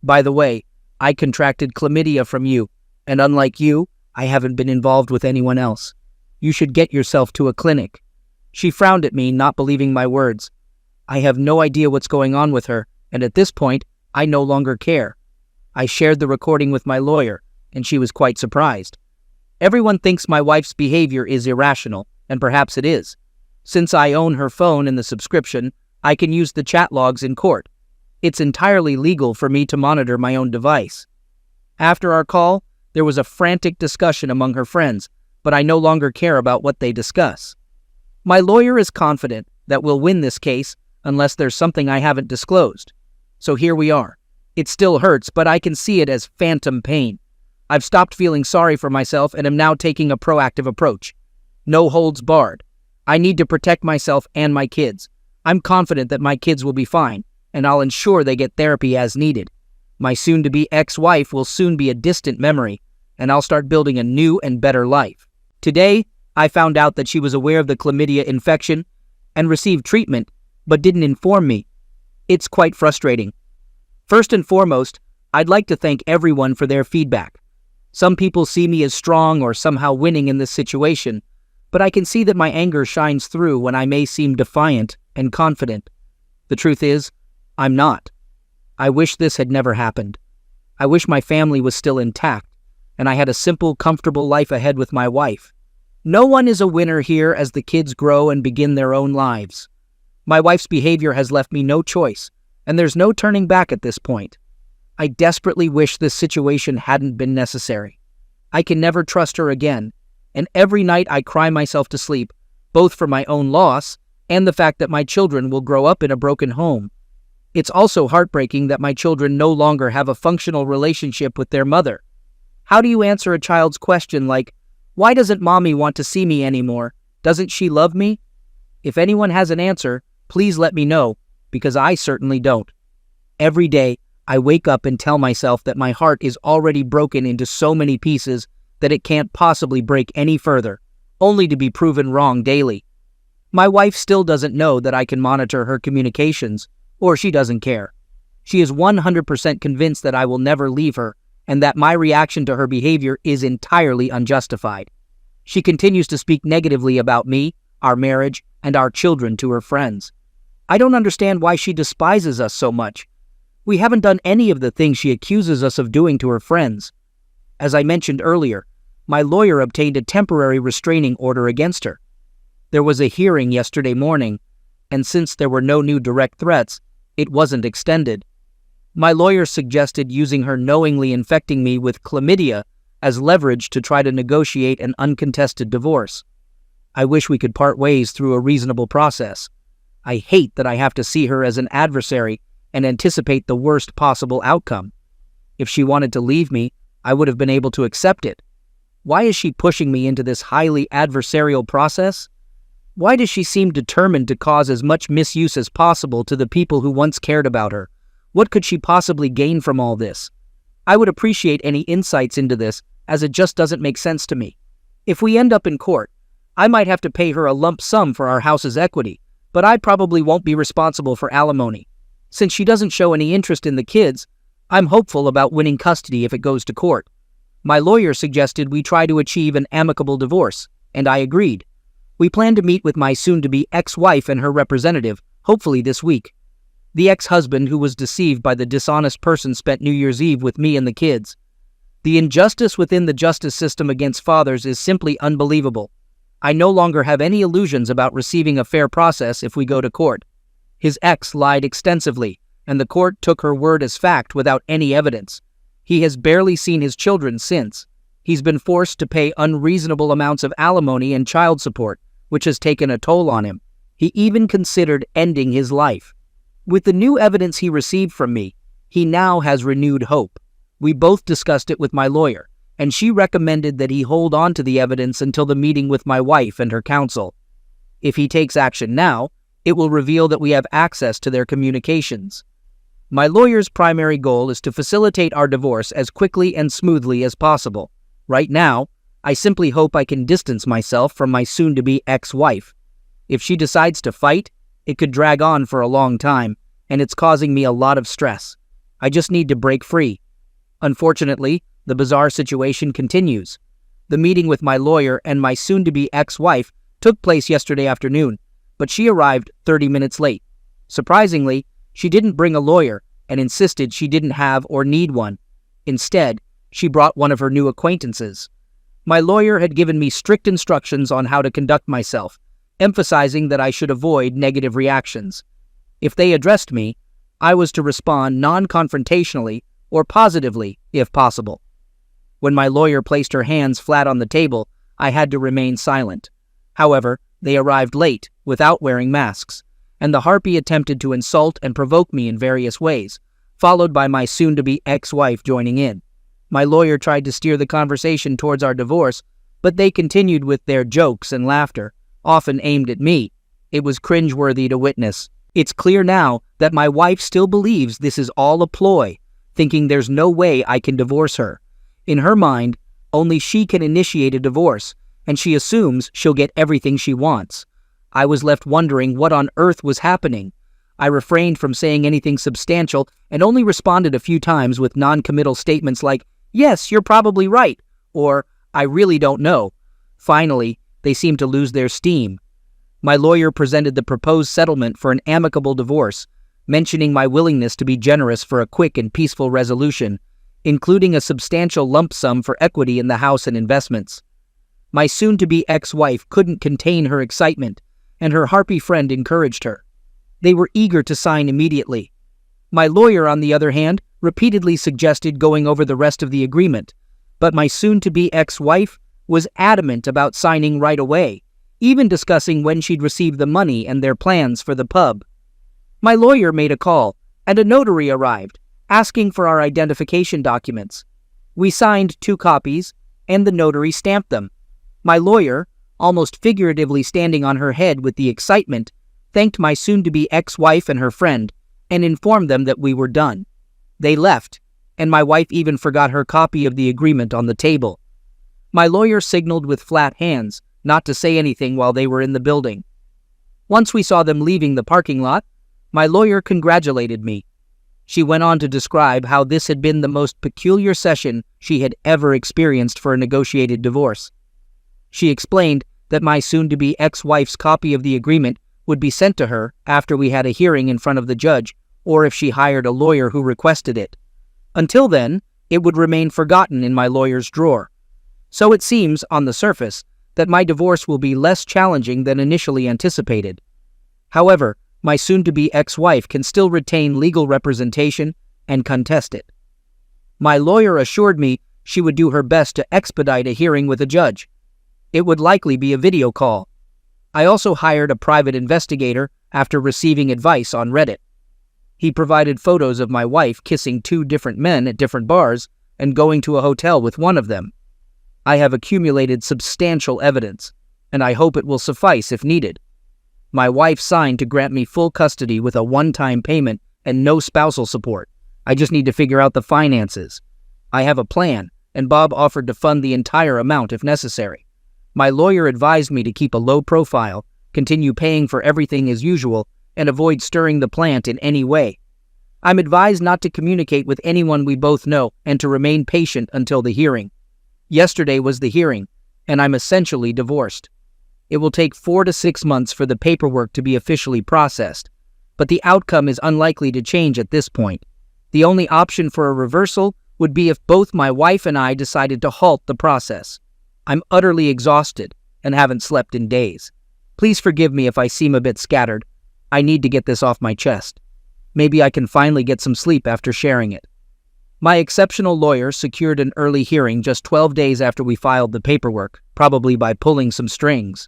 By the way, I contracted chlamydia from you, and unlike you, I haven't been involved with anyone else. You should get yourself to a clinic. She frowned at me, not believing my words. I have no idea what's going on with her, and at this point, I no longer care. I shared the recording with my lawyer, and she was quite surprised. Everyone thinks my wife's behavior is irrational, and perhaps it is. Since I own her phone and the subscription, I can use the chat logs in court. It's entirely legal for me to monitor my own device. After our call, there was a frantic discussion among her friends, but I no longer care about what they discuss. My lawyer is confident that we'll win this case unless there's something I haven't disclosed. So here we are. It still hurts, but I can see it as phantom pain. I've stopped feeling sorry for myself and am now taking a proactive approach. No holds barred. I need to protect myself and my kids. I'm confident that my kids will be fine, and I'll ensure they get therapy as needed. My soon-to-be ex-wife will soon be a distant memory, and I'll start building a new and better life. Today, I found out that she was aware of the chlamydia infection and received treatment, but didn't inform me. It's quite frustrating. First and foremost, I'd like to thank everyone for their feedback. Some people see me as strong or somehow winning in this situation, but I can see that my anger shines through when I may seem defiant and confident. The truth is, I'm not. I wish this had never happened. I wish my family was still intact, and I had a simple, comfortable life ahead with my wife. No one is a winner here as the kids grow and begin their own lives. My wife's behavior has left me no choice, and there's no turning back at this point. I desperately wish this situation hadn't been necessary. I can never trust her again, and every night I cry myself to sleep, both for my own loss and the fact that my children will grow up in a broken home. It's also heartbreaking that my children no longer have a functional relationship with their mother. How do you answer a child's question like, "Why doesn't mommy want to see me anymore? Doesn't she love me?" If anyone has an answer, please let me know, because I certainly don't. Every day, I wake up and tell myself that my heart is already broken into so many pieces that it can't possibly break any further, only to be proven wrong daily. My wife still doesn't know that I can monitor her communications, or she doesn't care. She is 100% convinced that I will never leave her, and that my reaction to her behavior is entirely unjustified. She continues to speak negatively about me, our marriage, and our children to her friends. I don't understand why she despises us so much. We haven't done any of the things she accuses us of doing to her friends. As I mentioned earlier, my lawyer obtained a temporary restraining order against her. There was a hearing yesterday morning, and since there were no new direct threats, it wasn't extended. My lawyer suggested using her knowingly infecting me with chlamydia as leverage to try to negotiate an uncontested divorce. I wish we could part ways through a reasonable process. I hate that I have to see her as an adversary and anticipate the worst possible outcome. If she wanted to leave me, I would have been able to accept it. Why is she pushing me into this highly adversarial process? Why does she seem determined to cause as much misuse as possible to the people who once cared about her? What could she possibly gain from all this? I would appreciate any insights into this, as it just doesn't make sense to me. If we end up in court, I might have to pay her a lump sum for our house's equity, but I probably won't be responsible for alimony. Since she doesn't show any interest in the kids, I'm hopeful about winning custody if it goes to court. My lawyer suggested we try to achieve an amicable divorce, and I agreed. We plan to meet with my soon-to-be ex-wife and her representative, hopefully this week. The ex-husband who was deceived by the dishonest person spent New Year's Eve with me and the kids. The injustice within the justice system against fathers is simply unbelievable. I no longer have any illusions about receiving a fair process if we go to court. His ex lied extensively, and the court took her word as fact without any evidence. He has barely seen his children since. He's been forced to pay unreasonable amounts of alimony and child support, which has taken a toll on him. He even considered ending his life. With the new evidence he received from me, he now has renewed hope. We both discussed it with my lawyer, and she recommended that he hold on to the evidence until the meeting with my wife and her counsel. If he takes action now, it will reveal that we have access to their communications. My lawyer's primary goal is to facilitate our divorce as quickly and smoothly as possible. Right now, I simply hope I can distance myself from my soon-to-be ex-wife. If she decides to fight, it could drag on for a long time, and it's causing me a lot of stress. I just need to break free. Unfortunately, the bizarre situation continues. The meeting with my lawyer and my soon-to-be ex-wife took place yesterday afternoon, but she arrived 30 minutes late. Surprisingly, she didn't bring a lawyer and insisted she didn't have or need one. Instead, she brought one of her new acquaintances. My lawyer had given me strict instructions on how to conduct myself, emphasizing that I should avoid negative reactions. If they addressed me, I was to respond non-confrontationally or positively, if possible. When my lawyer placed her hands flat on the table, I had to remain silent. However, they arrived late, without wearing masks, and the harpy attempted to insult and provoke me in various ways, followed by my soon-to-be ex-wife joining in. My lawyer tried to steer the conversation towards our divorce, but they continued with their jokes and laughter, often aimed at me. It was cringeworthy to witness. It's clear now that my wife still believes this is all a ploy, thinking there's no way I can divorce her. In her mind, only she can initiate a divorce, and she assumes she'll get everything she wants. I was left wondering what on earth was happening. I refrained from saying anything substantial and only responded a few times with non-committal statements like, "Yes, you're probably right," or "I really don't know." Finally, they seemed to lose their steam. My lawyer presented the proposed settlement for an amicable divorce, mentioning my willingness to be generous for a quick and peaceful resolution, including a substantial lump sum for equity in the house and investments. My soon-to-be ex-wife couldn't contain her excitement, and her harpy friend encouraged her. They were eager to sign immediately. My lawyer, on the other hand, repeatedly suggested going over the rest of the agreement, but my soon-to-be ex-wife was adamant about signing right away, even discussing when she'd receive the money and their plans for the pub. My lawyer made a call, and a notary arrived, asking for our identification documents. We signed 2 copies, and the notary stamped them. My lawyer, almost figuratively standing on her head with the excitement, thanked my soon-to-be ex-wife and her friend, and informed them that we were done. They left, and my wife even forgot her copy of the agreement on the table. My lawyer signaled with flat hands not to say anything while they were in the building. Once we saw them leaving the parking lot, my lawyer congratulated me. She went on to describe how this had been the most peculiar session she had ever experienced for a negotiated divorce. She explained that my soon-to-be ex-wife's copy of the agreement would be sent to her after we had a hearing in front of the judge, or if she hired a lawyer who requested it. Until then, it would remain forgotten in my lawyer's drawer. So it seems, on the surface, that my divorce will be less challenging than initially anticipated. However, my soon-to-be ex-wife can still retain legal representation and contest it. My lawyer assured me she would do her best to expedite a hearing with a judge. It would likely be a video call. I also hired a private investigator after receiving advice on Reddit. He provided photos of my wife kissing 2 different men at different bars and going to a hotel with one of them. I have accumulated substantial evidence, and I hope it will suffice if needed. My wife signed to grant me full custody with a one-time payment and no spousal support. I just need to figure out the finances. I have a plan, and Bob offered to fund the entire amount if necessary. My lawyer advised me to keep a low profile, continue paying for everything as usual, and avoid stirring the plant in any way. I'm advised not to communicate with anyone we both know and to remain patient until the hearing. Yesterday was the hearing, and I'm essentially divorced. It will take 4 to 6 months for the paperwork to be officially processed, but the outcome is unlikely to change at this point. The only option for a reversal would be if both my wife and I decided to halt the process. I'm utterly exhausted and haven't slept in days. Please forgive me if I seem a bit scattered. I need to get this off my chest. Maybe I can finally get some sleep after sharing it. My exceptional lawyer secured an early hearing just 12 days after we filed the paperwork, probably by pulling some strings.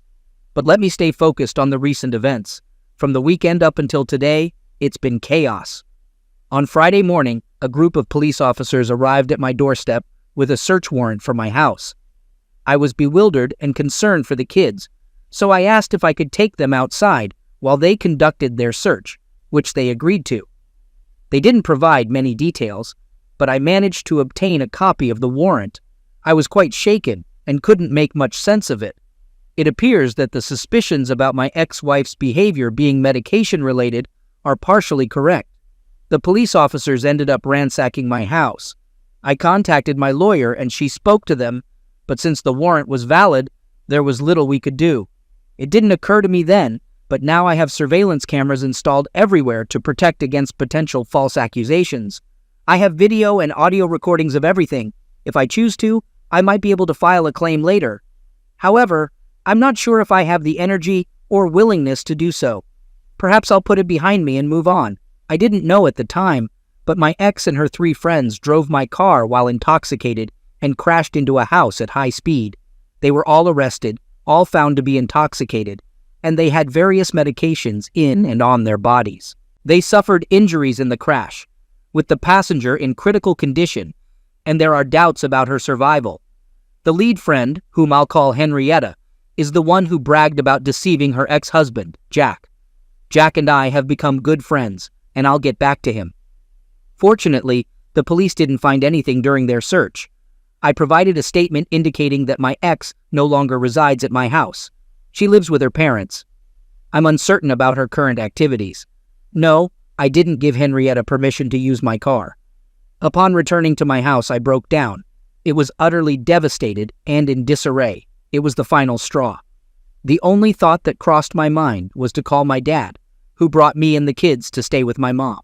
But let me stay focused on the recent events. From the weekend up until today, it's been chaos. On Friday morning, a group of police officers arrived at my doorstep with a search warrant for my house. I was bewildered and concerned for the kids, so I asked if I could take them outside while they conducted their search, which they agreed to. They didn't provide many details, but I managed to obtain a copy of the warrant. I was quite shaken and couldn't make much sense of it. It appears that the suspicions about my ex-wife's behavior being medication-related are partially correct. The police officers ended up ransacking my house. I contacted my lawyer and she spoke to them, but since the warrant was valid, there was little we could do. It didn't occur to me then, but now I have surveillance cameras installed everywhere to protect against potential false accusations. I have video and audio recordings of everything. If I choose to, I might be able to file a claim later. However, I'm not sure if I have the energy or willingness to do so. Perhaps I'll put it behind me and move on. I didn't know at the time, but my ex and her 3 friends drove my car while intoxicated and crashed into a house at high speed. They were all arrested, all found to be intoxicated, and they had various medications in and on their bodies. They suffered injuries in the crash, with the passenger in critical condition, and there are doubts about her survival. The lead friend, whom I'll call Henrietta, is the one who bragged about deceiving her ex-husband, Jack. Jack and I have become good friends, and I'll get back to him. Fortunately, the police didn't find anything during their search. I provided a statement indicating that my ex no longer resides at my house. She lives with her parents. I'm uncertain about her current activities. No, I didn't give Henrietta permission to use my car. Upon returning to my house, I broke down. It was utterly devastated and in disarray. It was the final straw. The only thought that crossed my mind was to call my dad, who brought me and the kids to stay with my mom.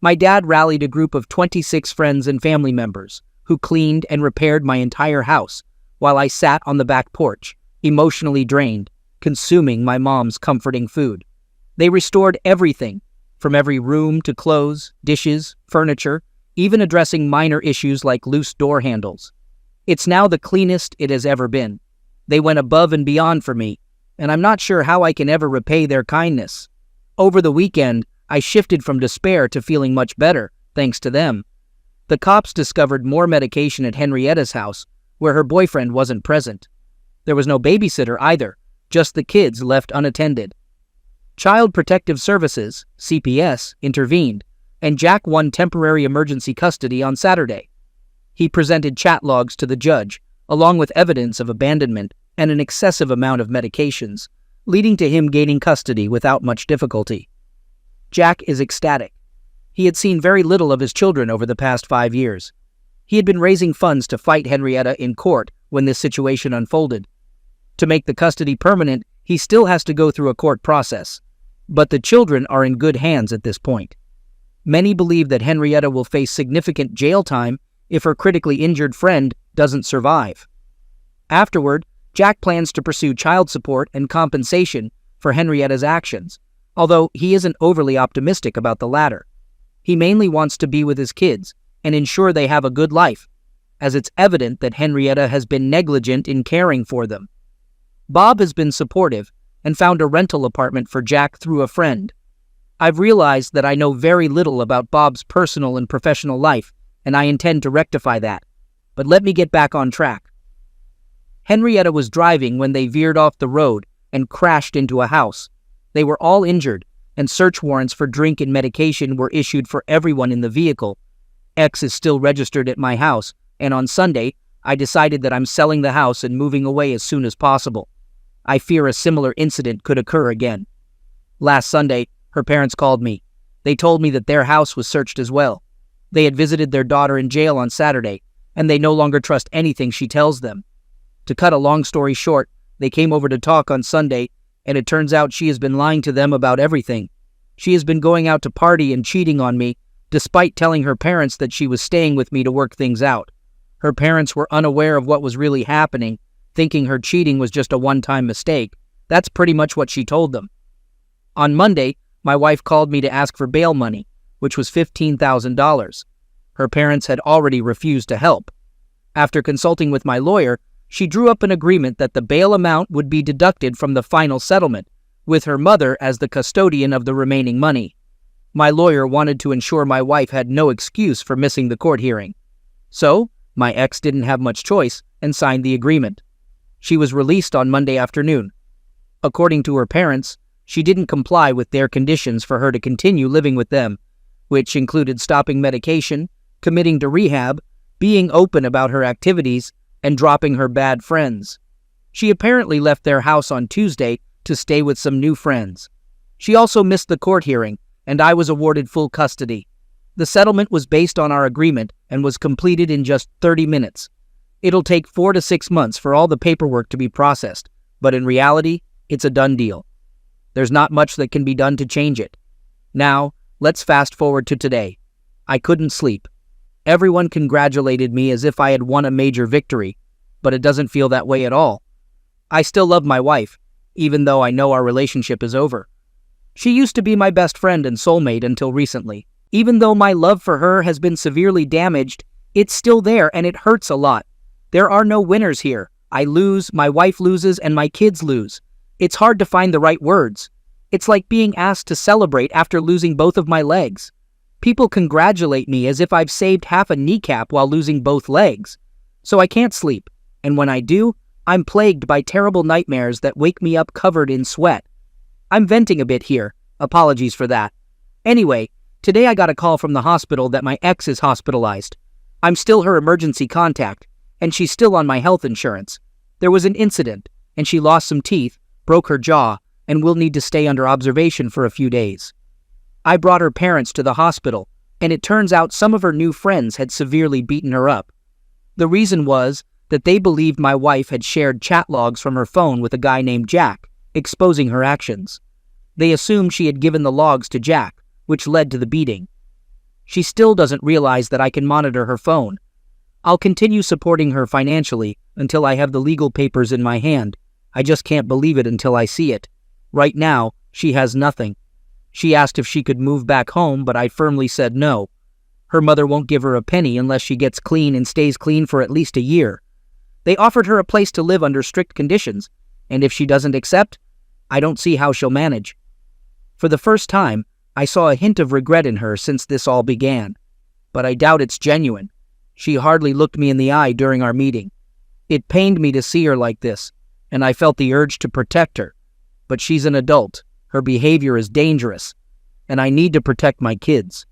My dad rallied a group of 26 friends and family members who cleaned and repaired my entire house while I sat on the back porch, emotionally drained, consuming my mom's comforting food. They restored everything, from every room to clothes, dishes, furniture, even addressing minor issues like loose door handles. It's now the cleanest it has ever been. They went above and beyond for me, and I'm not sure how I can ever repay their kindness. Over the weekend, I shifted from despair to feeling much better, thanks to them. The cops discovered more medication at Henrietta's house, where her boyfriend wasn't present. There was no babysitter either, just the kids left unattended. Child Protective Services, CPS, intervened, and Jack won temporary emergency custody on Saturday. He presented chat logs to the judge, along with evidence of abandonment and an excessive amount of medications, leading to him gaining custody without much difficulty. Jack is ecstatic. He had seen very little of his children over the past 5 years. He had been raising funds to fight Henrietta in court when this situation unfolded. To make the custody permanent, he still has to go through a court process. But the children are in good hands at this point. Many believe that Henrietta will face significant jail time if her critically injured friend doesn't survive. Afterward, Jack plans to pursue child support and compensation for Henrietta's actions, although he isn't overly optimistic about the latter. He mainly wants to be with his kids and ensure they have a good life, as it's evident that Henrietta has been negligent in caring for them. Bob has been supportive and found a rental apartment for Jack through a friend. I've realized that I know very little about Bob's personal and professional life, and I intend to rectify that. But let me get back on track. Henrietta was driving when they veered off the road and crashed into a house. They were all injured, and search warrants for drink and medication were issued for everyone in the vehicle. X is still registered at my house, and on Sunday, I decided that I'm selling the house and moving away as soon as possible. I fear a similar incident could occur again. Last Sunday, her parents called me. They told me that their house was searched as well. They had visited their daughter in jail on Saturday, and they no longer trust anything she tells them. To cut a long story short, they came over to talk on Sunday, and it turns out she has been lying to them about everything. She has been going out to party and cheating on me, despite telling her parents that she was staying with me to work things out. Her parents were unaware of what was really happening, thinking her cheating was just a one-time mistake. That's pretty much what she told them. On Monday, my wife called me to ask for bail money, which was $15,000. Her parents had already refused to help. After consulting with my lawyer, she drew up an agreement that the bail amount would be deducted from the final settlement, with her mother as the custodian of the remaining money. My lawyer wanted to ensure my wife had no excuse for missing the court hearing. So, my ex didn't have much choice and signed the agreement. She was released on Monday afternoon. According to her parents, she didn't comply with their conditions for her to continue living with them, which included stopping medication, committing to rehab, being open about her activities, and dropping her bad friends. She apparently left their house on Tuesday to stay with some new friends. She also missed the court hearing, and I was awarded full custody. The settlement was based on our agreement and was completed in just 30 minutes. It'll take 4 to 6 months for all the paperwork to be processed, but in reality, it's a done deal. There's not much that can be done to change it. Now, let's fast forward to today. I couldn't sleep. Everyone congratulated me as if I had won a major victory, but it doesn't feel that way at all. I still love my wife, even though I know our relationship is over. She used to be my best friend and soulmate until recently. Even though my love for her has been severely damaged, it's still there and it hurts a lot. There are no winners here. I lose, my wife loses, and my kids lose. It's hard to find the right words. It's like being asked to celebrate after losing both of my legs. People congratulate me as if I've saved half a kneecap while losing both legs. So I can't sleep, and when I do, I'm plagued by terrible nightmares that wake me up covered in sweat. I'm venting a bit here. Apologies for that. Anyway, today I got a call from the hospital that my ex is hospitalized. I'm still her emergency contact, and she's still on my health insurance. There was an incident, and she lost some teeth, broke her jaw, and will need to stay under observation for a few days. I brought her parents to the hospital, and it turns out some of her new friends had severely beaten her up. The reason was that they believed my wife had shared chat logs from her phone with a guy named Jack, exposing her actions. They assumed she had given the logs to Jack, which led to the beating. She still doesn't realize that I can monitor her phone. I'll continue supporting her financially until I have the legal papers in my hand. I just can't believe it until I see it. Right now, she has nothing. She asked if she could move back home, but I firmly said no. Her mother won't give her a penny unless she gets clean and stays clean for at least a year. They offered her a place to live under strict conditions, and if she doesn't accept, I don't see how she'll manage. For the first time, I saw a hint of regret in her since this all began, but I doubt it's genuine. She hardly looked me in the eye during our meeting. It pained me to see her like this, and I felt the urge to protect her. But she's an adult, her behavior is dangerous, and I need to protect my kids.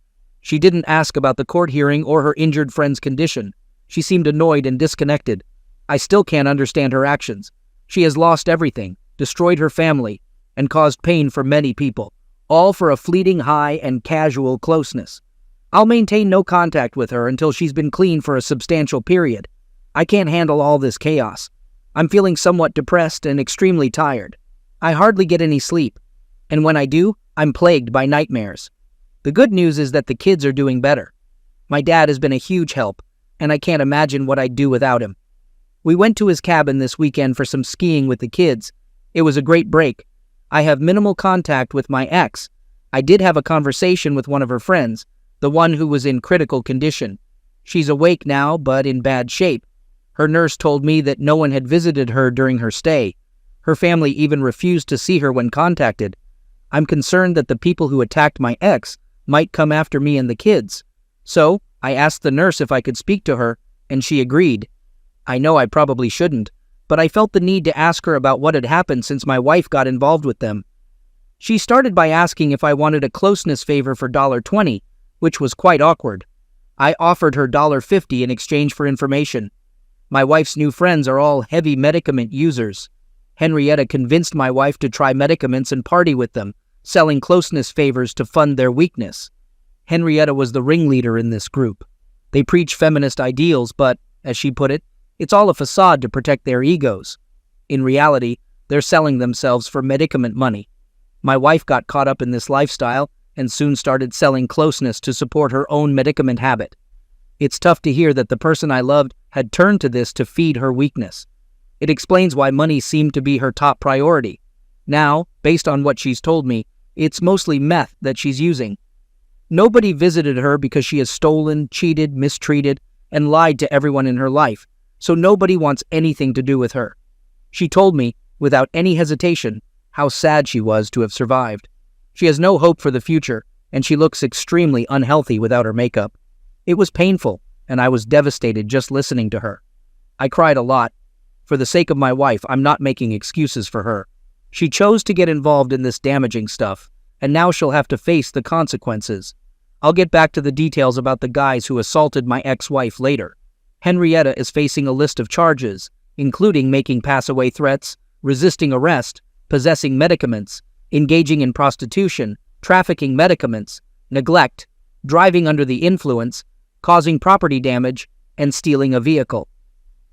She didn't ask about the court hearing or her injured friend's condition. She seemed annoyed and disconnected. I still can't understand her actions. She has lost everything, destroyed her family, and caused pain for many people, all for a fleeting high and casual closeness. I'll maintain no contact with her until she's been clean for a substantial period. I can't handle all this chaos. I'm feeling somewhat depressed and extremely tired. I hardly get any sleep, and when I do, I'm plagued by nightmares. The good news is that the kids are doing better. My dad has been a huge help, and I can't imagine what I'd do without him. We went to his cabin this weekend for some skiing with the kids. It was a great break. I have minimal contact with my ex. I did have a conversation with one of her friends, the one who was in critical condition. She's awake now, but in bad shape. Her nurse told me that no one had visited her during her stay. Her family even refused to see her when contacted. I'm concerned that the people who attacked my ex might come after me and the kids. So, I asked the nurse if I could speak to her, and she agreed. I know I probably shouldn't, but I felt the need to ask her about what had happened since my wife got involved with them. She started by asking if I wanted a closeness favor for $20, which was quite awkward. I offered her $50 in exchange for information. My wife's new friends are all heavy medicament users. Henrietta convinced my wife to try medicaments and party with them, selling closeness favors to fund their weakness. Henrietta was the ringleader in this group. They preach feminist ideals, but, as she put it, it's all a facade to protect their egos. In reality, they're selling themselves for medicament money. My wife got caught up in this lifestyle and soon started selling closeness to support her own medicament habit. It's tough to hear that the person I loved had turned to this to feed her weakness. It explains why money seemed to be her top priority. Now, based on what she's told me, it's mostly meth that she's using. Nobody visited her because she has stolen, cheated, mistreated, and lied to everyone in her life, so nobody wants anything to do with her. She told me, without any hesitation, how sad she was to have survived. She has no hope for the future, and she looks extremely unhealthy without her makeup. It was painful, and I was devastated just listening to her. I cried a lot. For the sake of my wife, I'm not making excuses for her. She chose to get involved in this damaging stuff, and now she'll have to face the consequences. I'll get back to the details about the guys who assaulted my ex-wife later. Henrietta is facing a list of charges, including making pass-away threats, resisting arrest, possessing medicaments, engaging in prostitution, trafficking medicaments, neglect, driving under the influence, causing property damage, and stealing a vehicle.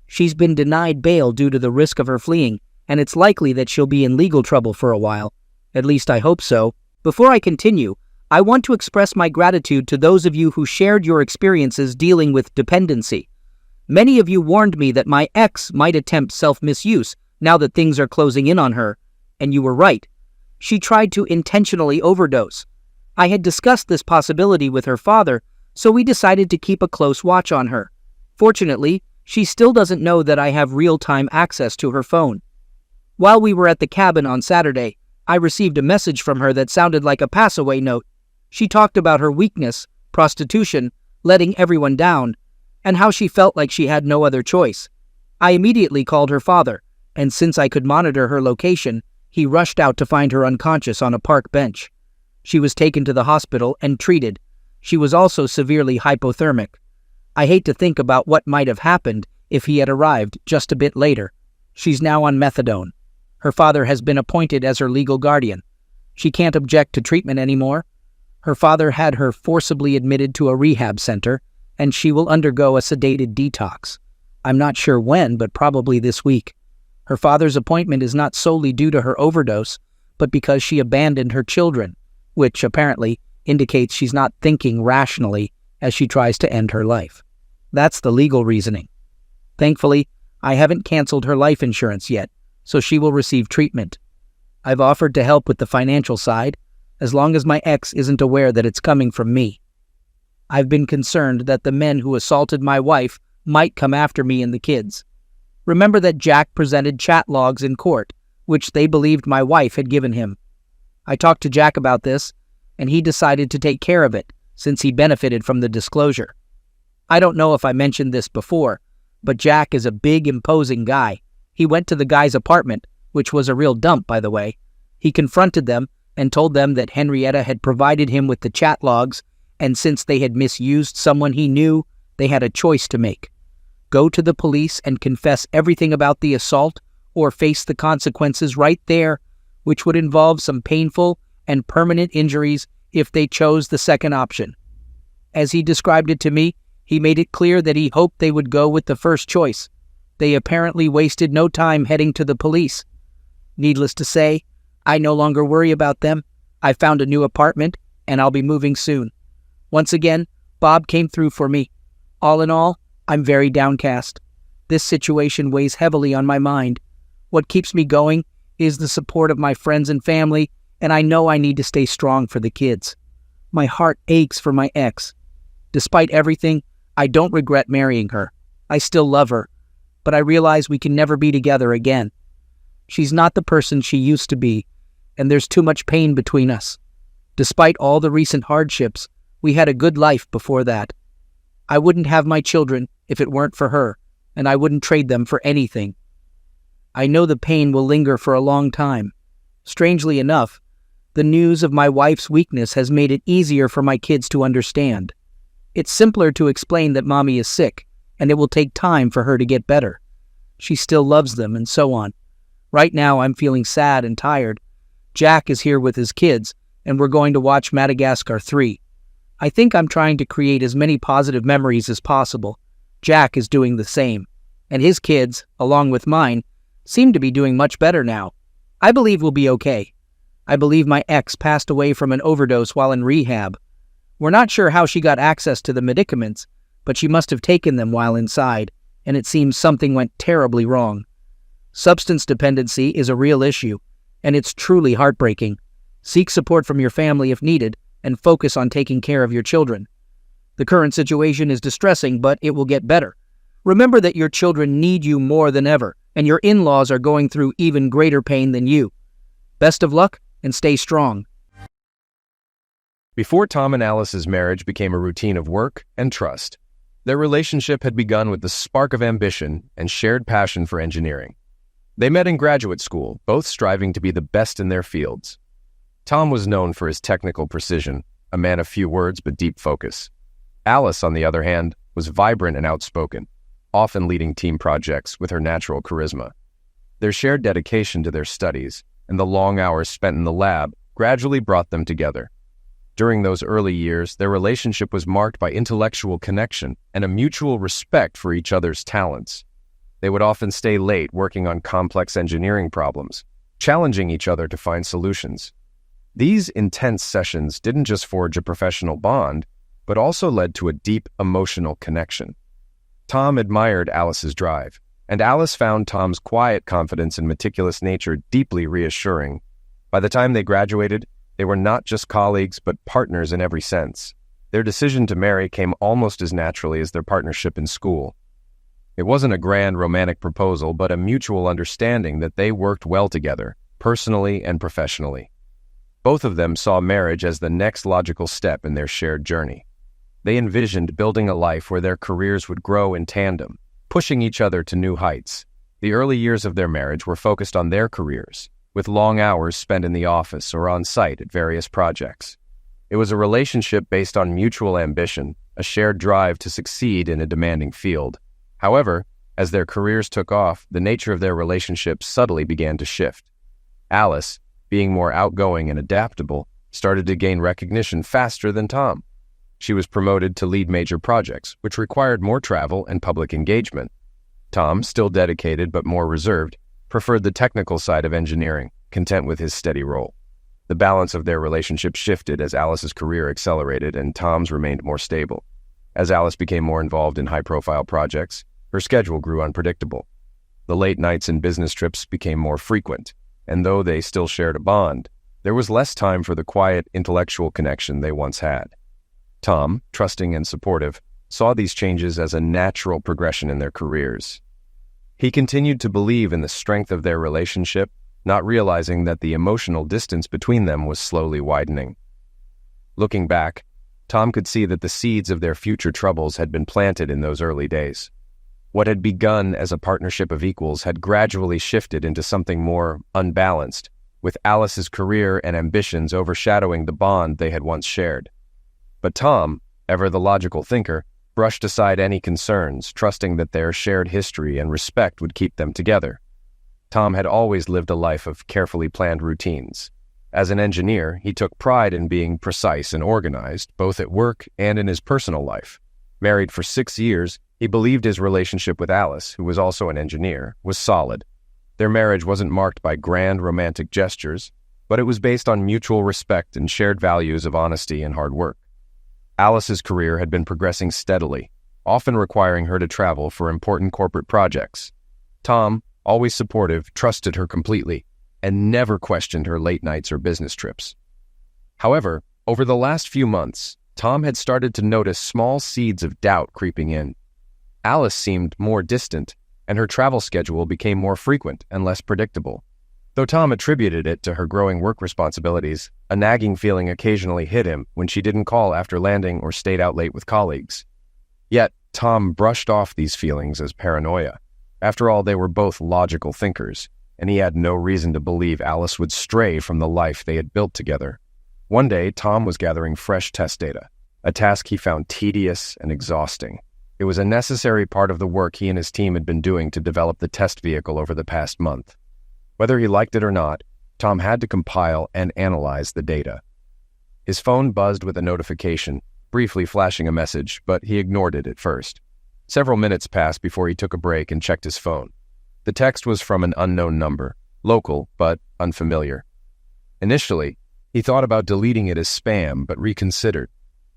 She's been denied bail due to the risk of her fleeing, and it's likely that she'll be in legal trouble for a while. At least I hope so. Before I continue, I want to express my gratitude to those of you who shared your experiences dealing with dependency. Many of you warned me that my ex might attempt self-misuse now that things are closing in on her, and you were right. She tried to intentionally overdose. I had discussed this possibility with her father, so we decided to keep a close watch on her. Fortunately, she still doesn't know that I have real-time access to her phone. While we were at the cabin on Saturday, I received a message from her that sounded like a pass-away note. She talked about her weakness, prostitution, letting everyone down, and how she felt like she had no other choice. I immediately called her father, and since I could monitor her location, he rushed out to find her unconscious on a park bench. She was taken to the hospital and treated. She was also severely hypothermic. I hate to think about what might have happened if he had arrived just a bit later. She's now on methadone. Her father has been appointed as her legal guardian. She can't object to treatment anymore. Her father had her forcibly admitted to a rehab center, and she will undergo a sedated detox. I'm not sure when, but probably this week. Her father's appointment is not solely due to her overdose, but because she abandoned her children, which apparently indicates she's not thinking rationally as she tries to end her life. That's the legal reasoning. Thankfully, I haven't canceled her life insurance yet, so she will receive treatment. I've offered to help with the financial side, as long as my ex isn't aware that it's coming from me. I've been concerned that the men who assaulted my wife might come after me and the kids. Remember that Jack presented chat logs in court, which they believed my wife had given him. I talked to Jack about this, and he decided to take care of it, since he benefited from the disclosure. I don't know if I mentioned this before, but Jack is a big, imposing guy. He went to the guy's apartment, which was a real dump, by the way. He confronted them and told them that Henrietta had provided him with the chat logs and since they had misused someone he knew, they had a choice to make: go to the police and confess everything about the assault, or face the consequences right there, which would involve some painful and permanent injuries if they chose the second option. As he described it to me, he made it clear that he hoped they would go with the first choice. They apparently wasted no time heading to the police. Needless to say, I no longer worry about them. I found a new apartment, and I'll be moving soon. Once again, Bob came through for me. All in all, I'm very downcast. This situation weighs heavily on my mind. What keeps me going is the support of my friends and family, and I know I need to stay strong for the kids. My heart aches for my ex. Despite everything, I don't regret marrying her. I still love her, but I realize we can never be together again. She's not the person she used to be, and there's too much pain between us. Despite all the recent hardships, we had a good life before that. I wouldn't have my children if it weren't for her, and I wouldn't trade them for anything. I know the pain will linger for a long time. Strangely enough, the news of my wife's weakness has made it easier for my kids to understand. It's simpler to explain that mommy is sick, and it will take time for her to get better. She still loves them, and so on. Right now, I'm feeling sad and tired. Jack is here with his kids, and we're going to watch Madagascar 3. I think I'm trying to create as many positive memories as possible. Jack is doing the same, and his kids, along with mine, seem to be doing much better now. I believe we'll be okay. I believe my ex passed away from an overdose while in rehab. We're not sure how she got access to the medicaments, but she must have taken them while inside, and it seems something went terribly wrong. Substance dependency is a real issue, and it's truly heartbreaking. Seek support from your family if needed, and focus on taking care of your children. The current situation is distressing, but it will get better. Remember that your children need you more than ever, and your in-laws are going through even greater pain than you. Best of luck, and stay strong. Before Tom and Alice's marriage became a routine of work and trust, their relationship had begun with the spark of ambition and shared passion for engineering. They met in graduate school, both striving to be the best in their fields. Tom was known for his technical precision, a man of few words but deep focus. Alice, on the other hand, was vibrant and outspoken, often leading team projects with her natural charisma. Their shared dedication to their studies and the long hours spent in the lab gradually brought them together. During those early years, their relationship was marked by intellectual connection and a mutual respect for each other's talents. They would often stay late working on complex engineering problems, challenging each other to find solutions. These intense sessions didn't just forge a professional bond, but also led to a deep emotional connection. Tom admired Alice's drive, and Alice found Tom's quiet confidence and meticulous nature deeply reassuring. By the time they graduated, they were not just colleagues, but partners in every sense. Their decision to marry came almost as naturally as their partnership in school. It wasn't a grand romantic proposal, but a mutual understanding that they worked well together, personally and professionally. Both of them saw marriage as the next logical step in their shared journey. They envisioned building a life where their careers would grow in tandem, pushing each other to new heights. The early years of their marriage were focused on their careers, with long hours spent in the office or on site at various projects. It was a relationship based on mutual ambition, a shared drive to succeed in a demanding field. However, as their careers took off, the nature of their relationship subtly began to shift. Alice, being more outgoing and adaptable, started to gain recognition faster than Tom. She was promoted to lead major projects, which required more travel and public engagement. Tom, still dedicated but more reserved, preferred the technical side of engineering, content with his steady role. The balance of their relationship shifted as Alice's career accelerated and Tom's remained more stable. As Alice became more involved in high-profile projects, her schedule grew unpredictable. The late nights and business trips became more frequent, and though they still shared a bond, there was less time for the quiet, intellectual connection they once had. Tom, trusting and supportive, saw these changes as a natural progression in their careers. He continued to believe in the strength of their relationship, not realizing that the emotional distance between them was slowly widening. Looking back, Tom could see that the seeds of their future troubles had been planted in those early days. What had begun as a partnership of equals had gradually shifted into something more unbalanced, with Alice's career and ambitions overshadowing the bond they had once shared. But Tom, ever the logical thinker, brushed aside any concerns, trusting that their shared history and respect would keep them together. Tom had always lived a life of carefully planned routines. As an engineer, he took pride in being precise and organized, both at work and in his personal life. Married for 6 years, he believed his relationship with Alice, who was also an engineer, was solid. Their marriage wasn't marked by grand romantic gestures, but it was based on mutual respect and shared values of honesty and hard work. Alice's career had been progressing steadily, often requiring her to travel for important corporate projects. Tom, always supportive, trusted her completely, and never questioned her late nights or business trips. However, over the last few months, Tom had started to notice small seeds of doubt creeping in. Alice seemed more distant, and her travel schedule became more frequent and less predictable. Though Tom attributed it to her growing work responsibilities, a nagging feeling occasionally hit him when she didn't call after landing or stayed out late with colleagues. Yet, Tom brushed off these feelings as paranoia. After all, they were both logical thinkers, and he had no reason to believe Alice would stray from the life they had built together. One day, Tom was gathering fresh test data, a task he found tedious and exhausting. It was a necessary part of the work he and his team had been doing to develop the test vehicle over the past month. Whether he liked it or not, Tom had to compile and analyze the data. His phone buzzed with a notification, briefly flashing a message, but he ignored it at first. Several minutes passed before he took a break and checked his phone. The text was from an unknown number, local but unfamiliar. Initially, he thought about deleting it as spam, but reconsidered,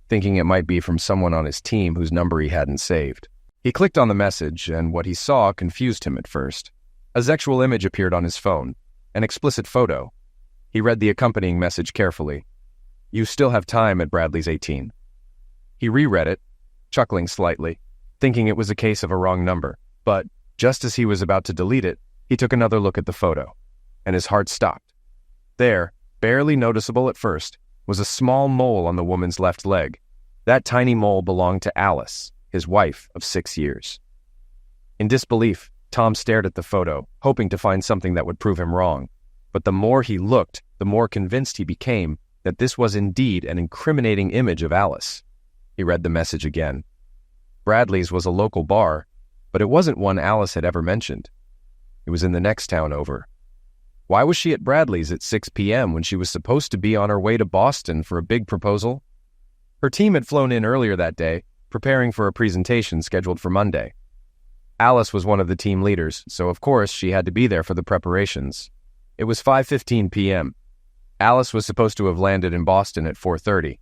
thinking it might be from someone on his team whose number he hadn't saved. He clicked on the message, and what he saw confused him at first. A sexual image appeared on his phone, an explicit photo. He read the accompanying message carefully. "You still have time at Bradley's 18. He reread it, chuckling slightly, thinking it was a case of a wrong number, but just as he was about to delete it, he took another look at the photo, and his heart stopped. There, barely noticeable at first, was a small mole on the woman's left leg. That tiny mole belonged to Alice, his wife of 6 years. In disbelief, Tom stared at the photo, hoping to find something that would prove him wrong. But the more he looked, the more convinced he became that this was indeed an incriminating image of Alice. He read the message again. Bradley's was a local bar, but it wasn't one Alice had ever mentioned. It was in the next town over. Why was she at Bradley's at 6 p.m. when she was supposed to be on her way to Boston for a big proposal? Her team had flown in earlier that day, preparing for a presentation scheduled for Monday. Alice was one of the team leaders, so of course she had to be there for the preparations. It was 5:15 p.m. Alice was supposed to have landed in Boston at 4:30.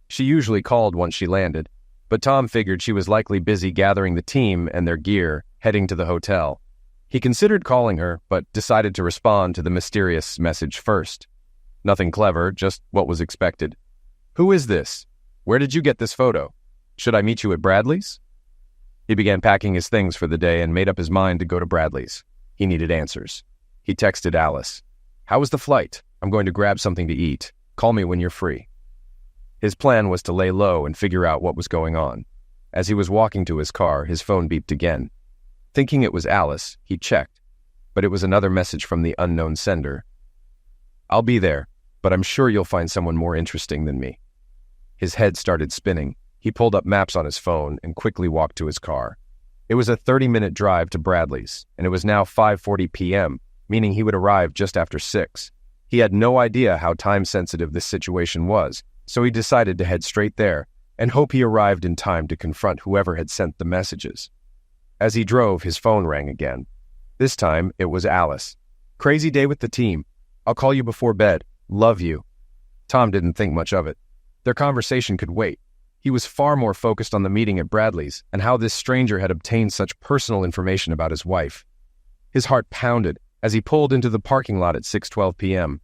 She usually called once she landed, but Tom figured she was likely busy gathering the team and their gear, heading to the hotel. He considered calling her, but decided to respond to the mysterious message first. Nothing clever, just what was expected. "Who is this? Where did you get this photo? Should I meet you at Bradley's?" He began packing his things for the day and made up his mind to go to Bradley's. He needed answers. He texted Alice. "How was the flight? I'm going to grab something to eat. Call me when you're free." His plan was to lay low and figure out what was going on. As he was walking to his car, his phone beeped again. Thinking it was Alice, he checked, but it was another message from the unknown sender. "I'll be there, but I'm sure you'll find someone more interesting than me." His head started spinning. He pulled up maps on his phone and quickly walked to his car. It was a 30-minute drive to Bradley's, and it was now 5:40 p.m., meaning he would arrive just after 6. He had no idea how time-sensitive this situation was, so he decided to head straight there and hope he arrived in time to confront whoever had sent the messages. As he drove, his phone rang again. This time, it was Alice. "Crazy day with the team. I'll call you before bed. Love you." Tom didn't think much of it. Their conversation could wait. He was far more focused on the meeting at Bradley's and how this stranger had obtained such personal information about his wife. His heart pounded as he pulled into the parking lot at 6:12 p.m.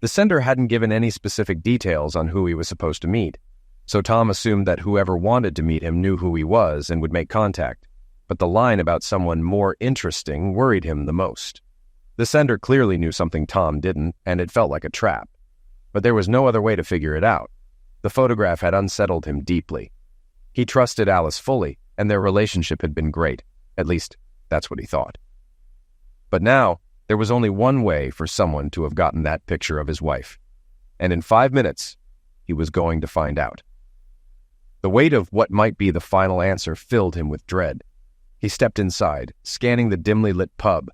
The sender hadn't given any specific details on who he was supposed to meet, so Tom assumed that whoever wanted to meet him knew who he was and would make contact. But the line about someone more interesting worried him the most. The sender clearly knew something Tom didn't, and it felt like a trap. But there was no other way to figure it out. The photograph had unsettled him deeply. He trusted Alice fully, and their relationship had been great. At least, that's what he thought. But now, there was only one way for someone to have gotten that picture of his wife. And in 5 minutes, he was going to find out. The weight of what might be the final answer filled him with dread. He stepped inside, scanning the dimly lit pub.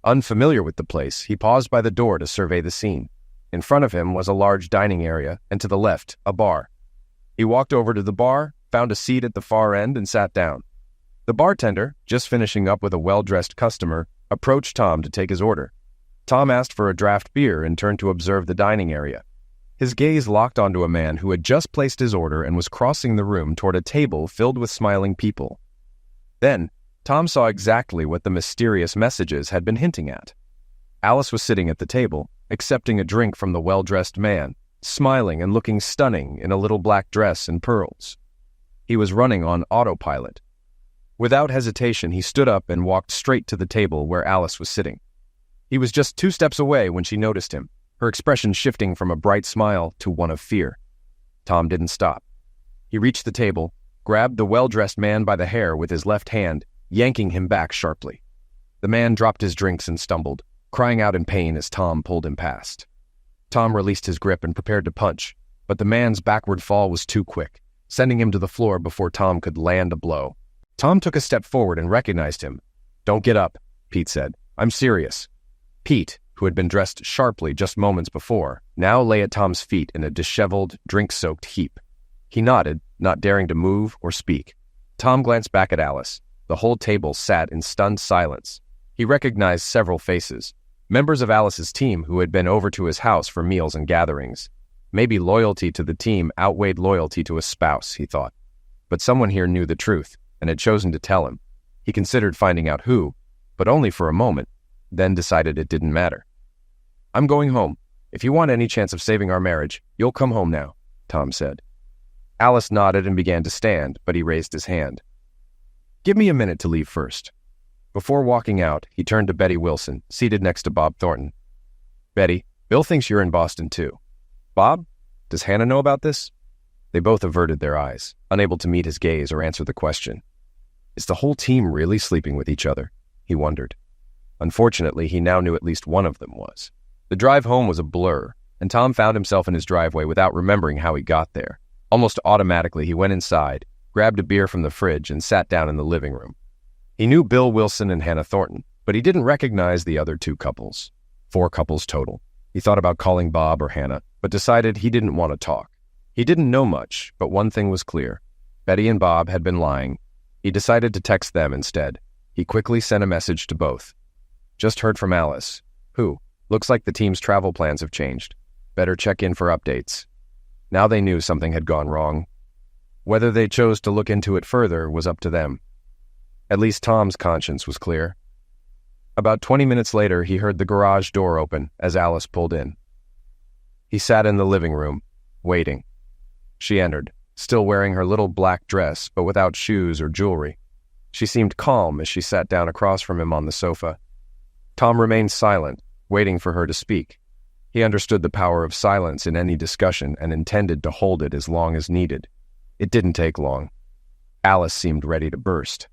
Unfamiliar with the place, he paused by the door to survey the scene. In front of him was a large dining area, and to the left, a bar. He walked over to the bar, found a seat at the far end, and sat down. The bartender, just finishing up with a well-dressed customer, approached Tom to take his order. Tom asked for a draft beer and turned to observe the dining area. His gaze locked onto a man who had just placed his order and was crossing the room toward a table filled with smiling people. Then, Tom saw exactly what the mysterious messages had been hinting at. Alice was sitting at the table, accepting a drink from the well-dressed man, smiling and looking stunning in a little black dress and pearls. He was running on autopilot. Without hesitation, he stood up and walked straight to the table where Alice was sitting. He was just 2 steps away when she noticed him, her expression shifting from a bright smile to one of fear. Tom didn't stop. He reached the table, grabbed the well-dressed man by the hair with his left hand, yanking him back sharply. The man dropped his drinks and stumbled, crying out in pain as Tom pulled him past. Tom released his grip and prepared to punch, but the man's backward fall was too quick, sending him to the floor before Tom could land a blow. Tom took a step forward and recognized him. "Don't get up," Pete said. "I'm serious." Pete, who had been dressed sharply just moments before, now lay at Tom's feet in a disheveled, drink-soaked heap. He nodded, not daring to move or speak. Tom glanced back at Alice. The whole table sat in stunned silence. He recognized several faces, members of Alice's team who had been over to his house for meals and gatherings. Maybe loyalty to the team outweighed loyalty to a spouse, he thought. But someone here knew the truth and had chosen to tell him. He considered finding out who, but only for a moment, then decided it didn't matter. "I'm going home. If you want any chance of saving our marriage, you'll come home now," Tom said. Alice nodded and began to stand, but he raised his hand. "Give me a minute to leave first." Before walking out, he turned to Betty Wilson, seated next to Bob Thornton. "Betty, Bill thinks you're in Boston too. Bob, does Hannah know about this?" They both averted their eyes, unable to meet his gaze or answer the question. Is the whole team really sleeping with each other? He wondered. Unfortunately, he now knew at least one of them was. The drive home was a blur, and Tom found himself in his driveway without remembering how he got there. Almost automatically, he went inside, grabbed a beer from the fridge, and sat down in the living room. He knew Bill Wilson and Hannah Thornton, but he didn't recognize the other 2 couples. 4 couples total. He thought about calling Bob or Hannah, but decided he didn't want to talk. He didn't know much, but one thing was clear. Betty and Bob had been lying. He decided to text them instead. He quickly sent a message to both. "Just heard from Alice. Who? Looks like the team's travel plans have changed. Better check in for updates." Now they knew something had gone wrong. Whether they chose to look into it further was up to them. At least Tom's conscience was clear. About 20 minutes later, he heard the garage door open as Alice pulled in. He sat in the living room, waiting. She entered, still wearing her little black dress, but without shoes or jewelry. She seemed calm as she sat down across from him on the sofa. Tom remained silent, waiting for her to speak. He understood the power of silence in any discussion and intended to hold it as long as needed. It didn't take long. Alice seemed ready to burst.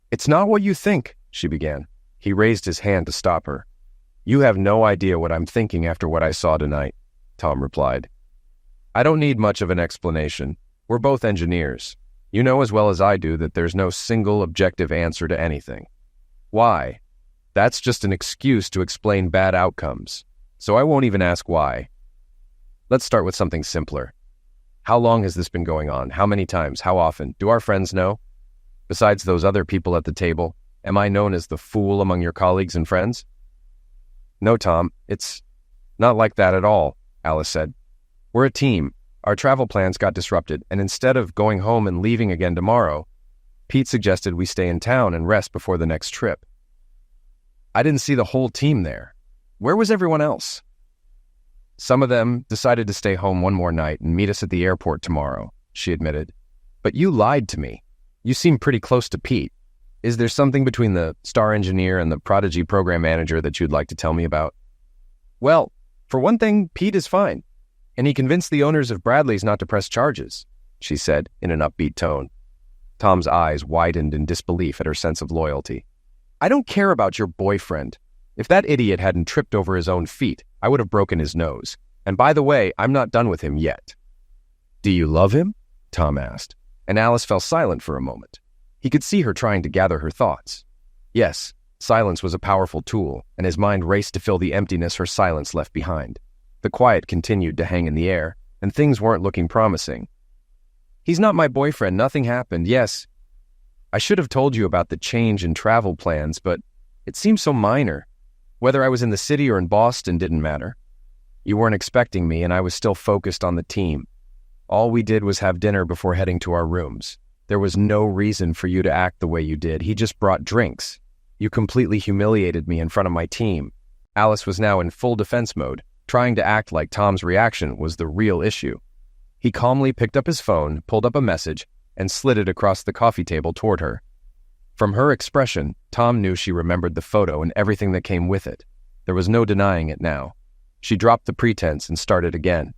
"It's not what you think," she began. He raised his hand to stop her. "You have no idea what I'm thinking after what I saw tonight," Tom replied. "I don't need much of an explanation. We're both engineers. You know as well as I do that there's no single objective answer to anything. Why? That's just an excuse to explain bad outcomes. So I won't even ask why. Let's start with something simpler. How long has this been going on? How many times? How often? Do our friends know? Besides those other people at the table, am I known as the fool among your colleagues and friends?" "No, Tom, it's not like that at all," Alice said. "We're a team. Our travel plans got disrupted, and instead of going home and leaving again tomorrow, Pete suggested we stay in town and rest before the next trip. I didn't see the whole team there. Where was everyone else?" "Some of them decided to stay home one more night and meet us at the airport tomorrow," she admitted. "But you lied to me. You seem pretty close to Pete. Is there something between the star engineer and the prodigy program manager that you'd like to tell me about?" "Well, for one thing, Pete is fine, and he convinced the owners of Bradley's not to press charges," she said in an upbeat tone. Tom's eyes widened in disbelief at her sense of loyalty. "I don't care about your boyfriend. If that idiot hadn't tripped over his own feet, I would have broken his nose. And by the way, I'm not done with him yet." "Do you love him?" Tom asked, and Alice fell silent for a moment. He could see her trying to gather her thoughts. Yes, silence was a powerful tool, and his mind raced to fill the emptiness her silence left behind. The quiet continued to hang in the air, and things weren't looking promising. "He's not my boyfriend, nothing happened, yes. I should have told you about the change in travel plans, but it seemed so minor. Whether I was in the city or in Boston didn't matter. You weren't expecting me, and I was still focused on the team. All we did was have dinner before heading to our rooms. There was no reason for you to act the way you did. He just brought drinks. You completely humiliated me in front of my team." Alice was now in full defense mode, trying to act like Tom's reaction was the real issue. He calmly picked up his phone, pulled up a message, and slid it across the coffee table toward her. From her expression, Tom knew she remembered the photo and everything that came with it. There was no denying it now. She dropped the pretense and started again.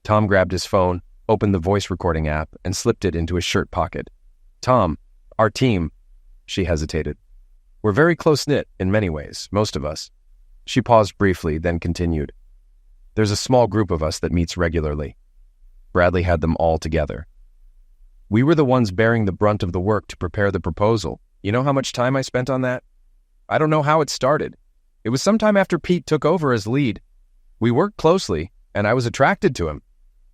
Tom grabbed his phone, opened the voice recording app, and slipped it into his shirt pocket. "Tom, our team," she hesitated. "We're very close-knit in many ways, most of us." She paused briefly, then continued. "There's a small group of us that meets regularly." Bradley had them all together. "We were the ones bearing the brunt of the work to prepare the proposal. You know how much time I spent on that? I don't know how it started. It was sometime after Pete took over as lead. We worked closely, and I was attracted to him.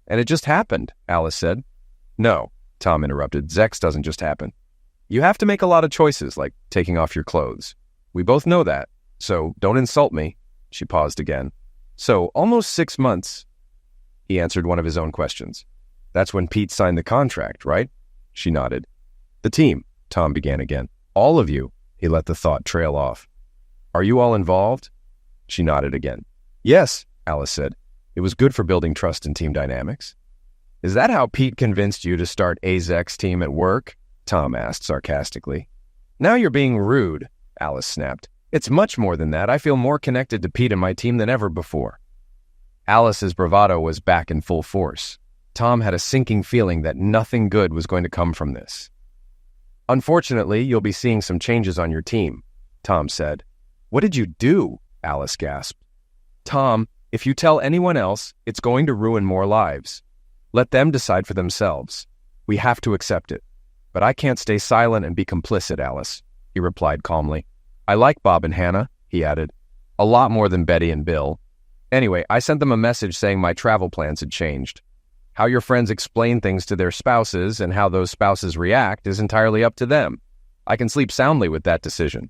And it just happened," Alice said. "No," Tom interrupted. "Sex doesn't just happen. You have to make a lot of choices, like taking off your clothes. We both know that, so don't insult me." She paused again. "So, almost 6 months." He answered one of his own questions. "That's when Pete signed the contract, right?" She nodded. "The team," Tom began again. "All of you," he let the thought trail off. "Are you all involved?" She nodded again. "Yes," Alice said. "It was good for building trust and team dynamics." "Is that how Pete convinced you to start AZEK's team at work?" Tom asked sarcastically. "Now you're being rude," Alice snapped. "It's much more than that. I feel more connected to Pete and my team than ever before." Alice's bravado was back in full force. Tom had a sinking feeling that nothing good was going to come from this. "Unfortunately, you'll be seeing some changes on your team," Tom said. "What did you do?" Alice gasped. "Tom, if you tell anyone else, it's going to ruin more lives. Let them decide for themselves. We have to accept it. But I can't stay silent and be complicit, Alice," he replied calmly. "I like Bob and Hannah," he added. "A lot more than Betty and Bill. Anyway, I sent them a message saying my travel plans had changed. How your friends explain things to their spouses and how those spouses react is entirely up to them. I can sleep soundly with that decision.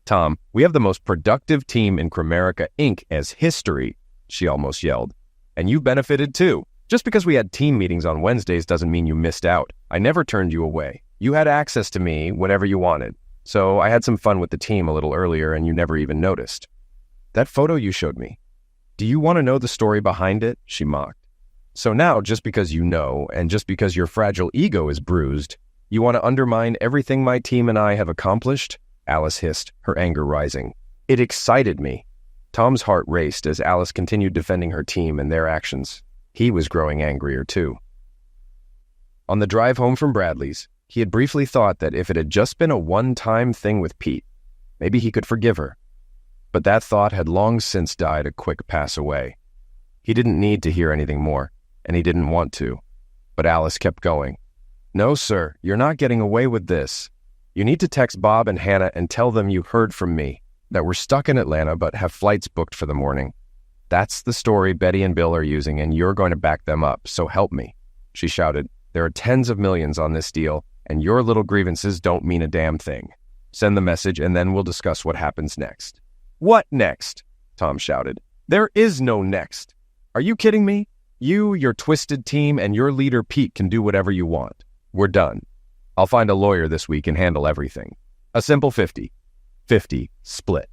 Tom, we have the most productive team in Cramerica Inc. as history," she almost yelled. "And you benefited too. Just because we had team meetings on Wednesdays doesn't mean you missed out. I never turned you away. You had access to me whenever you wanted. So I had some fun with the team a little earlier and you never even noticed. That photo you showed me. Do you want to know the story behind it?" she mocked. "So now, just because you know, and just because your fragile ego is bruised, you want to undermine everything my team and I have accomplished?" Alice hissed, her anger rising. It excited me. Tom's heart raced as Alice continued defending her team and their actions. He was growing angrier too. On the drive home from Bradley's, he had briefly thought that if it had just been a one-time thing with Pete, maybe he could forgive her. But that thought had long since died a quick pass away. He didn't need to hear anything more, and he didn't want to. But Alice kept going. "No, sir, you're not getting away with this. You need to text Bob and Hannah and tell them you heard from me, that we're stuck in Atlanta but have flights booked for the morning. That's the story Betty and Bill are using, and you're going to back them up, so help me," she shouted. "There are tens of millions on this deal, and your little grievances don't mean a damn thing. Send the message, and then we'll discuss what happens next." "What next?" Tom shouted. "There is no next. Are you kidding me? You, your twisted team, and your leader Pete can do whatever you want. We're done. I'll find a lawyer this week and handle everything. A simple 50-50 split.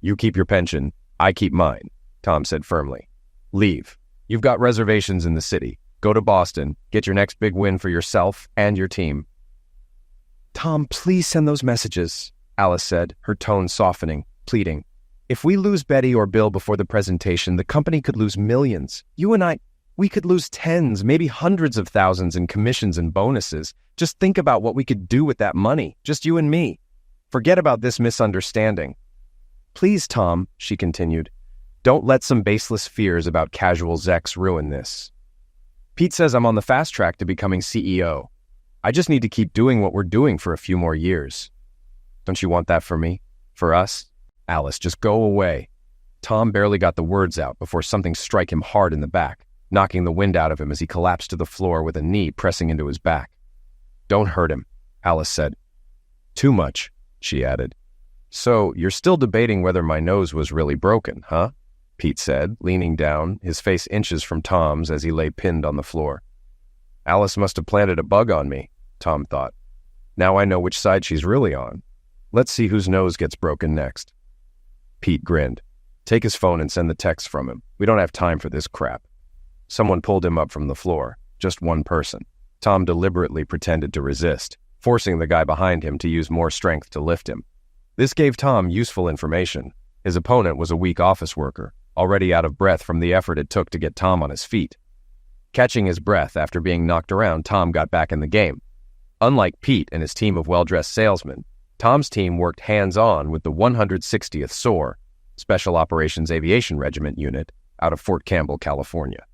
You keep your pension, I keep mine," Tom said firmly. "Leave. You've got reservations in the city. Go to Boston, get your next big win for yourself and your team." "Tom, please send those messages," Alice said, her tone softening, pleading. "If we lose Betty or Bill before the presentation, the company could lose millions. You and I, we could lose tens, maybe hundreds of thousands in commissions and bonuses. Just think about what we could do with that money, just you and me. Forget about this misunderstanding. Please, Tom," she continued, "don't let some baseless fears about casual Zex ruin this. Pete says I'm on the fast track to becoming CEO. I just need to keep doing what we're doing for a few more years. Don't you want that for me? For us? Alice, just go away. Tom barely got the words out before something struck him hard in the back, knocking the wind out of him as he collapsed to the floor with a knee pressing into his back. Don't hurt him, Alice said. Too much, she added. So, you're still debating whether my nose was really broken, huh? Pete said, leaning down, his face inches from Tom's as he lay pinned on the floor. Alice must have planted a bug on me, Tom thought. Now I know which side she's really on. Let's see whose nose gets broken next. Pete grinned. Take his phone and send the text from him. We don't have time for this crap. Someone pulled him up from the floor. Just one person. Tom deliberately pretended to resist, forcing the guy behind him to use more strength to lift him. This gave Tom useful information. His opponent was a weak office worker, already out of breath from the effort it took to get Tom on his feet. Catching his breath after being knocked around, Tom got back in the game. Unlike Pete and his team of well-dressed salesmen, Tom's team worked hands-on with the 160th SOAR, Special Operations Aviation Regiment unit, out of Fort Campbell, California.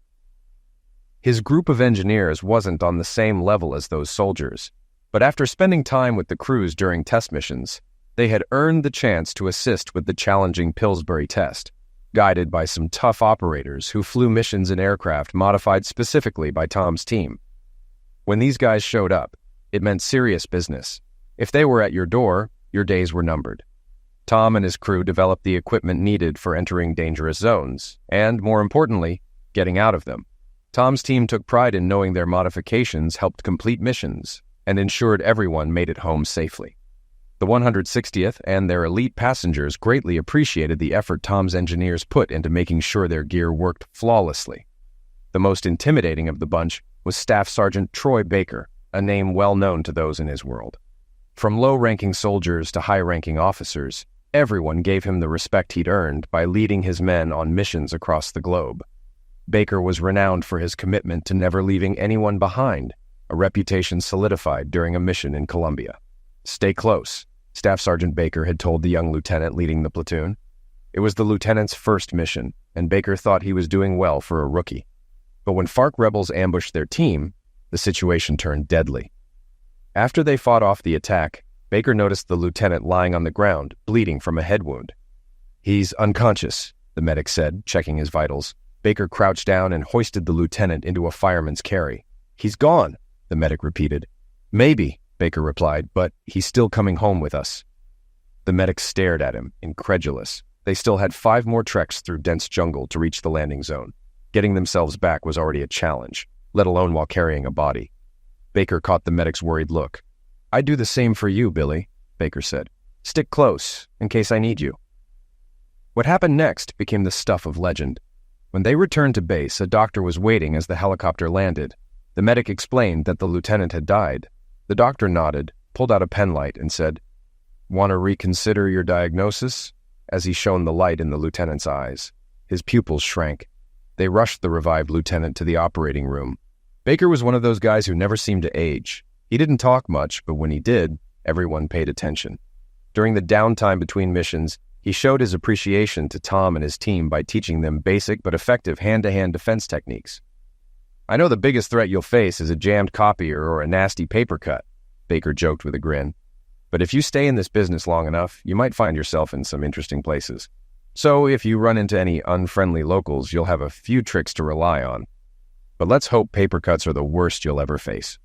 His group of engineers wasn't on the same level as those soldiers, but after spending time with the crews during test missions, they had earned the chance to assist with the challenging Pillsbury test, guided by some tough operators who flew missions in aircraft modified specifically by Tom's team. When these guys showed up, it meant serious business. If they were at your door, your days were numbered. Tom and his crew developed the equipment needed for entering dangerous zones, and, more importantly, getting out of them. Tom's team took pride in knowing their modifications helped complete missions and ensured everyone made it home safely. The 160th and their elite passengers greatly appreciated the effort Tom's engineers put into making sure their gear worked flawlessly. The most intimidating of the bunch was Staff Sergeant Troy Baker, a name well known to those in his world. From low-ranking soldiers to high-ranking officers, everyone gave him the respect he'd earned by leading his men on missions across the globe. Baker was renowned for his commitment to never leaving anyone behind, a reputation solidified during a mission in Colombia. Stay close, Staff Sergeant Baker had told the young lieutenant leading the platoon. It was the lieutenant's first mission, and Baker thought he was doing well for a rookie. But when FARC rebels ambushed their team, the situation turned deadly. After they fought off the attack, Baker noticed the lieutenant lying on the ground, bleeding from a head wound. He's unconscious, the medic said, checking his vitals. Baker crouched down and hoisted the lieutenant into a fireman's carry. He's gone, the medic repeated. Maybe, Baker replied, but he's still coming home with us. The medic stared at him, incredulous. They still had 5 more treks through dense jungle to reach the landing zone. Getting themselves back was already a challenge, let alone while carrying a body. Baker caught the medic's worried look. I'd do the same for you, Billy, Baker said. Stick close, in case I need you. What happened next became the stuff of legend. When they returned to base, a doctor was waiting as the helicopter landed. The medic explained that the lieutenant had died. The doctor nodded, pulled out a penlight, and said, "Want to reconsider your diagnosis?" As he shone the light in the lieutenant's eyes. His pupils shrank. They rushed the revived lieutenant to the operating room. Baker was one of those guys who never seemed to age. He didn't talk much, but when he did, everyone paid attention. During the downtime between missions, he showed his appreciation to Tom and his team by teaching them basic but effective hand-to-hand defense techniques. I know the biggest threat you'll face is a jammed copier or a nasty paper cut, Baker joked with a grin. But if you stay in this business long enough, you might find yourself in some interesting places. So if you run into any unfriendly locals, you'll have a few tricks to rely on. But let's hope paper cuts are the worst you'll ever face.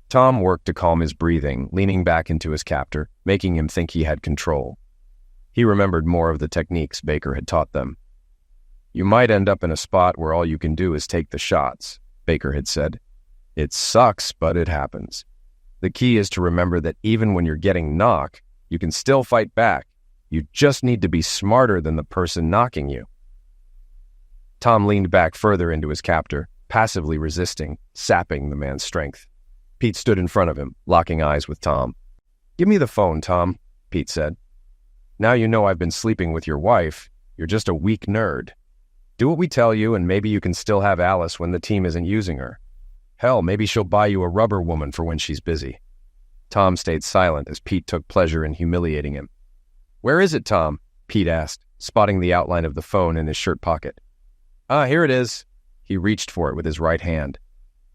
Tom worked to calm his breathing, leaning back into his captor, making him think he had control. He remembered more of the techniques Baker had taught them. You might end up in a spot where all you can do is take the shots, Baker had said. It sucks, but it happens. The key is to remember that even when you're getting knocked, you can still fight back. You just need to be smarter than the person knocking you. Tom leaned back further into his captor, passively resisting, sapping the man's strength. Pete stood in front of him, locking eyes with Tom. Give me the phone, Tom, Pete said. Now you know I've been sleeping with your wife. You're just a weak nerd. Do what we tell you, and maybe you can still have Alice when the team isn't using her. Hell, maybe she'll buy you a rubber woman for when she's busy. Tom stayed silent as Pete took pleasure in humiliating him. Where is it, Tom? Pete asked, spotting the outline of the phone in his shirt pocket. Here it is. He reached for it with his right hand.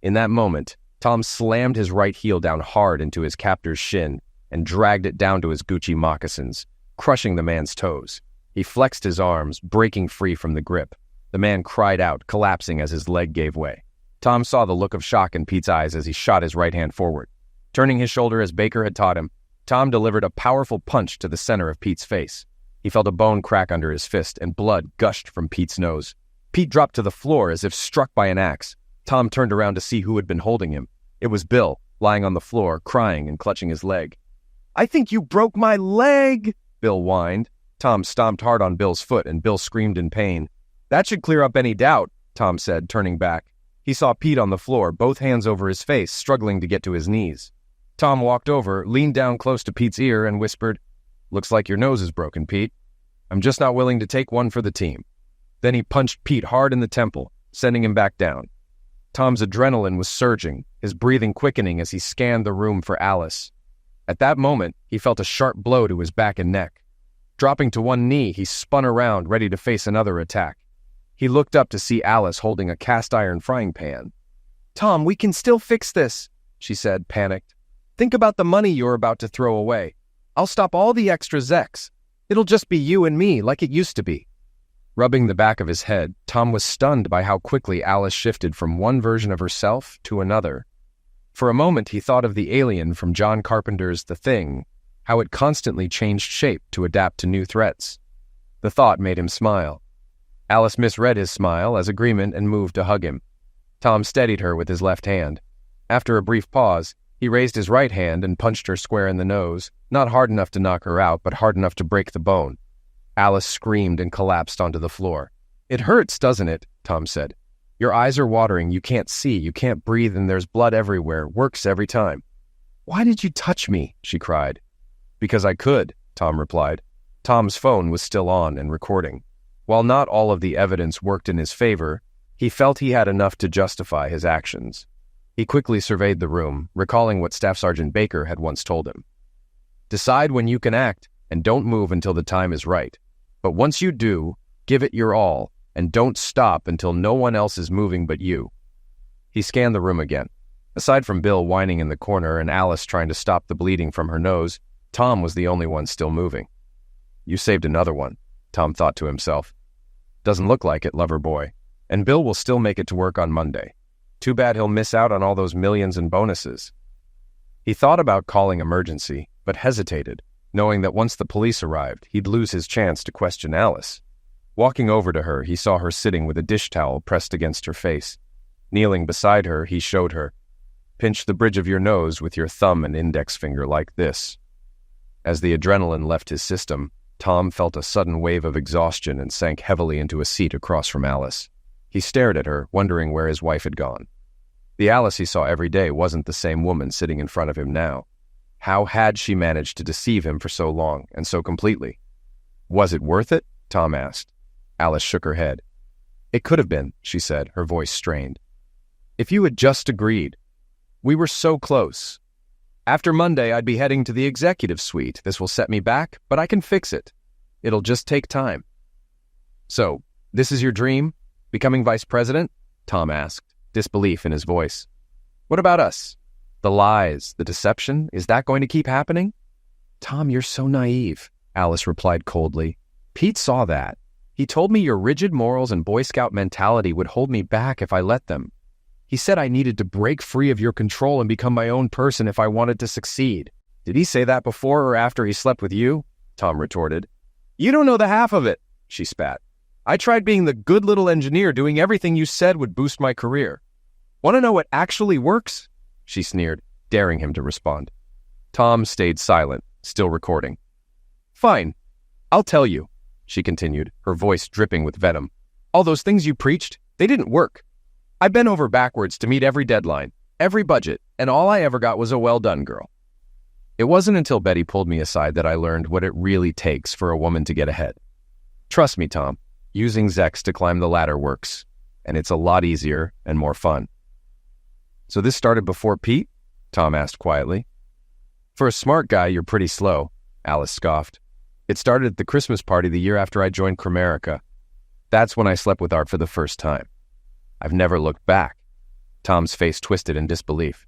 In that moment, Tom slammed his right heel down hard into his captor's shin and dragged it down to his Gucci moccasins, crushing the man's toes. He flexed his arms, breaking free from the grip. The man cried out, collapsing as his leg gave way. Tom saw the look of shock in Pete's eyes as he shot his right hand forward. Turning his shoulder as Baker had taught him, Tom delivered a powerful punch to the center of Pete's face. He felt a bone crack under his fist and blood gushed from Pete's nose. Pete dropped to the floor as if struck by an axe. Tom turned around to see who had been holding him. It was Bill, lying on the floor, crying and clutching his leg. "I think you broke my leg," Bill whined. Tom stomped hard on Bill's foot and Bill screamed in pain. "That should clear up any doubt," Tom said, turning back. He saw Pete on the floor, both hands over his face, struggling to get to his knees. Tom walked over, leaned down close to Pete's ear and whispered, "Looks like your nose is broken, Pete. I'm just not willing to take one for the team." Then he punched Pete hard in the temple, sending him back down. Tom's adrenaline was surging, his breathing quickening as he scanned the room for Alice. At that moment, he felt a sharp blow to his back and neck. Dropping to one knee, he spun around, ready to face another attack. He looked up to see Alice holding a cast-iron frying pan. "Tom, we can still fix this," she said, panicked. "Think about the money you're about to throw away. I'll stop all the extra Zex. It'll just be you and me, like it used to be." Rubbing the back of his head, Tom was stunned by how quickly Alice shifted from one version of herself to another. For a moment, he thought of the alien from John Carpenter's The Thing, how it constantly changed shape to adapt to new threats. The thought made him smile. Alice misread his smile as agreement and moved to hug him. Tom steadied her with his left hand. After a brief pause, he raised his right hand and punched her square in the nose, not hard enough to knock her out, but hard enough to break the bone. Alice screamed and collapsed onto the floor. "It hurts, doesn't it?" Tom said. "Your eyes are watering, you can't see, you can't breathe, and there's blood everywhere. Works every time." "Why did you touch me?" she cried. "Because I could," Tom replied. Tom's phone was still on and recording. While not all of the evidence worked in his favor, he felt he had enough to justify his actions. He quickly surveyed the room, recalling what Staff Sergeant Baker had once told him. "Decide when you can act, and don't move until the time is right. But once you do, give it your all, and don't stop until no one else is moving but you." He scanned the room again. Aside from Bill whining in the corner and Alice trying to stop the bleeding from her nose, Tom was the only one still moving. "You saved another one," Tom thought to himself. "Doesn't look like it, lover boy. And Bill will still make it to work on Monday. Too bad he'll miss out on all those millions in bonuses." He thought about calling emergency, but hesitated, knowing that once the police arrived, he'd lose his chance to question Alice. Walking over to her, he saw her sitting with a dish towel pressed against her face. Kneeling beside her, he showed her, "Pinch the bridge of your nose with your thumb and index finger like this." As the adrenaline left his system, Tom felt a sudden wave of exhaustion and sank heavily into a seat across from Alice. He stared at her, wondering where his wife had gone. The Alice he saw every day wasn't the same woman sitting in front of him now. How had she managed to deceive him for so long and so completely? "Was it worth it?" Tom asked. Alice shook her head. "It could have been," she said, her voice strained. "If you had just agreed. We were so close. After Monday, I'd be heading to the executive suite. This will set me back, but I can fix it. It'll just take time." "So, this is your dream? Becoming vice president?" Tom asked, disbelief in his voice. "What about us? The lies, the deception, is that going to keep happening?" "Tom, you're so naive," Alice replied coldly. "Pete saw that. He told me your rigid morals and Boy Scout mentality would hold me back if I let them. He said I needed to break free of your control and become my own person if I wanted to succeed." "Did he say that before or after he slept with you?" Tom retorted. "You don't know the half of it," she spat. "I tried being the good little engineer doing everything you said would boost my career. Want to know what actually works?" She sneered, daring him to respond. Tom stayed silent, still recording. "Fine. I'll tell you," she continued, her voice dripping with venom. "All those things you preached, they didn't work. I bent over backwards to meet every deadline, every budget, and all I ever got was a well done girl. It wasn't until Betty pulled me aside that I learned what it really takes for a woman to get ahead. Trust me, Tom, using Zex to climb the ladder works, and it's a lot easier and more fun." "So this started before Pete?" Tom asked quietly. "For a smart guy, you're pretty slow," Alice scoffed. "It started at the Christmas party the year after I joined Crimerica. That's when I slept with Art for the first time. I've never looked back." Tom's face twisted in disbelief.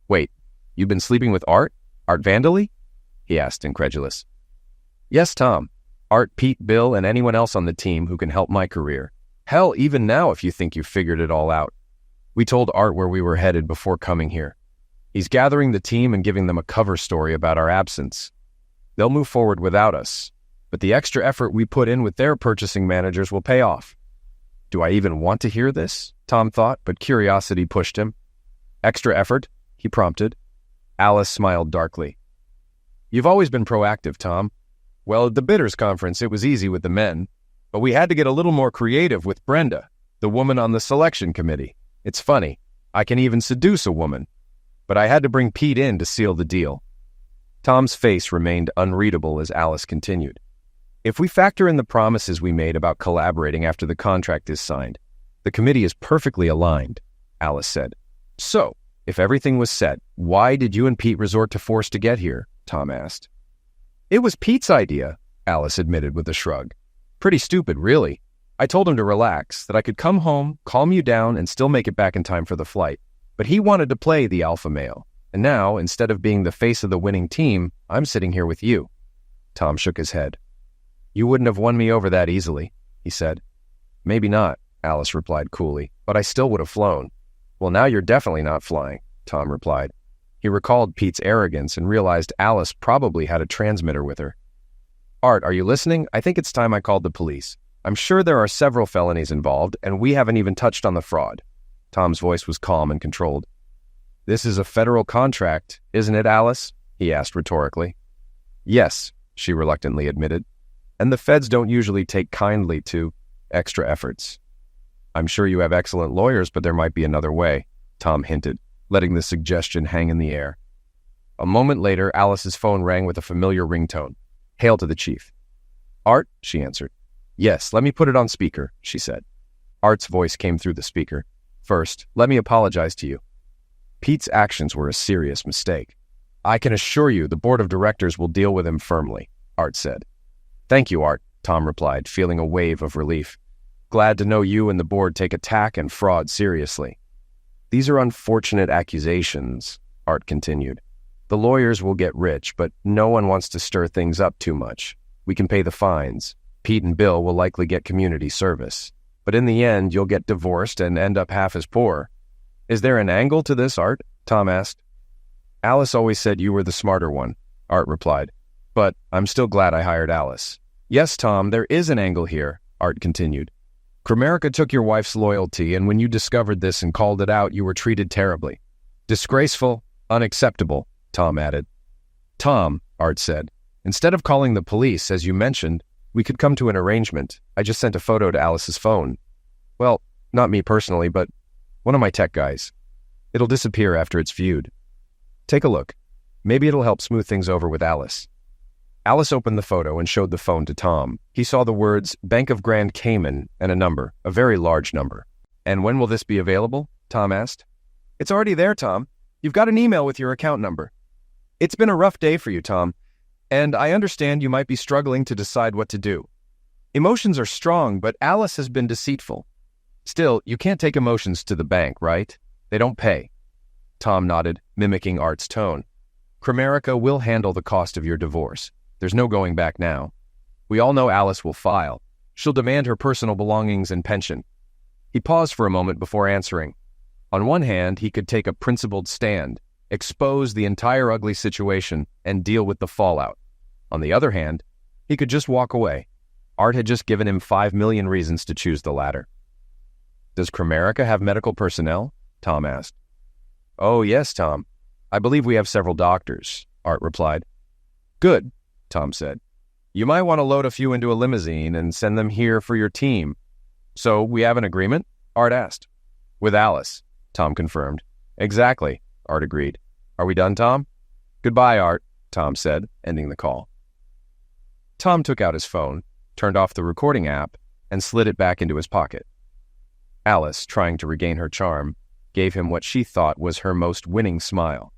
Wait, you've been sleeping with Art? Art Vanderlei? He asked, incredulous. Yes, Tom. Art, Pete, Bill, and anyone else on the team who can help my career. Hell, even now if you think you've figured it all out. We told Art where we were headed before coming here. He's gathering the team and giving them a cover story about our absence. They'll move forward without us, but the extra effort we put in with their purchasing managers will pay off. Do I even want to hear this? Tom thought, but curiosity pushed him. Extra effort? He prompted. Alice smiled darkly. You've always been proactive, Tom. Well, at the bidders conference, it was easy with the men, but we had to get a little more creative with Brenda, the woman on the selection committee. It's funny, I can even seduce a woman, but I had to bring Pete in to seal the deal. Tom's face remained unreadable as Alice continued. If we factor in the promises we made about collaborating after the contract is signed, the committee is perfectly aligned, Alice said. So, if everything was set, why did you and Pete resort to force to get here? Tom asked. It was Pete's idea, Alice admitted with a shrug. Pretty stupid, really. I told him to relax, that I could come home, calm you down, and still make it back in time for the flight. But he wanted to play the alpha male. And now, instead of being the face of the winning team, I'm sitting here with you. Tom shook his head. You wouldn't have won me over that easily, he said. Maybe not, Alice replied coolly, but I still would have flown. Well, now you're definitely not flying, Tom replied. He recalled Pete's arrogance and realized Alice probably had a transmitter with her. Art, are you listening? I think it's time I called the police. I'm sure there are several felonies involved, and we haven't even touched on the fraud. Tom's voice was calm and controlled. This is a federal contract, isn't it, Alice? He asked rhetorically. Yes, she reluctantly admitted. And the feds don't usually take kindly to extra efforts. I'm sure you have excellent lawyers, but there might be another way, Tom hinted, letting the suggestion hang in the air. A moment later, Alice's phone rang with a familiar ringtone. Hail to the chief. Art, she answered. Yes, let me put it on speaker, she said. Art's voice came through the speaker. First, let me apologize to you. Pete's actions were a serious mistake. I can assure you the board of directors will deal with him firmly, Art said. Thank you, Art, Tom replied, feeling a wave of relief. Glad to know you and the board take attack and fraud seriously. These are unfortunate accusations, Art continued. The lawyers will get rich, but no one wants to stir things up too much. We can pay the fines. Pete and Bill will likely get community service. But in the end, you'll get divorced and end up half as poor. Is there an angle to this, Art? Tom asked. Alice always said you were the smarter one, Art replied. But I'm still glad I hired Alice. Yes, Tom, there is an angle here, Art continued. Gramerica took your wife's loyalty, and when you discovered this and called it out, you were treated terribly. Disgraceful, unacceptable, Tom added. Tom, Art said, instead of calling the police, as you mentioned, we could come to an arrangement. I just sent a photo to Alice's phone. Well, not me personally, but one of my tech guys. It'll disappear after it's viewed. Take a look. Maybe it'll help smooth things over with Alice. Alice opened the photo and showed the phone to Tom. He saw the words Bank of Grand Cayman and a number, a very large number. And when will this be available? Tom asked. It's already there, Tom. You've got an email with your account number. It's been a rough day for you, Tom, and I understand you might be struggling to decide what to do. Emotions are strong, but Alice has been deceitful. Still, you can't take emotions to the bank, right? They don't pay. Tom nodded, mimicking Art's tone. Gramerica will handle the cost of your divorce. There's no going back now. We all know Alice will file. She'll demand her personal belongings and pension. He paused for a moment before answering. On one hand, he could take a principled stand, expose the entire ugly situation, and deal with the fallout. On the other hand, he could just walk away. Art had just given him 5 million reasons to choose the latter. Does Gramerica have medical personnel? Tom asked. Oh, yes, Tom. I believe we have several doctors, Art replied. Good, Tom said. You might want to load a few into a limousine and send them here for your team. So we have an agreement? Art asked. With Alice, Tom confirmed. Exactly, Art agreed. Are we done, Tom? Goodbye, Art, Tom said, ending the call. Tom took out his phone, turned off the recording app, and slid it back into his pocket. Alice, trying to regain her charm, gave him what she thought was her most winning smile.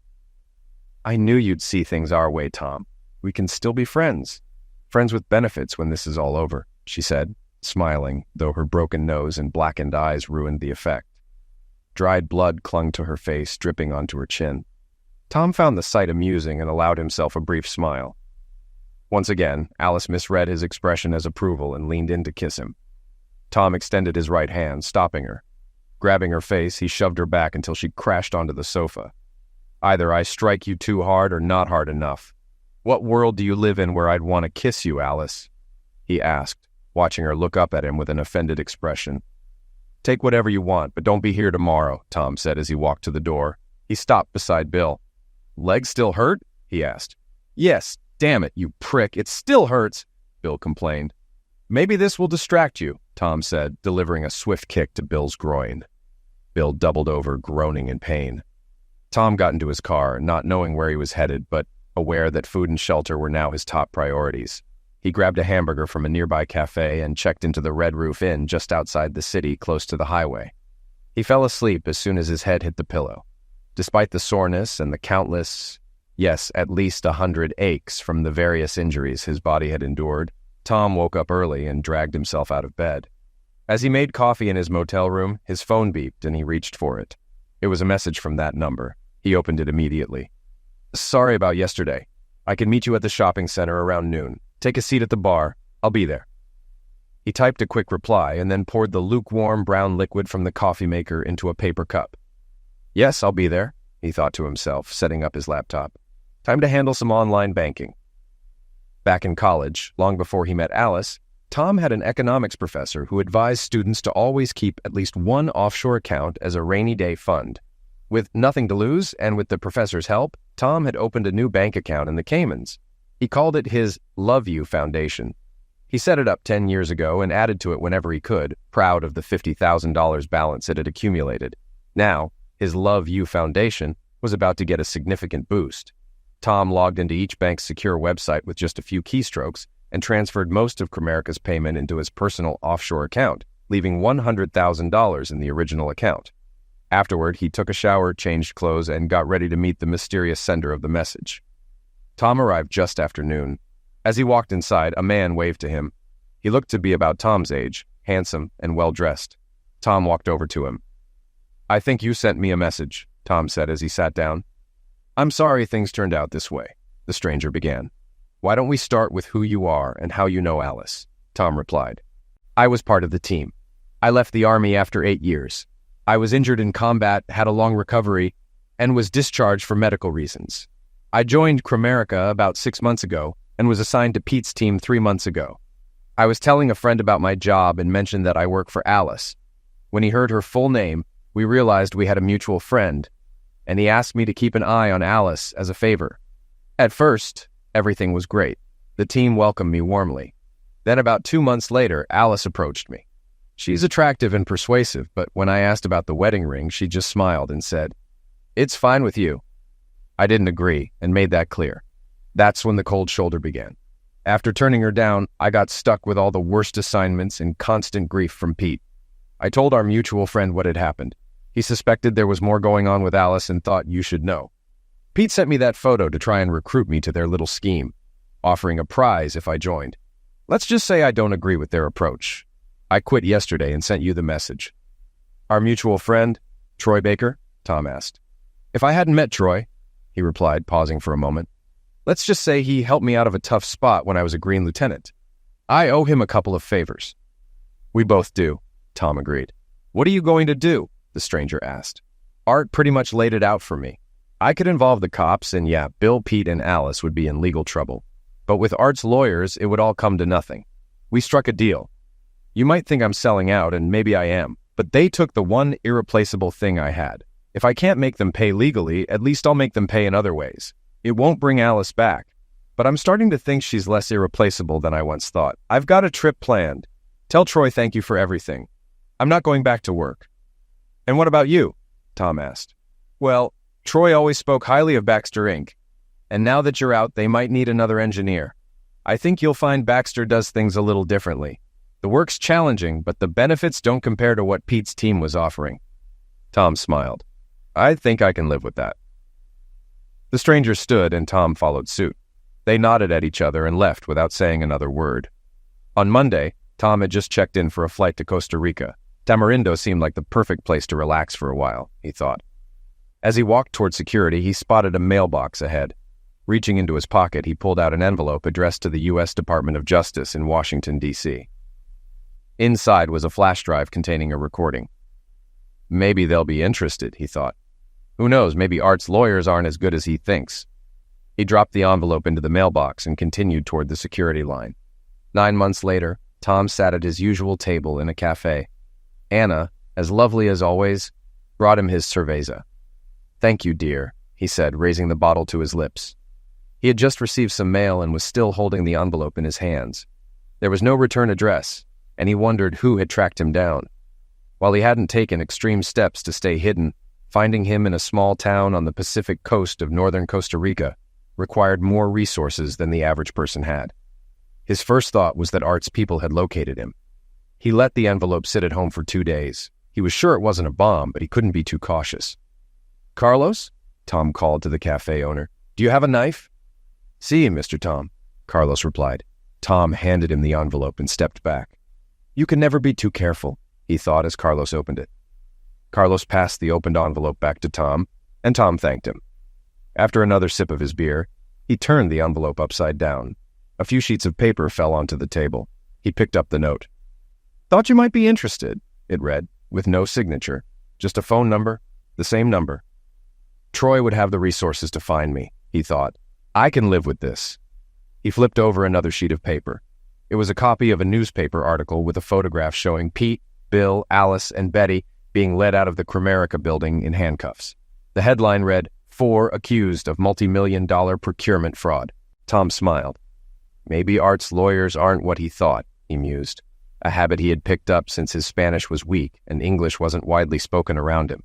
I knew you'd see things our way, Tom. We can still be friends. Friends with benefits when this is all over, she said, smiling, though her broken nose and blackened eyes ruined the effect. Dried blood clung to her face, dripping onto her chin. Tom found the sight amusing and allowed himself a brief smile. Once again, Alice misread his expression as approval and leaned in to kiss him. Tom extended his right hand, stopping her. Grabbing her face, he shoved her back until she crashed onto the sofa. "Either I strike you too hard or not hard enough. What world do you live in where I'd want to kiss you, Alice?" he asked, watching her look up at him with an offended expression. "Take whatever you want, but don't be here tomorrow," Tom said as he walked to the door. He stopped beside Bill. "Leg still hurt?" he asked. "Yes, damn it, you prick, it still hurts," Bill complained. "Maybe this will distract you," Tom said, delivering a swift kick to Bill's groin. Bill doubled over, groaning in pain. Tom got into his car, not knowing where he was headed, but aware that food and shelter were now his top priorities. He grabbed a hamburger from a nearby cafe and checked into the Red Roof Inn just outside the city, close to the highway. He fell asleep as soon as his head hit the pillow. Despite the soreness and the countless, yes, at least 100 aches from the various injuries his body had endured, Tom woke up early and dragged himself out of bed. As he made coffee in his motel room, his phone beeped and he reached for it. It was a message from that number. He opened it immediately. "Sorry about yesterday. I can meet you at the shopping center around noon. Take a seat at the bar. I'll be there." He typed a quick reply and then poured the lukewarm brown liquid from the coffee maker into a paper cup. "Yes, I'll be there," he thought to himself, setting up his laptop. Time to handle some online banking. Back in college, long before he met Alice, Tom had an economics professor who advised students to always keep at least one offshore account as a rainy day fund. With nothing to lose, and with the professor's help, Tom had opened a new bank account in the Caymans. He called it his Love You Foundation. He set it up 10 years ago and added to it whenever he could, proud of the $50,000 balance it had accumulated. Now, his Love You Foundation was about to get a significant boost. Tom logged into each bank's secure website with just a few keystrokes and transferred most of Comerica's payment into his personal offshore account, leaving $100,000 in the original account. Afterward, he took a shower, changed clothes, and got ready to meet the mysterious sender of the message. Tom arrived just after noon. As he walked inside, a man waved to him. He looked to be about Tom's age, handsome and well-dressed. Tom walked over to him. "I think you sent me a message," Tom said as he sat down. "I'm sorry things turned out this way," the stranger began. "Why don't we start with who you are and how you know Alice?" Tom replied. "I was part of the team. I left the Army after 8 years. I was injured in combat, had a long recovery, and was discharged for medical reasons. I joined Comerica about 6 months ago and was assigned to Pete's team 3 months ago. I was telling a friend about my job and mentioned that I work for Alice. When he heard her full name, we realized we had a mutual friend, and he asked me to keep an eye on Alice as a favor. At first, everything was great. The team welcomed me warmly. Then about 2 months later, Alice approached me. She's attractive and persuasive, but when I asked about the wedding ring, she just smiled and said, 'It's fine with you.' I didn't agree and made that clear. That's when the cold shoulder began. After turning her down, I got stuck with all the worst assignments and constant grief from Pete. I told our mutual friend what had happened. He suspected there was more going on with Alice and thought you should know. Pete sent me that photo to try and recruit me to their little scheme, offering a prize if I joined. Let's just say I don't agree with their approach. I quit yesterday and sent you the message." "Our mutual friend, Troy Baker?" Tom asked. "If I hadn't met Troy," he replied, pausing for a moment, "let's just say he helped me out of a tough spot when I was a green lieutenant. I owe him a couple of favors." "We both do," Tom agreed. "What are you going to do?" the stranger asked. "Art pretty much laid it out for me. I could involve the cops, and yeah, Bill, Pete, and Alice would be in legal trouble. But with Art's lawyers, it would all come to nothing. We struck a deal. You might think I'm selling out, and maybe I am, but they took the one irreplaceable thing I had. If I can't make them pay legally, at least I'll make them pay in other ways. It won't bring Alice back, but I'm starting to think she's less irreplaceable than I once thought. I've got a trip planned. Tell Troy thank you for everything. I'm not going back to work." "And what about you?" Tom asked. "Well, Troy always spoke highly of Baxter Inc., and now that you're out, they might need another engineer. I think you'll find Baxter does things a little differently. The work's challenging, but the benefits don't compare to what Pete's team was offering." Tom smiled. "I think I can live with that." The stranger stood and Tom followed suit. They nodded at each other and left without saying another word. On Monday, Tom had just checked in for a flight to Costa Rica. Tamarindo seemed like the perfect place to relax for a while, he thought. As he walked toward security, he spotted a mailbox ahead. Reaching into his pocket, he pulled out an envelope addressed to the U.S. Department of Justice in Washington, D.C. Inside was a flash drive containing a recording. Maybe they'll be interested, he thought. Who knows, maybe Art's lawyers aren't as good as he thinks. He dropped the envelope into the mailbox and continued toward the security line. 9 months later, Tom sat at his usual table in a cafe. Anna, as lovely as always, brought him his cerveza. "Thank you, dear," he said, raising the bottle to his lips. He had just received some mail and was still holding the envelope in his hands. There was no return address, and he wondered who had tracked him down. While he hadn't taken extreme steps to stay hidden, finding him in a small town on the Pacific coast of northern Costa Rica required more resources than the average person had. His first thought was that Art's people had located him. He let the envelope sit at home for 2 days. He was sure it wasn't a bomb, but he couldn't be too cautious. "Carlos?" Tom called to the cafe owner. "Do you have a knife?" "Si, Mr. Tom," Carlos replied. Tom handed him the envelope and stepped back. You can never be too careful, he thought as Carlos opened it. Carlos passed the opened envelope back to Tom, and Tom thanked him. After another sip of his beer, he turned the envelope upside down. A few sheets of paper fell onto the table. He picked up the note. "Thought you might be interested," it read, with no signature, just a phone number, the same number. Troy would have the resources to find me, he thought. I can live with this. He flipped over another sheet of paper. It was a copy of a newspaper article with a photograph showing Pete, Bill, Alice, and Betty being led out of the Cromerica building in handcuffs. The headline read, 4 accused of multi-million-dollar procurement fraud. Tom smiled. Maybe Art's lawyers aren't what he thought, he mused, a habit he had picked up since his Spanish was weak and English wasn't widely spoken around him.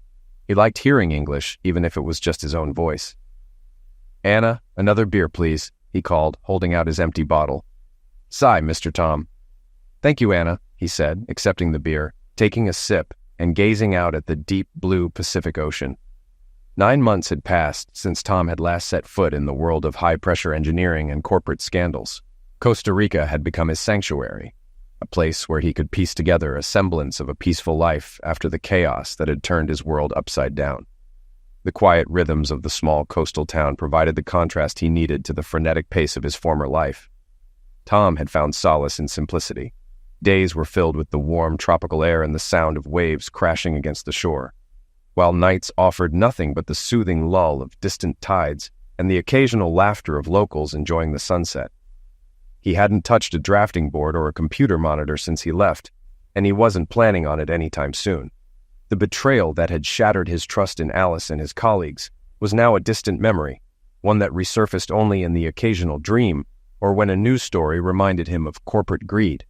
He liked hearing English, even if it was just his own voice. "Anna, another beer, please," he called, holding out his empty bottle. "Sigh, Mr. Tom." "Thank you, Anna," he said, accepting the beer, taking a sip, and gazing out at the deep blue Pacific Ocean. 9 months had passed since Tom had last set foot in the world of high-pressure engineering and corporate scandals. Costa Rica had become his sanctuary, a place where he could piece together a semblance of a peaceful life after the chaos that had turned his world upside down. The quiet rhythms of the small coastal town provided the contrast he needed to the frenetic pace of his former life. Tom had found solace in simplicity. Days were filled with the warm tropical air and the sound of waves crashing against the shore, while nights offered nothing but the soothing lull of distant tides and the occasional laughter of locals enjoying the sunset. He hadn't touched a drafting board or a computer monitor since he left, and he wasn't planning on it anytime soon. The betrayal that had shattered his trust in Alice and his colleagues was now a distant memory, one that resurfaced only in the occasional dream or when a news story reminded him of corporate greed.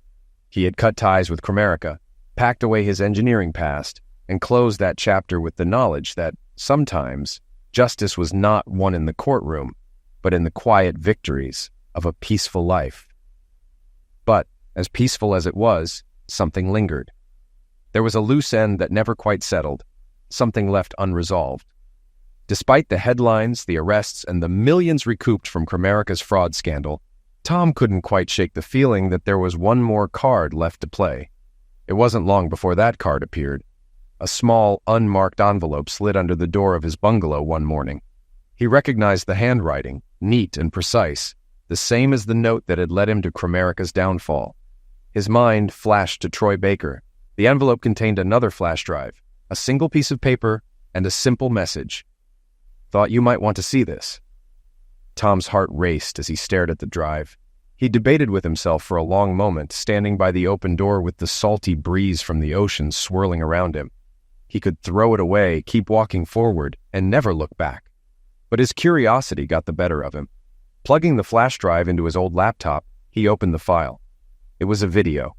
He had cut ties with Cromerica, packed away his engineering past, and closed that chapter with the knowledge that, sometimes, justice was not won in the courtroom, but in the quiet victories of a peaceful life. But, as peaceful as it was, something lingered. There was a loose end that never quite settled, something left unresolved. Despite the headlines, the arrests, and the millions recouped from Cromerica's fraud scandal, Tom couldn't quite shake the feeling that there was one more card left to play. It wasn't long before that card appeared. A small, unmarked envelope slid under the door of his bungalow one morning. He recognized the handwriting, neat and precise, the same as the note that had led him to Cromerica's downfall. His mind flashed to Troy Baker. The envelope contained another flash drive, a single piece of paper, and a simple message. "Thought you might want to see this." Tom's heart raced as he stared at the drive. He debated with himself for a long moment, standing by the open door with the salty breeze from the ocean swirling around him. He could throw it away, keep walking forward, and never look back. But his curiosity got the better of him. Plugging the flash drive into his old laptop, he opened the file. It was a video.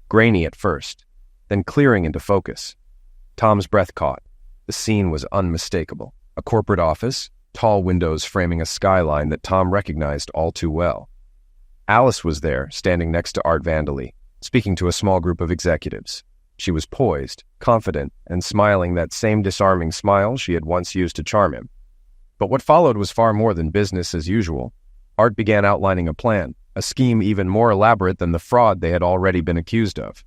Grainy at first, then clearing into focus. Tom's breath caught. The scene was unmistakable. A corporate office, tall windows framing a skyline that Tom recognized all too well. Alice was there, standing next to Art Vanderlee, speaking to a small group of executives. She was poised, confident, and smiling that same disarming smile she had once used to charm him. But what followed was far more than business as usual. Art began outlining a plan, a scheme even more elaborate than the fraud they had already been accused of.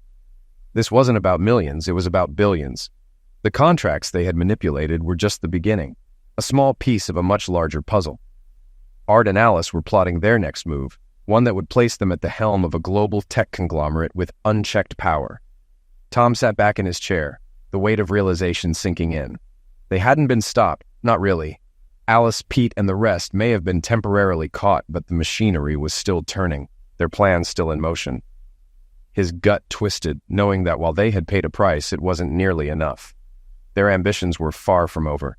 This wasn't about millions, it was about billions. The contracts they had manipulated were just the beginning, a small piece of a much larger puzzle. Art and Alice were plotting their next move, one that would place them at the helm of a global tech conglomerate with unchecked power. Tom sat back in his chair, the weight of realization sinking in. They hadn't been stopped, not really. Alice, Pete, and the rest may have been temporarily caught, but the machinery was still turning, their plans still in motion. His gut twisted, knowing that while they had paid a price, it wasn't nearly enough. Their ambitions were far from over.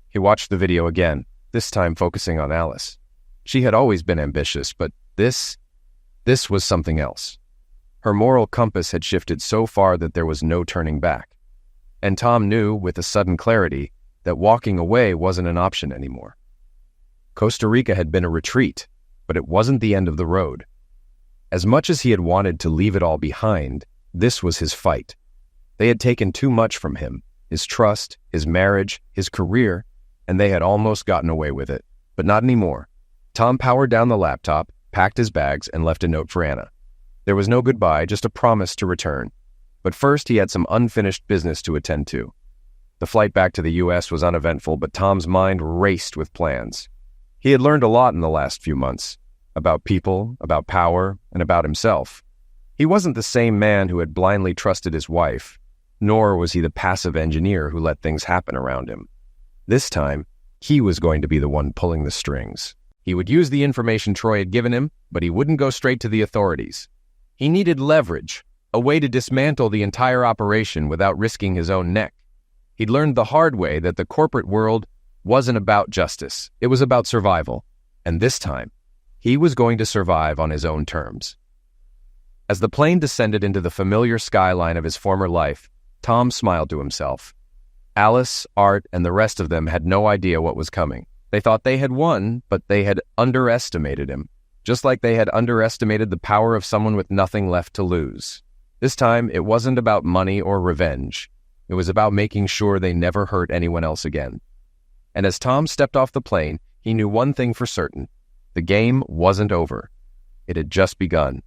He watched the video again, this time focusing on Alice. She had always been ambitious, but this was something else. Her moral compass had shifted so far that there was no turning back. And Tom knew, with a sudden clarity, that walking away wasn't an option anymore. Costa Rica had been a retreat, but it wasn't the end of the road. As much as he had wanted to leave it all behind, this was his fight. They had taken too much from him, his trust, his marriage, his career, and they had almost gotten away with it. But not anymore. Tom powered down the laptop, packed his bags, and left a note for Anna. There was no goodbye, just a promise to return. But first he had some unfinished business to attend to. The flight back to the U.S. was uneventful, but Tom's mind raced with plans. He had learned a lot in the last few months. About people, about power, and about himself. He wasn't the same man who had blindly trusted his wife, nor was he the passive engineer who let things happen around him. This time, he was going to be the one pulling the strings. He would use the information Troy had given him, but he wouldn't go straight to the authorities. He needed leverage, a way to dismantle the entire operation without risking his own neck. He'd learned the hard way that the corporate world wasn't about justice, it was about survival. And this time, he was going to survive on his own terms. As the plane descended into the familiar skyline of his former life, Tom smiled to himself. Alice, Art, and the rest of them had no idea what was coming. They thought they had won, but they had underestimated him, just like they had underestimated the power of someone with nothing left to lose. This time, it wasn't about money or revenge. It was about making sure they never hurt anyone else again. And as Tom stepped off the plane, he knew one thing for certain. The game wasn't over. It had just begun.